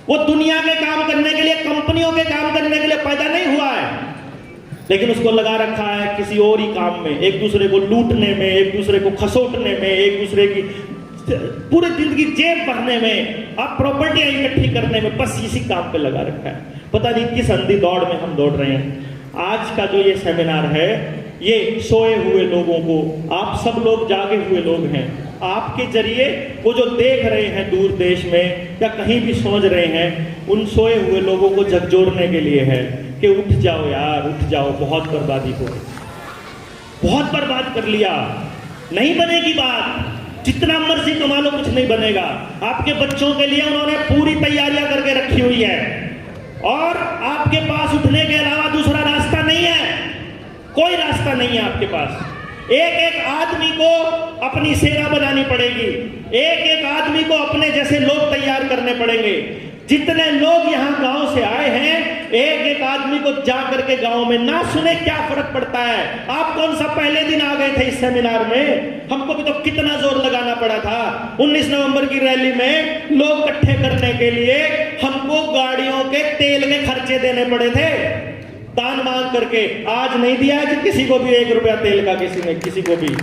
वो दुनिया के काम करने के लिए, कंपनियों के काम करने के लिए पैदा नहीं हुआ है, लेकिन उसको लगा रखा है किसी और ही काम में, एक दूसरे को लूटने में, एक दूसरे को खसोटने में, एक दूसरे की पूरी जिंदगी जेब भरने में, आप प्रॉपर्टियां इकट्ठी करने में, बस इसी काम पे लगा रखा है। पता नहीं किस अंधी दौड़ में हम दौड़ रहे हैं। आज का जो ये सेमिनार है, ये सोए हुए लोगों को, आप सब लोग जागे हुए लोग हैं, आपके जरिए वो जो देख रहे हैं दूर देश में या कहीं भी समझ रहे हैं, उन सोए हुए लोगों को झकझोरने के लिए है कि उठ जाओ यार, उठ जाओ। बहुत बर्बादी को बहुत बर्बाद कर लिया, नहीं बनेगी बात। जितना मर्जी कमा लो कुछ नहीं बनेगा। आपके बच्चों के लिए उन्होंने पूरी तैयारियां करके रखी हुई है और आपके पास उठने के अलावा दूसरा रास्ता नहीं है, कोई रास्ता नहीं है आपके पास। एक एक आदमी को अपनी सेना बनानी पड़ेगी, एक एक आदमी को अपने जैसे लोग तैयार करने पड़ेंगे। जितने लोग यहाँ गांव से आए हैं, एक एक आदमी को जा करके गांव में ना सुने क्या फर्क पड़ता है। आप कौन सा पहले दिन आ गए थे इस सेमिनार में, हमको भी तो कितना जोर लगाना पड़ा था। 19 नवंबर की रैली में लोग इकट्ठे करने के लिए हमको गाड़ियों के तेल के खर्चे देने पड़े थे, दान मांग करके। आज नहीं दिया है किसी को भी 1 रुपया तेल का, किसी ने किसी को भी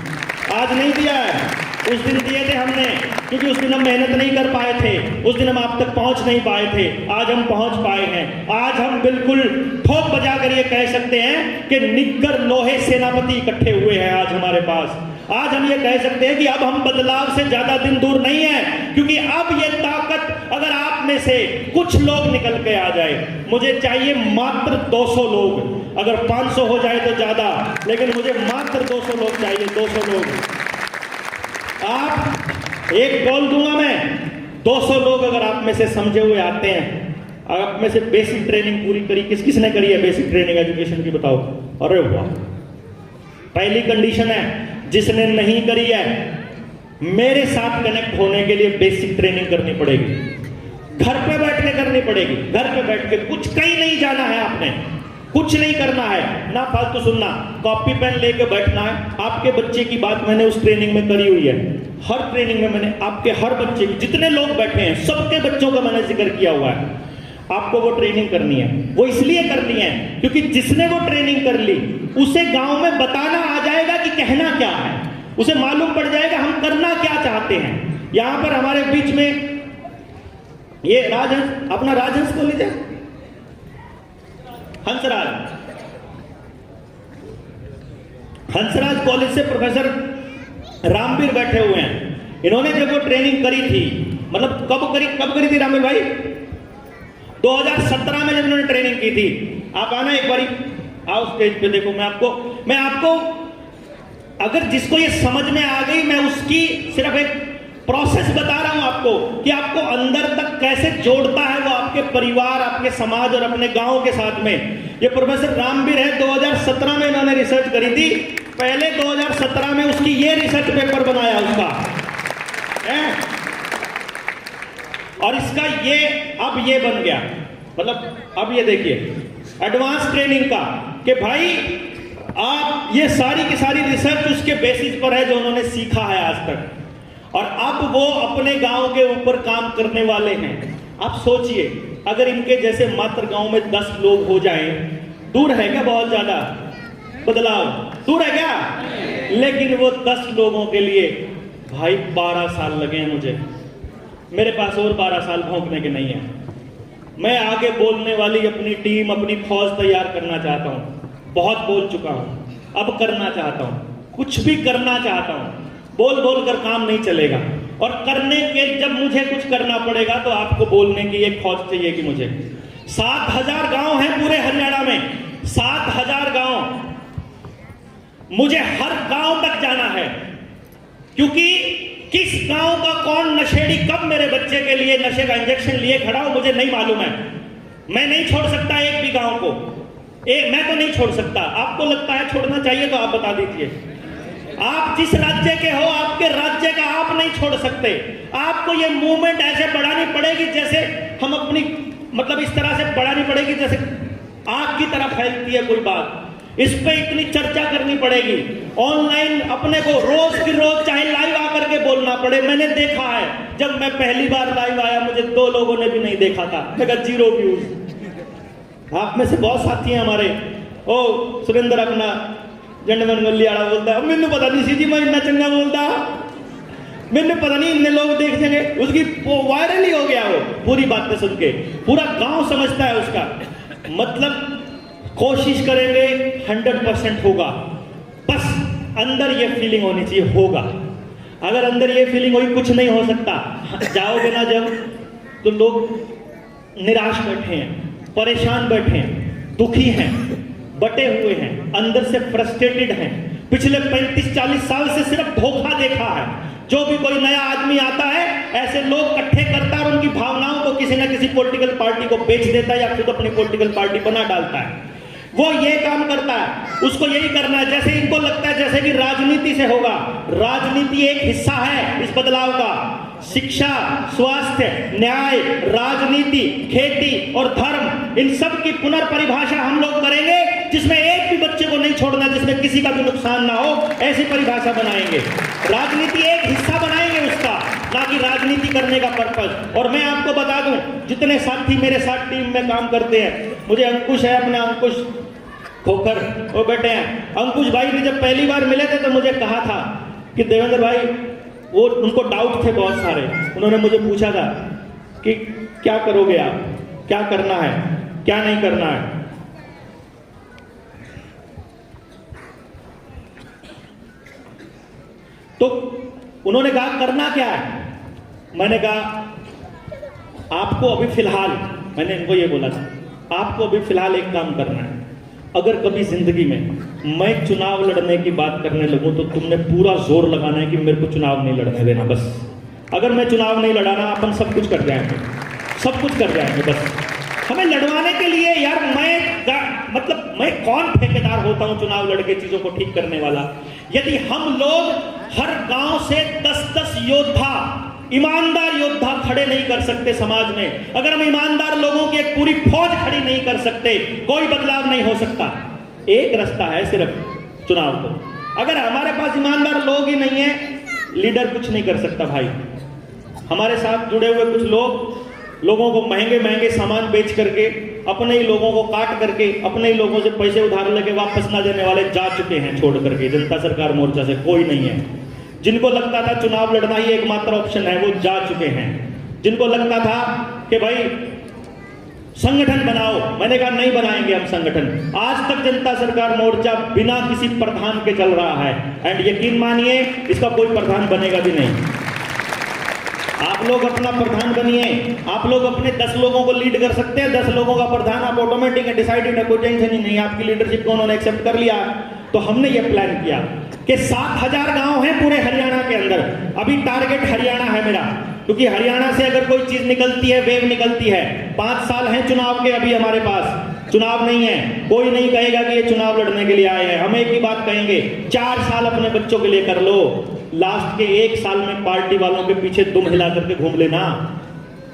आज नहीं दिया है। उस दिन दिए थे हमने, क्योंकि उस दिन हम मेहनत नहीं कर पाए थे, उस दिन हम आप तक पहुंच नहीं पाए थे। आज हम पहुंच पाए हैं। आज हम बिल्कुल ठोक बजा कर ये कह सकते हैं कि निग्गर लोहे सेनापति इकट्ठे हुए हैं आज हमारे पास। आज हम ये कह सकते हैं कि अब हम बदलाव से ज्यादा दिन दूर नहीं है, क्योंकि अब ये ताकत अगर आप में से कुछ लोग निकल के आ जाए, मुझे चाहिए मात्र 200 लोग। अगर 500 हो जाए तो ज्यादा, लेकिन मुझे मात्र 200 लोग चाहिए, 200 लोग। आप एक बोल दूंगा मैं, 200 लोग अगर आप में से समझे हुए आते हैं, आप में से बेसिक ट्रेनिंग पूरी करी, किसने करी है बेसिक ट्रेनिंग एजुकेशन की, बताओ। अरे वाह, पहली कंडीशन है, जिसने नहीं करी है मेरे साथ कनेक्ट होने के लिए बेसिक ट्रेनिंग करनी पड़ेगी, घर पे बैठ के करनी पड़ेगी। घर पे बैठ के, कुछ कहीं नहीं जाना है आपने, कुछ नहीं करना है, ना फालतू सुनना, कॉपी पेन लेके बैठना है। आपके बच्चे की बात मैंने उस ट्रेनिंग में करी हुई है। हर ट्रेनिंग में मैंने आपके हर बच्चे की, जितने लोग बैठे हैं सबके बच्चों का मैंने जिक्र किया हुआ है। आपको वो ट्रेनिंग करनी है, वो इसलिए करनी है क्योंकि जिसने वो ट्रेनिंग कर ली उसे गांव में बताना आ जाएगा कि कहना क्या है, उसे मालूम पड़ जाएगा हम करना क्या चाहते हैं। यहां पर हमारे बीच में ये राजहंस, अपना राजहंस को लीजिए, हंसराज कॉलेज से प्रोफेसर रामवीर बैठे हुए हैं। इन्होंने जब वो ट्रेनिंग करी थी, मतलब कब करी थी रामवीर भाई? 2017 में जब इन्होंने ट्रेनिंग की थी। आप आना एक बारी, आओ स्टेज पे, देखो मैं आपको अगर जिसको ये समझ में आ गई, मैं उसकी सिर्फ एक प्रोसेस बता रहा हूं आपको कि आपको अंदर तक कैसे जोड़ता है वो आपके परिवार, आपके समाज और अपने गांव के साथ में। ये प्रोफेसर रामवीर है, 2017 में इन्होंने रिसर्च करी थी। पहले 2017 में उसकी ये रिसर्च पेपर बनाया उसका है, और इसका ये बन गया, मतलब अब ये देखिए एडवांस ट्रेनिंग का कि भाई आप ये सारी की सारी रिसर्च उसके बेसिस पर है जो उन्होंने सीखा है आज तक, और अब वो अपने गांव के ऊपर काम करने वाले हैं। आप सोचिए अगर इनके जैसे मात्र गांव में 10 लोग हो जाएं, दूर है क्या बहुत ज्यादा बदलाव? दूर है क्या? लेकिन वो 10 लोगों के लिए भाई 12 साल लगे हैं मुझे, मेरे पास और 12 साल भौंकने के नहीं है। मैं आगे बोलने वाली अपनी टीम, अपनी फौज तैयार करना चाहता हूं। बहुत बोल चुका हूं, अब करना चाहता हूं, कुछ भी करना चाहता हूं। बोल बोल कर काम नहीं चलेगा, और करने के जब मुझे कुछ करना पड़ेगा तो आपको बोलने की एक फौज चाहिए कि मुझे 7000 गांव हैं पूरे हरियाणा में, 7000 गांव, मुझे हर गांव तक जाना है, क्योंकि किस गांव का कौन नशेड़ी कब मेरे बच्चे के लिए नशे का इंजेक्शन लिए खड़ा हो मुझे नहीं मालूम है। मैं नहीं छोड़ सकता एक भी गांव को, मैं तो नहीं छोड़ सकता। आपको लगता है छोड़ना चाहिए तो आप बता दीजिए। आप जिस राज्य के हो, आपके राज्य का आप नहीं छोड़ सकते। आपको ये मूवमेंट ऐसे बढ़ानी पड़ेगी जैसे हम अपनी, मतलब इस तरह से बढ़ानी पड़ेगी जैसे आग की तरह फैलती है कोई बात, इस पे इतनी चर्चा करनी पड़ेगी। ऑनलाइन अपने को रोज की रोज चाहे लाइव आकर के बोलना पड़े। मैंने देखा है जब मैं पहली बार लाइव आया, मुझे 2 लोगों ने भी नहीं देखा था, मैं कहा 0 व्यूज। आप में से बहुत साथी हैं हमारे, ओ सुरेंद्र अपना जंडमन गलियाड़ा बोलता है, मैंने पता नहीं सी जी मैं इतना चंगा बोलता, मैंने पता नहीं इतने लोग देख सके, उसकी वायरल ही हो गया वो पूरी बातें सुन के, पूरा गांव समझता है उसका। मतलब कोशिश करेंगे 100% होगा, बस अंदर ये फीलिंग होनी चाहिए होगा। अगर अंदर ये फीलिंग हुई कुछ नहीं हो सकता। जाओगे ना जब तो लोग निराश बैठे हैं, परेशान बैठे हैं, दुखी हैं, बटे हुए हैं, अंदर से फ्रस्ट्रेटेड हैं। पिछले 35-40 साल से सिर्फ धोखा देखा है। जो भी कोई नया आदमी आता है ऐसे लोग इकट्ठे करता है और उनकी भावनाओं को किसी न किसी पॉलिटिकल पार्टी को बेच देता है या खुद अपनी पॉलिटिकल पार्टी बना डालता है। वो ये काम करता है, उसको यही करना है। जैसे इनको लगता है जैसे कि राजनीति से होगा, राजनीति एक हिस्सा है इस बदलाव का। शिक्षा, स्वास्थ्य, न्याय, राजनीति, खेती और धर्म, इन सब की पुनर्परिभाषा हम लोग करेंगे, जिसमें एक भी बच्चे को नहीं छोड़ना, जिसमें किसी का भी नुकसान ना हो, ऐसी परिभाषा बनाएंगे। राजनीति एक हिस्सा बनाएंगे उसका, ना कि राजनीति करने का पर्पस। और मैं आपको बता दूं, जितने साथी मेरे साथ टीम में काम करते हैं, मुझे अंकुश है अपना, अंकुश खोखर वो बैठे हैं। अंकुश भाई भी जब पहली बार मिले थे तो मुझे कहा था कि देवेंद्र भाई, वो उनको डाउट थे बहुत सारे, उन्होंने मुझे पूछा था कि क्या करोगे आप, क्या करना है, क्या नहीं करना है। तो उन्होंने कहा करना क्या है। मैंने कहा आपको अभी फिलहाल, मैंने इनको ये बोला था, आपको अभी फिलहाल एक काम करना है। अगर कभी जिंदगी में मैं चुनाव लड़ने की बात करने लगूं तो तुमने पूरा जोर लगाना है कि मेरे को चुनाव नहीं लड़ने देना। बस अगर मैं चुनाव नहीं लड़ाना, अपन सब कुछ कर जाएंगे, सब कुछ कर जाएंगे। बस हमें लड़वाने के लिए यार मैं कौन ठेकेदार होता हूं चुनाव लड़के चीजों को ठीक करने वाला। यदि हम लोग हर गांव से 10-10 योद्धा, ईमानदार योद्धा खड़े नहीं कर सकते समाज में, अगर हम ईमानदार लोगों की एक पूरी फौज खड़ी नहीं कर सकते, कोई बदलाव नहीं हो सकता। एक रास्ता है सिर्फ चुनाव को। अगर हमारे पास ईमानदार लोग ही नहीं है, लीडर कुछ नहीं कर सकता भाई। हमारे साथ जुड़े हुए कुछ लोगों को महंगे महंगे सामान बेच करके, अपने ही लोगों को काट करके, अपने ही लोगों से पैसे उधार लेके वापस ना देने वाले जा चुके हैं छोड़ करके। जनता सरकार मोर्चा से कोई नहीं है। जिनको लगता था चुनाव लड़ना ही एकमात्र ऑप्शन है, वो जा चुके हैं। जिनको लगता था कि भाई संगठन बनाओ, मैंने कहा नहीं बनाएंगे हम संगठन। आज तक जनता सरकार मोर्चा बिना किसी प्रधान के चल रहा है, एंड यकीन मानिए इसका कोई प्रधान बनेगा भी नहीं। आप लोग अपना प्रधान बनिए, आप लोग अपने 10 लोगों को लीड कर सकते हैं। 10 लोगों का प्रधान आप ऑटोमेटिक डिसाइडेड है, कोई टेंशन ही नहीं। आपकी लीडरशिप को उन्होंने एक्सेप्ट कर लिया। तो हमने ये प्लान किया कि 7000 गांव हैं पूरे हरियाणा के अंदर। अभी टारगेट हरियाणा है मेरा, क्योंकि हरियाणा से अगर कोई चीज निकलती है, वेव निकलती है। 5 साल हैं चुनाव के, अभी हमारे पास चुनाव नहीं है। कोई नहीं कहेगा कि ये चुनाव लड़ने के लिए आए हैं। हम एक ही बात कहेंगे, 4 साल अपने बच्चों के लिए कर लो। लास्ट के 1 साल में पार्टी वालों के पीछे दुम हिला करके घूम लेना।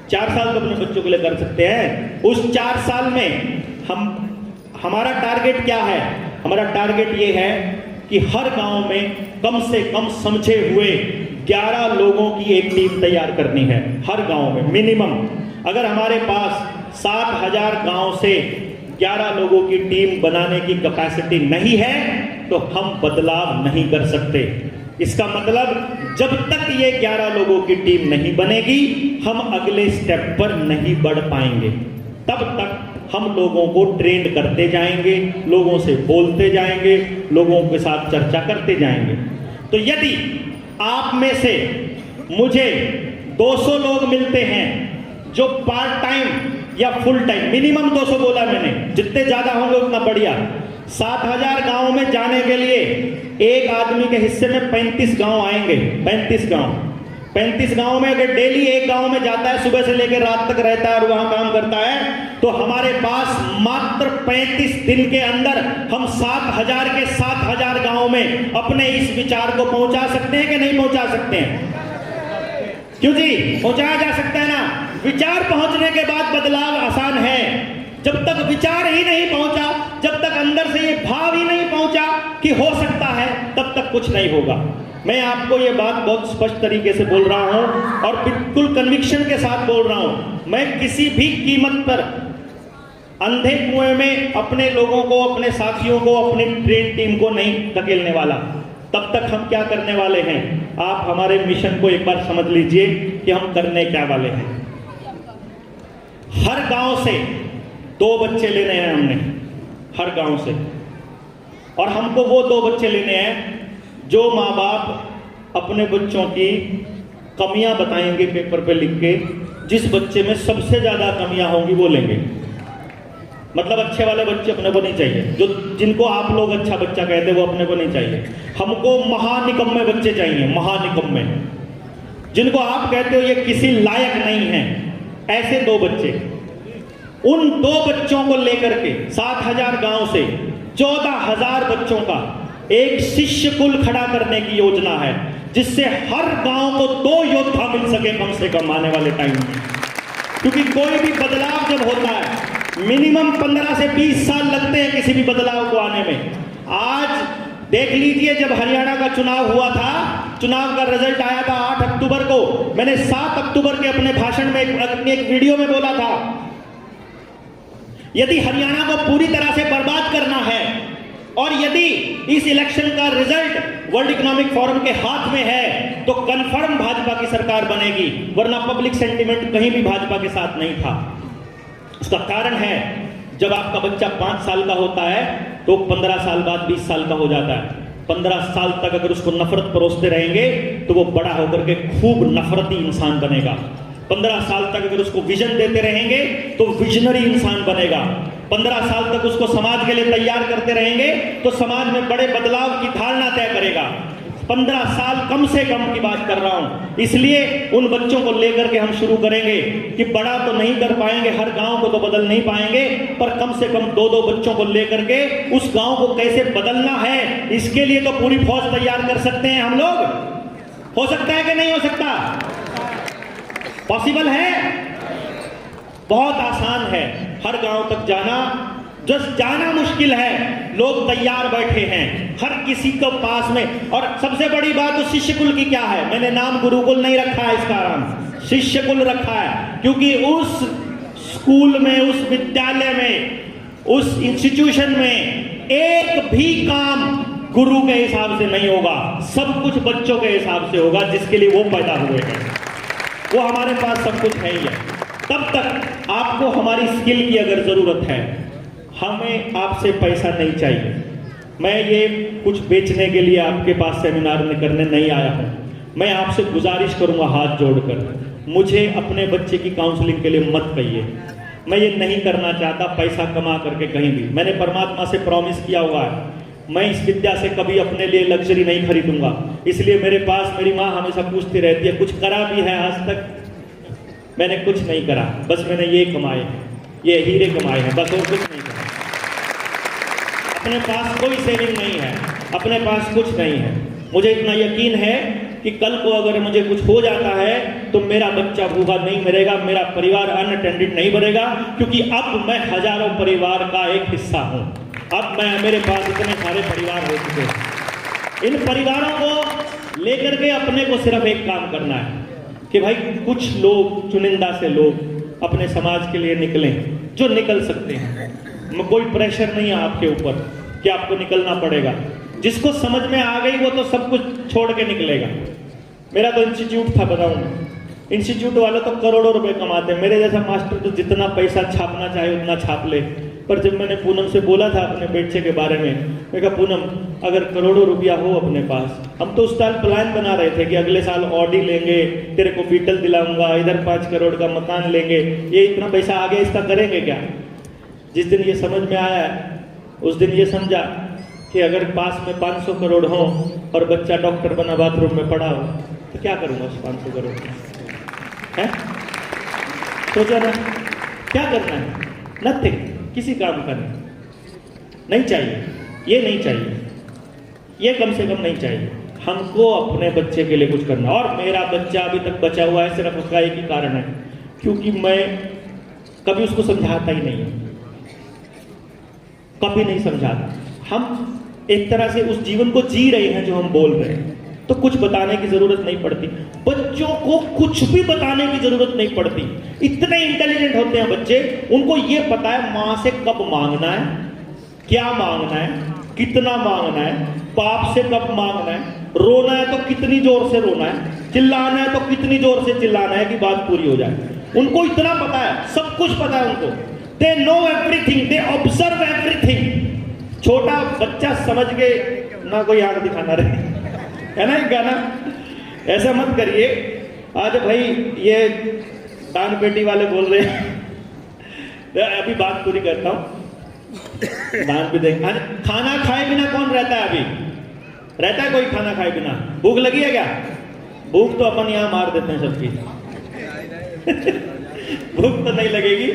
4 साल तो अपने बच्चों के लिए कर सकते हैं। उस 4 साल में हमारा टारगेट क्या है? हमारा टारगेट ये है कि हर गांव में कम से कम समझे हुए 11 लोगों की एक टीम तैयार करनी है। हर गांव में मिनिमम, अगर हमारे पास 7000 गांव से 11 लोगों की टीम बनाने की कैपेसिटी नहीं है तो हम बदलाव नहीं कर सकते। इसका मतलब जब तक ये 11 लोगों की टीम नहीं बनेगी, हम अगले स्टेप पर नहीं बढ़ पाएंगे। तब तक हम लोगों को ट्रेंड करते जाएंगे, लोगों से बोलते जाएंगे, लोगों के साथ चर्चा करते जाएंगे। तो यदि आप में से मुझे 200 लोग मिलते हैं जो पार्ट टाइम या फुल टाइम, मिनिमम 200 बोला मैंने, जितने ज्यादा होंगे उतना बढ़िया। 7000 गांव में जाने के लिए एक आदमी के हिस्से में 35 गांव आएंगे। 35 गांव में अगर डेली एक गांव में जाता है, सुबह से लेकर रात तक रहता है और वहां काम करता है, तो हमारे पास मात्र 35 दिन के अंदर हम 7000 के 7000 गांव में अपने इस विचार को पहुंचा सकते हैं कि नहीं पहुंचा सकते हैं? क्यों जी, पहुंचाया जा सकता है ना। विचार पहुंचने के बाद बदलाव आसान है। जब तक विचार ही नहीं पहुंचा, जब तक अंदर से ये भाव ही नहीं पहुंचा कि हो सकता है, तब तक कुछ नहीं होगा। मैं आपको ये बात बहुत स्पष्ट तरीके से बोल रहा हूं और बिल्कुल कन्विक्शन के साथ बोल रहा हूं। मैं किसी भी कीमत पर अंधे कुएं में अपने लोगों को, अपने साथियों को, अपनी ट्रेन टीम को नहीं धकेलने वाला। तब तक हम क्या करने वाले हैं, आप हमारे मिशन को एक बार समझ लीजिए कि हम करने क्या वाले हैं। हर गांव से 2 बच्चे लेने हैं हमने, हर गांव से। और हमको वो 2 बच्चे लेने हैं जो माँ बाप अपने बच्चों की कमियां बताएंगे पेपर पे लिख के। जिस बच्चे में सबसे ज्यादा कमियां होंगी वो लेंगे। मतलब अच्छे वाले बच्चे अपने को नहीं चाहिए, जो जिनको आप लोग अच्छा बच्चा कहते हैं वो अपने को नहीं चाहिए। हमको महानिकम्मे बच्चे चाहिए, महानिकम्मे, जिनको आप कहते हो ये किसी लायक नहीं है, ऐसे 2 बच्चे। उन 2 बच्चों को लेकर के 7000 गांव से 14000 बच्चों का एक शिष्य कुल खड़ा करने की योजना है, जिससे हर गांव को 2 योद्धा मिल सके कम से कम आने वाले टाइम में। क्योंकि कोई भी बदलाव जब होता है, मिनिमम 15 से 20 साल लगते हैं किसी भी बदलाव को आने में। आज देख लीजिए, जब हरियाणा का चुनाव हुआ था, चुनाव का रिजल्ट आया था 8 अक्टूबर को। मैंने 7 अक्टूबर के अपने भाषण में एक वीडियो में बोला था, यदि हरियाणा को पूरी तरह से बर्बाद करना है और यदि इस इलेक्शन का रिजल्ट वर्ल्ड इकोनॉमिक फोरम के हाथ में है तो कंफर्म भाजपा की सरकार बनेगी, वरना पब्लिक सेंटीमेंट कहीं भी भाजपा के साथ नहीं था। उसका कारण है, जब आपका बच्चा 5 साल का होता है तो 15 साल बाद 20 साल का हो जाता है। 15 साल तक अगर उसको नफरत परोसते रहेंगे तो वो बड़ा होकर के खूब नफरती इंसान बनेगा। 15 साल तक अगर उसको विजन देते रहेंगे तो विजनरी इंसान बनेगा। 15 साल तक उसको समाज के लिए तैयार करते रहेंगे तो समाज में बड़े बदलाव की धारणा तय करेगा। 15 साल कम से कम की बात कर रहा हूं, इसलिए उन बच्चों को लेकर के हम शुरू करेंगे कि बड़ा तो नहीं कर पाएंगे, हर गांव को तो बदल नहीं पाएंगे, पर कम से कम 2-2 बच्चों को लेकर के उस गांव को कैसे बदलना है, इसके लिए तो पूरी फौज तैयार कर सकते हैं हम लोग। हो सकता है कि नहीं हो सकता? पॉसिबल है, बहुत आसान है। हर गांव तक जाना, जो जाना मुश्किल है, लोग तैयार बैठे हैं हर किसी को पास में। और सबसे बड़ी बात तो शिष्यकुल की क्या है, मैंने नाम गुरुकुल नहीं रखा है, इसका नाम शिष्यकुल रखा है, क्योंकि उस स्कूल में, उस विद्यालय में, उस इंस्टीट्यूशन में एक भी काम गुरु के हिसाब से नहीं होगा, सब कुछ बच्चों के हिसाब से होगा जिसके लिए वो पैदा हुए हैं। वो हमारे पास सब कुछ है ही है। तब तक आपको हमारी स्किल की अगर जरूरत है, हमें आपसे पैसा नहीं चाहिए। मैं ये कुछ बेचने के लिए आपके पास सेमिनार में करने नहीं आया हूं। मैं आपसे गुजारिश करूंगा हाथ जोड़कर, मुझे अपने बच्चे की काउंसलिंग के लिए मत कहिए। मैं ये नहीं करना चाहता पैसा कमा करके कहीं भी। मैंने परमात्मा से प्रॉमिस किया हुआ है, मैं इस विद्या से कभी अपने लिए लग्जरी नहीं खरीदूंगा। इसलिए मेरे पास मेरी माँ हमेशा पूछती रहती है, कुछ करा भी है आज तक? मैंने कुछ नहीं करा, बस मैंने ये कमाए हैं, ये हीरे कमाए हैं, बस और कुछ नहीं करा। अपने पास कोई सेविंग नहीं है, अपने पास कुछ नहीं है। मुझे इतना यकीन है कि कल को अगर मुझे कुछ हो जाता है तो मेरा बच्चा भूखा नहीं मरेगा, मेरा परिवार अनअटेंडेड नहीं मरेगा, क्योंकि अब मैं हजारों परिवार का एक हिस्सा हूं। अब मेरे पास इतने सारे परिवार हो चुके हैं। इन परिवारों को लेकर के अपने को सिर्फ एक काम करना है कि भाई कुछ लोग, चुनिंदा से लोग अपने समाज के लिए निकलें, जो निकल सकते हैं। कोई प्रेशर नहीं है आपके ऊपर कि आपको निकलना पड़ेगा। जिसको समझ में आ गई वो तो सब कुछ छोड़ के निकलेगा। मेरा तो इंस्टीट्यूट था, बताऊं, इंस्टीट्यूट वाले तो करोड़ों रुपए कमाते हैं। मेरे जैसा मास्टर तो जितना पैसा छापना चाहे उतना छाप ले। पर जब मैंने पूनम से बोला था अपने बेटे के बारे में, मैं कहा पूनम अगर करोड़ों रुपया हो अपने पास, हम तो उस साल प्लान बना रहे थे कि अगले साल ऑडी लेंगे, तेरे को बीटल दिलाऊंगा, इधर 5 करोड़ का मकान लेंगे, ये इतना पैसा आ गया, इसका करेंगे क्या? जिस दिन ये समझ में आया उस दिन ये समझा कि अगर पास में 500 करोड़ हो और बच्चा डॉक्टर बना बाथरूम में पड़ा हो तो क्या करूंगा उस 500 करोड़ है? सोचा ना, क्या करना है? नथिंग, किसी काम का नहीं चाहिए, ये नहीं चाहिए, ये कम से कम नहीं चाहिए। हमको अपने बच्चे के लिए कुछ करना। और मेरा बच्चा अभी तक बचा हुआ है सिर्फ उसका एक ही कारण है, क्योंकि मैं कभी उसको समझाता ही नहीं, कभी नहीं समझाता। हम एक तरह से उस जीवन को जी रहे हैं जो हम बोल रहे हैं, तो कुछ बताने की जरूरत नहीं पड़ती। बच्चों को कुछ भी बताने की जरूरत नहीं पड़ती, इतने इंटेलिजेंट होते हैं बच्चे। उनको ये पता है मां से कब मांगना है, क्या मांगना है, कितना मांगना है, बाप से कब मांगना है, रोना है तो कितनी जोर से रोना है, चिल्लाना है तो कितनी जोर से चिल्लाना है कि बात पूरी हो जाए। उनको इतना पता है, सब कुछ पता है उनको। They know everything, they observe everything. छोटा बच्चा समझ के ना कोई आंख दिखाना रहे, है ना एक गाना, ऐसा मत करिए। आज भाई ये दान पेटी वाले बोल रहे हैं, अभी बात पूरी करता हूं। दान भी देंगे। खाना खाए बिना कौन रहता है? अभी रहता है कोई खाना खाए बिना? भूख लगी है क्या? भूख तो अपन यहां मार देते हैं सबकी। भूख तो नहीं लगेगी,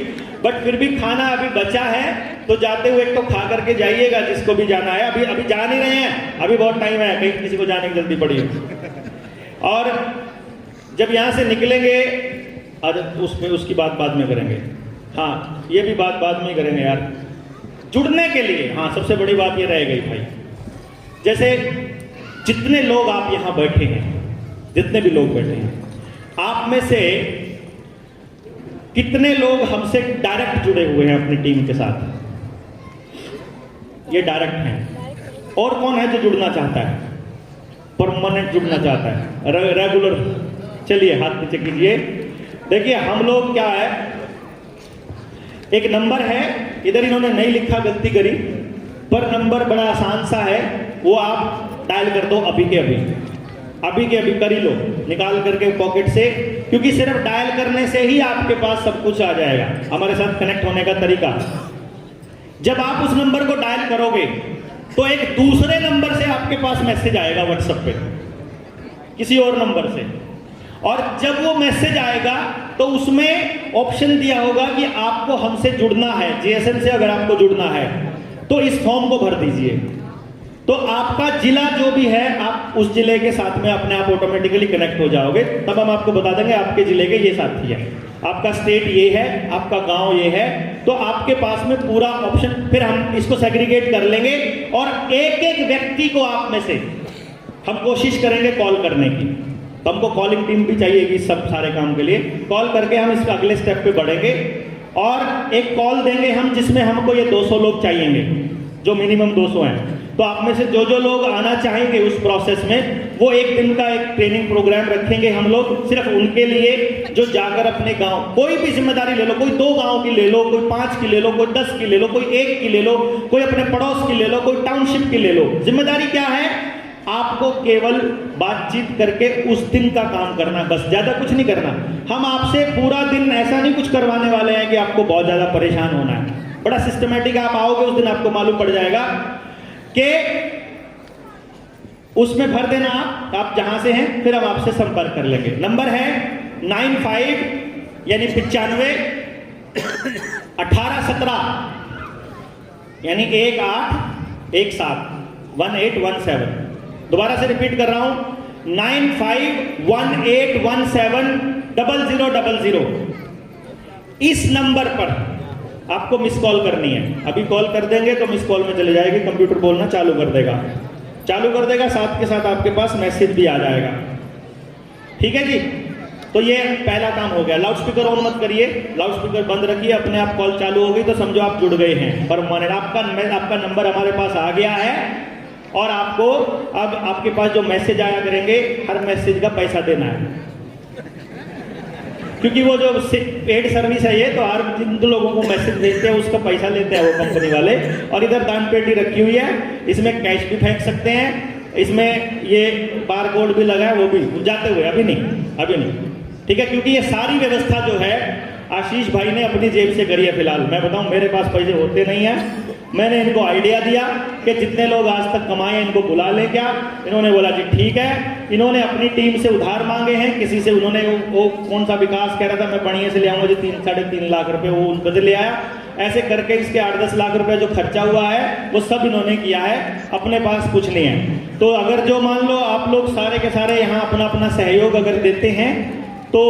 बट फिर भी खाना अभी बचा है तो जाते हुए एक तो खा करके जाइएगा, जिसको भी जाना है। अभी जा नहीं रहे हैं, अभी बहुत टाइम है, कहीं किसी को जाने की जल्दी पड़ी है। और जब यहां से निकलेंगे, उसमें उसकी बात बाद में करेंगे। हाँ, ये भी बात बाद में ही करेंगे यार, जुड़ने के लिए। हाँ, सबसे बड़ी बात ये रह गई भाई, जैसे जितने लोग आप यहां बैठे हैं, जितने भी लोग बैठे हैं, आप में से कितने लोग हमसे डायरेक्ट जुड़े हुए हैं अपनी टीम के साथ? ये डायरेक्ट हैं। और कौन है जो जुड़ना चाहता है, परमानेंट जुड़ना चाहता है, रेगुलर? चलिए हाथ नीचे कीजिए। देखिए हम लोग क्या है, एक नंबर है, इधर इन्होंने नहीं लिखा, गलती करी, पर नंबर बड़ा आसान सा है, वो आप डायल कर दो अभी के अभी, अभी के अभी कर ही लो, निकाल करके पॉकेट से, क्योंकि सिर्फ डायल करने से ही आपके पास सब कुछ आ जाएगा। हमारे साथ कनेक्ट होने का तरीका, जब आप उस नंबर को डायल करोगे तो एक दूसरे नंबर से आपके पास मैसेज आएगा व्हाट्सएप पे, किसी और नंबर से, और जब वो मैसेज आएगा तो उसमें ऑप्शन दिया होगा कि आपको हमसे जुड़ना है, जीएसएम से अगर आपको जुड़ना है तो इस फॉर्म को भर दीजिए। तो आपका जिला जो भी है, आप उस जिले के साथ में अपने आप ऑटोमेटिकली कनेक्ट हो जाओगे। तब हम आपको बता देंगे आपके जिले के ये साथी है। आपका स्टेट ये है, आपका गांव ये है, तो आपके पास में पूरा ऑप्शन, फिर हम इसको सेग्रीगेट कर लेंगे और एक एक व्यक्ति को आप में से हम कोशिश करेंगे कॉल करने की। तो हमको कॉलिंग टीम भी चाहिएगी सब सारे काम के लिए। कॉल करके हम इसका अगले स्टेप पे बढ़ेंगे और एक कॉल देंगे हम जिसमें हमको ये 200 लोग चाहिएंगे, जो मिनिमम 200 हैं। तो आप में से जो जो लोग आना चाहेंगे उस प्रोसेस में, वो एक दिन का एक ट्रेनिंग प्रोग्राम रखेंगे हम लोग सिर्फ उनके लिए, जो जाकर अपने गांव, कोई भी जिम्मेदारी ले लो, कोई 2 गांव की ले लो, कोई 5 की ले लो, कोई 10 की ले लो, कोई 1 की ले लो, कोई अपने पड़ोस की ले लो, कोई टाउनशिप की ले लो। जिम्मेदारी क्या है? आपको केवल बातचीत करके उस दिन का काम करना, बस, ज्यादा कुछ नहीं करना। हम आपसे पूरा दिन ऐसा नहीं कुछ करवाने वाले हैं कि आपको बहुत ज्यादा परेशान होना है। बड़ा सिस्टमेटिक, आप आओगे उस दिन आपको मालूम पड़ जाएगा कि उसमें भर देना आप जहां से हैं, फिर हम आपसे संपर्क कर लेंगे। नंबर है 95 यानी 95 1817 यानी 1817 दोबारा से रिपीट कर रहा हूं 9518170000। इस नंबर पर आपको मिस कॉल करनी है। अभी कॉल कर देंगे तो मिस कॉल में चले जाएगी, कंप्यूटर बोलना चालू कर देगा, साथ के साथ आपके पास मैसेज भी आ जाएगा। ठीक है जी, तो ये पहला काम हो गया। लाउडस्पीकर ऑन मत करिए, लाउडस्पीकर बंद रखिए, अपने आप कॉल चालू होगी तो समझो आप जुड़ गए हैं परमानेंट। आपका नंबर हमारे पास आ गया है और आपको अब आपके पास जो मैसेज आया करेंगे, हर मैसेज का पैसा देना है, क्योंकि वो जो पेड सर्विस है ये, तो हर जिन लोगों को मैसेज भेजते हैं उसका पैसा लेते हैं वो कंपनी वाले। और इधर दान पेटी रखी हुई है, इसमें कैश भी फेंक सकते हैं, इसमें ये बार कोड भी लगा है, वो भी जाते हुए अभी नहीं। ठीक है, क्योंकि ये सारी व्यवस्था जो है आशीष भाई ने अपनी जेब से करी है। फिलहाल मैं बताऊं, मेरे पास पैसे होते नहीं हैं। मैंने इनको आइडिया दिया कि जितने लोग आज तक कमाए हैं इनको बुला ले क्या। इन्होंने बोला कि ठीक है। इन्होंने अपनी टीम से उधार मांगे हैं, किसी से उन्होंने वो कौन सा विकास कह रहा था मैं बढ़िया से ले आऊंगा जी 3-3.5 लाख रुपए, वो उनको से ले आया। ऐसे करके इसके 8-10 लाख रुपए जो खर्चा हुआ है वो सब इन्होंने किया है, अपने पास कुछ नहीं है। तो अगर जो मान लो आप लोग सारे के सारे यहाँ अपना अपना सहयोग अगर देते हैं तो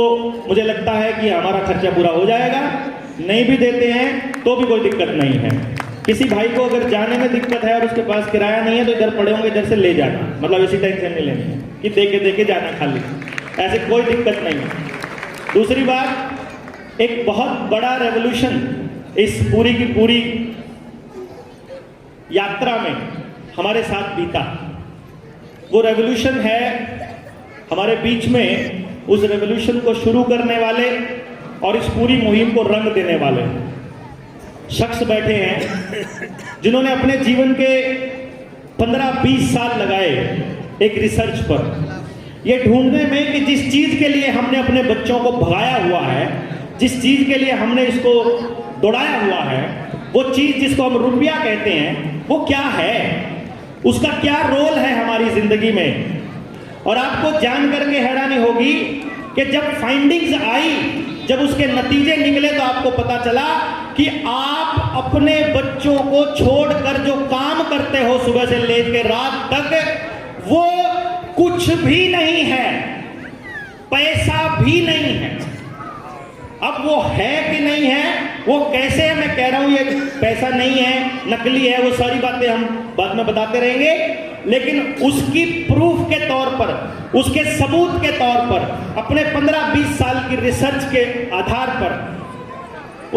मुझे लगता है कि हमारा खर्चा पूरा हो जाएगा। नहीं भी देते हैं तो भी कोई दिक्कत नहीं है। किसी भाई को अगर जाने में दिक्कत है और उसके पास किराया नहीं है तो इधर पड़े होंगे, इधर से ले जाना, मतलब ऐसी टेंशन नहीं लेनी कि देके जाना खाली, ऐसे कोई दिक्कत नहीं है। दूसरी बात, एक बहुत बड़ा रेवोल्यूशन इस पूरी की पूरी यात्रा में हमारे साथ बीता। वो रेवोल्यूशन है हमारे बीच में, उस रेवोल्यूशन को शुरू करने वाले और इस पूरी मुहिम को रंग देने वाले शख्स बैठे हैं जिन्होंने अपने जीवन के 15-20 साल लगाए एक रिसर्च पर, ये ढूंढने में कि जिस चीज के लिए हमने अपने बच्चों को भगाया हुआ है, जिस चीज के लिए हमने इसको दौड़ाया हुआ है, वो चीज जिसको हम रुपया कहते हैं, वो क्या है, उसका क्या रोल है हमारी जिंदगी में। और आपको जान करके हैरानी होगी कि जब फाइंडिंग्स आई, जब उसके नतीजे निकले, तो आपको पता चला कि आप अपने बच्चों को छोड़कर जो काम करते हो सुबह से लेकर रात तक, वो कुछ भी नहीं है, पैसा भी नहीं है। अब वो है कि नहीं है, वो कैसे है, मैं कह रहा हूं ये पैसा नहीं है, नकली है, वो सारी बातें हम बाद में बताते रहेंगे। लेकिन उसकी प्रूफ के तौर पर, उसके सबूत के तौर पर, अपने 15-20 साल की रिसर्च के आधार पर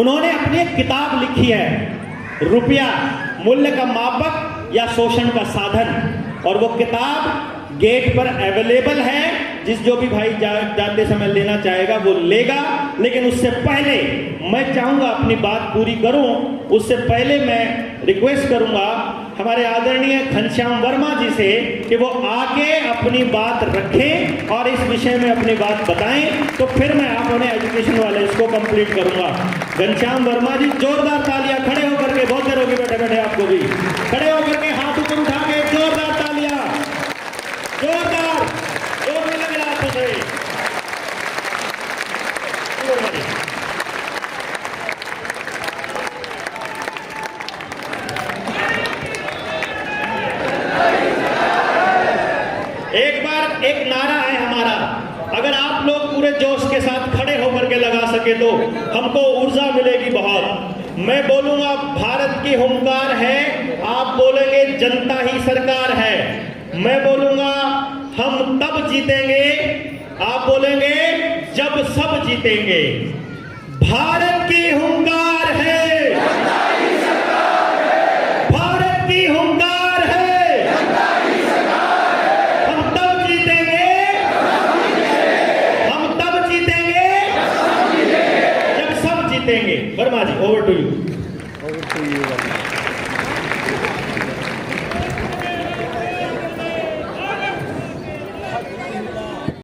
उन्होंने अपनी एक किताब लिखी है, रुपया मूल्य का मापक या शोषण का साधन। और वो किताब गेट पर अवेलेबल है, जो भी भाई जाते समय लेना चाहेगा वो लेगा। लेकिन उससे पहले मैं चाहूंगा अपनी बात पूरी करूं, उससे पहले मैं रिक्वेस्ट करूंगा हमारे आदरणीय घनश्याम वर्मा जी से कि वो आके अपनी बात रखें और इस विषय में अपनी बात बताएं, तो फिर मैं आपने एजुकेशन वाले इसको कंप्लीट करूंगा। घनश्याम वर्मा जी, जोरदार तालियां, खड़े होकर के, बहुत देर होगी बैठे बैठे आपको भी, खड़े होकर के हाथ ऊपर उठा के जोरदार तालियां, जोरदार, जोर में लगे हाथों से। एक बार एक नारा है हमारा, अगर आप लोग पूरे जोश के साथ खड़े होकर के लगा सके सके तो हमको ऊर्जा मिलेगी बहुत। मैं बोलूंगा भारत की हुंकार है, आप बोलेंगे जनता ही सरकार है। मैं बोलूंगा हम तब जीतेंगे, आप बोलेंगे जब सब जीतेंगे। भारत की हुंकार है, भारत की हुंकार है, हम तब जीतेंगे, हम तब जीतेंगे जब सब जीतेंगे। वर्मा जी, ओवर टू यू।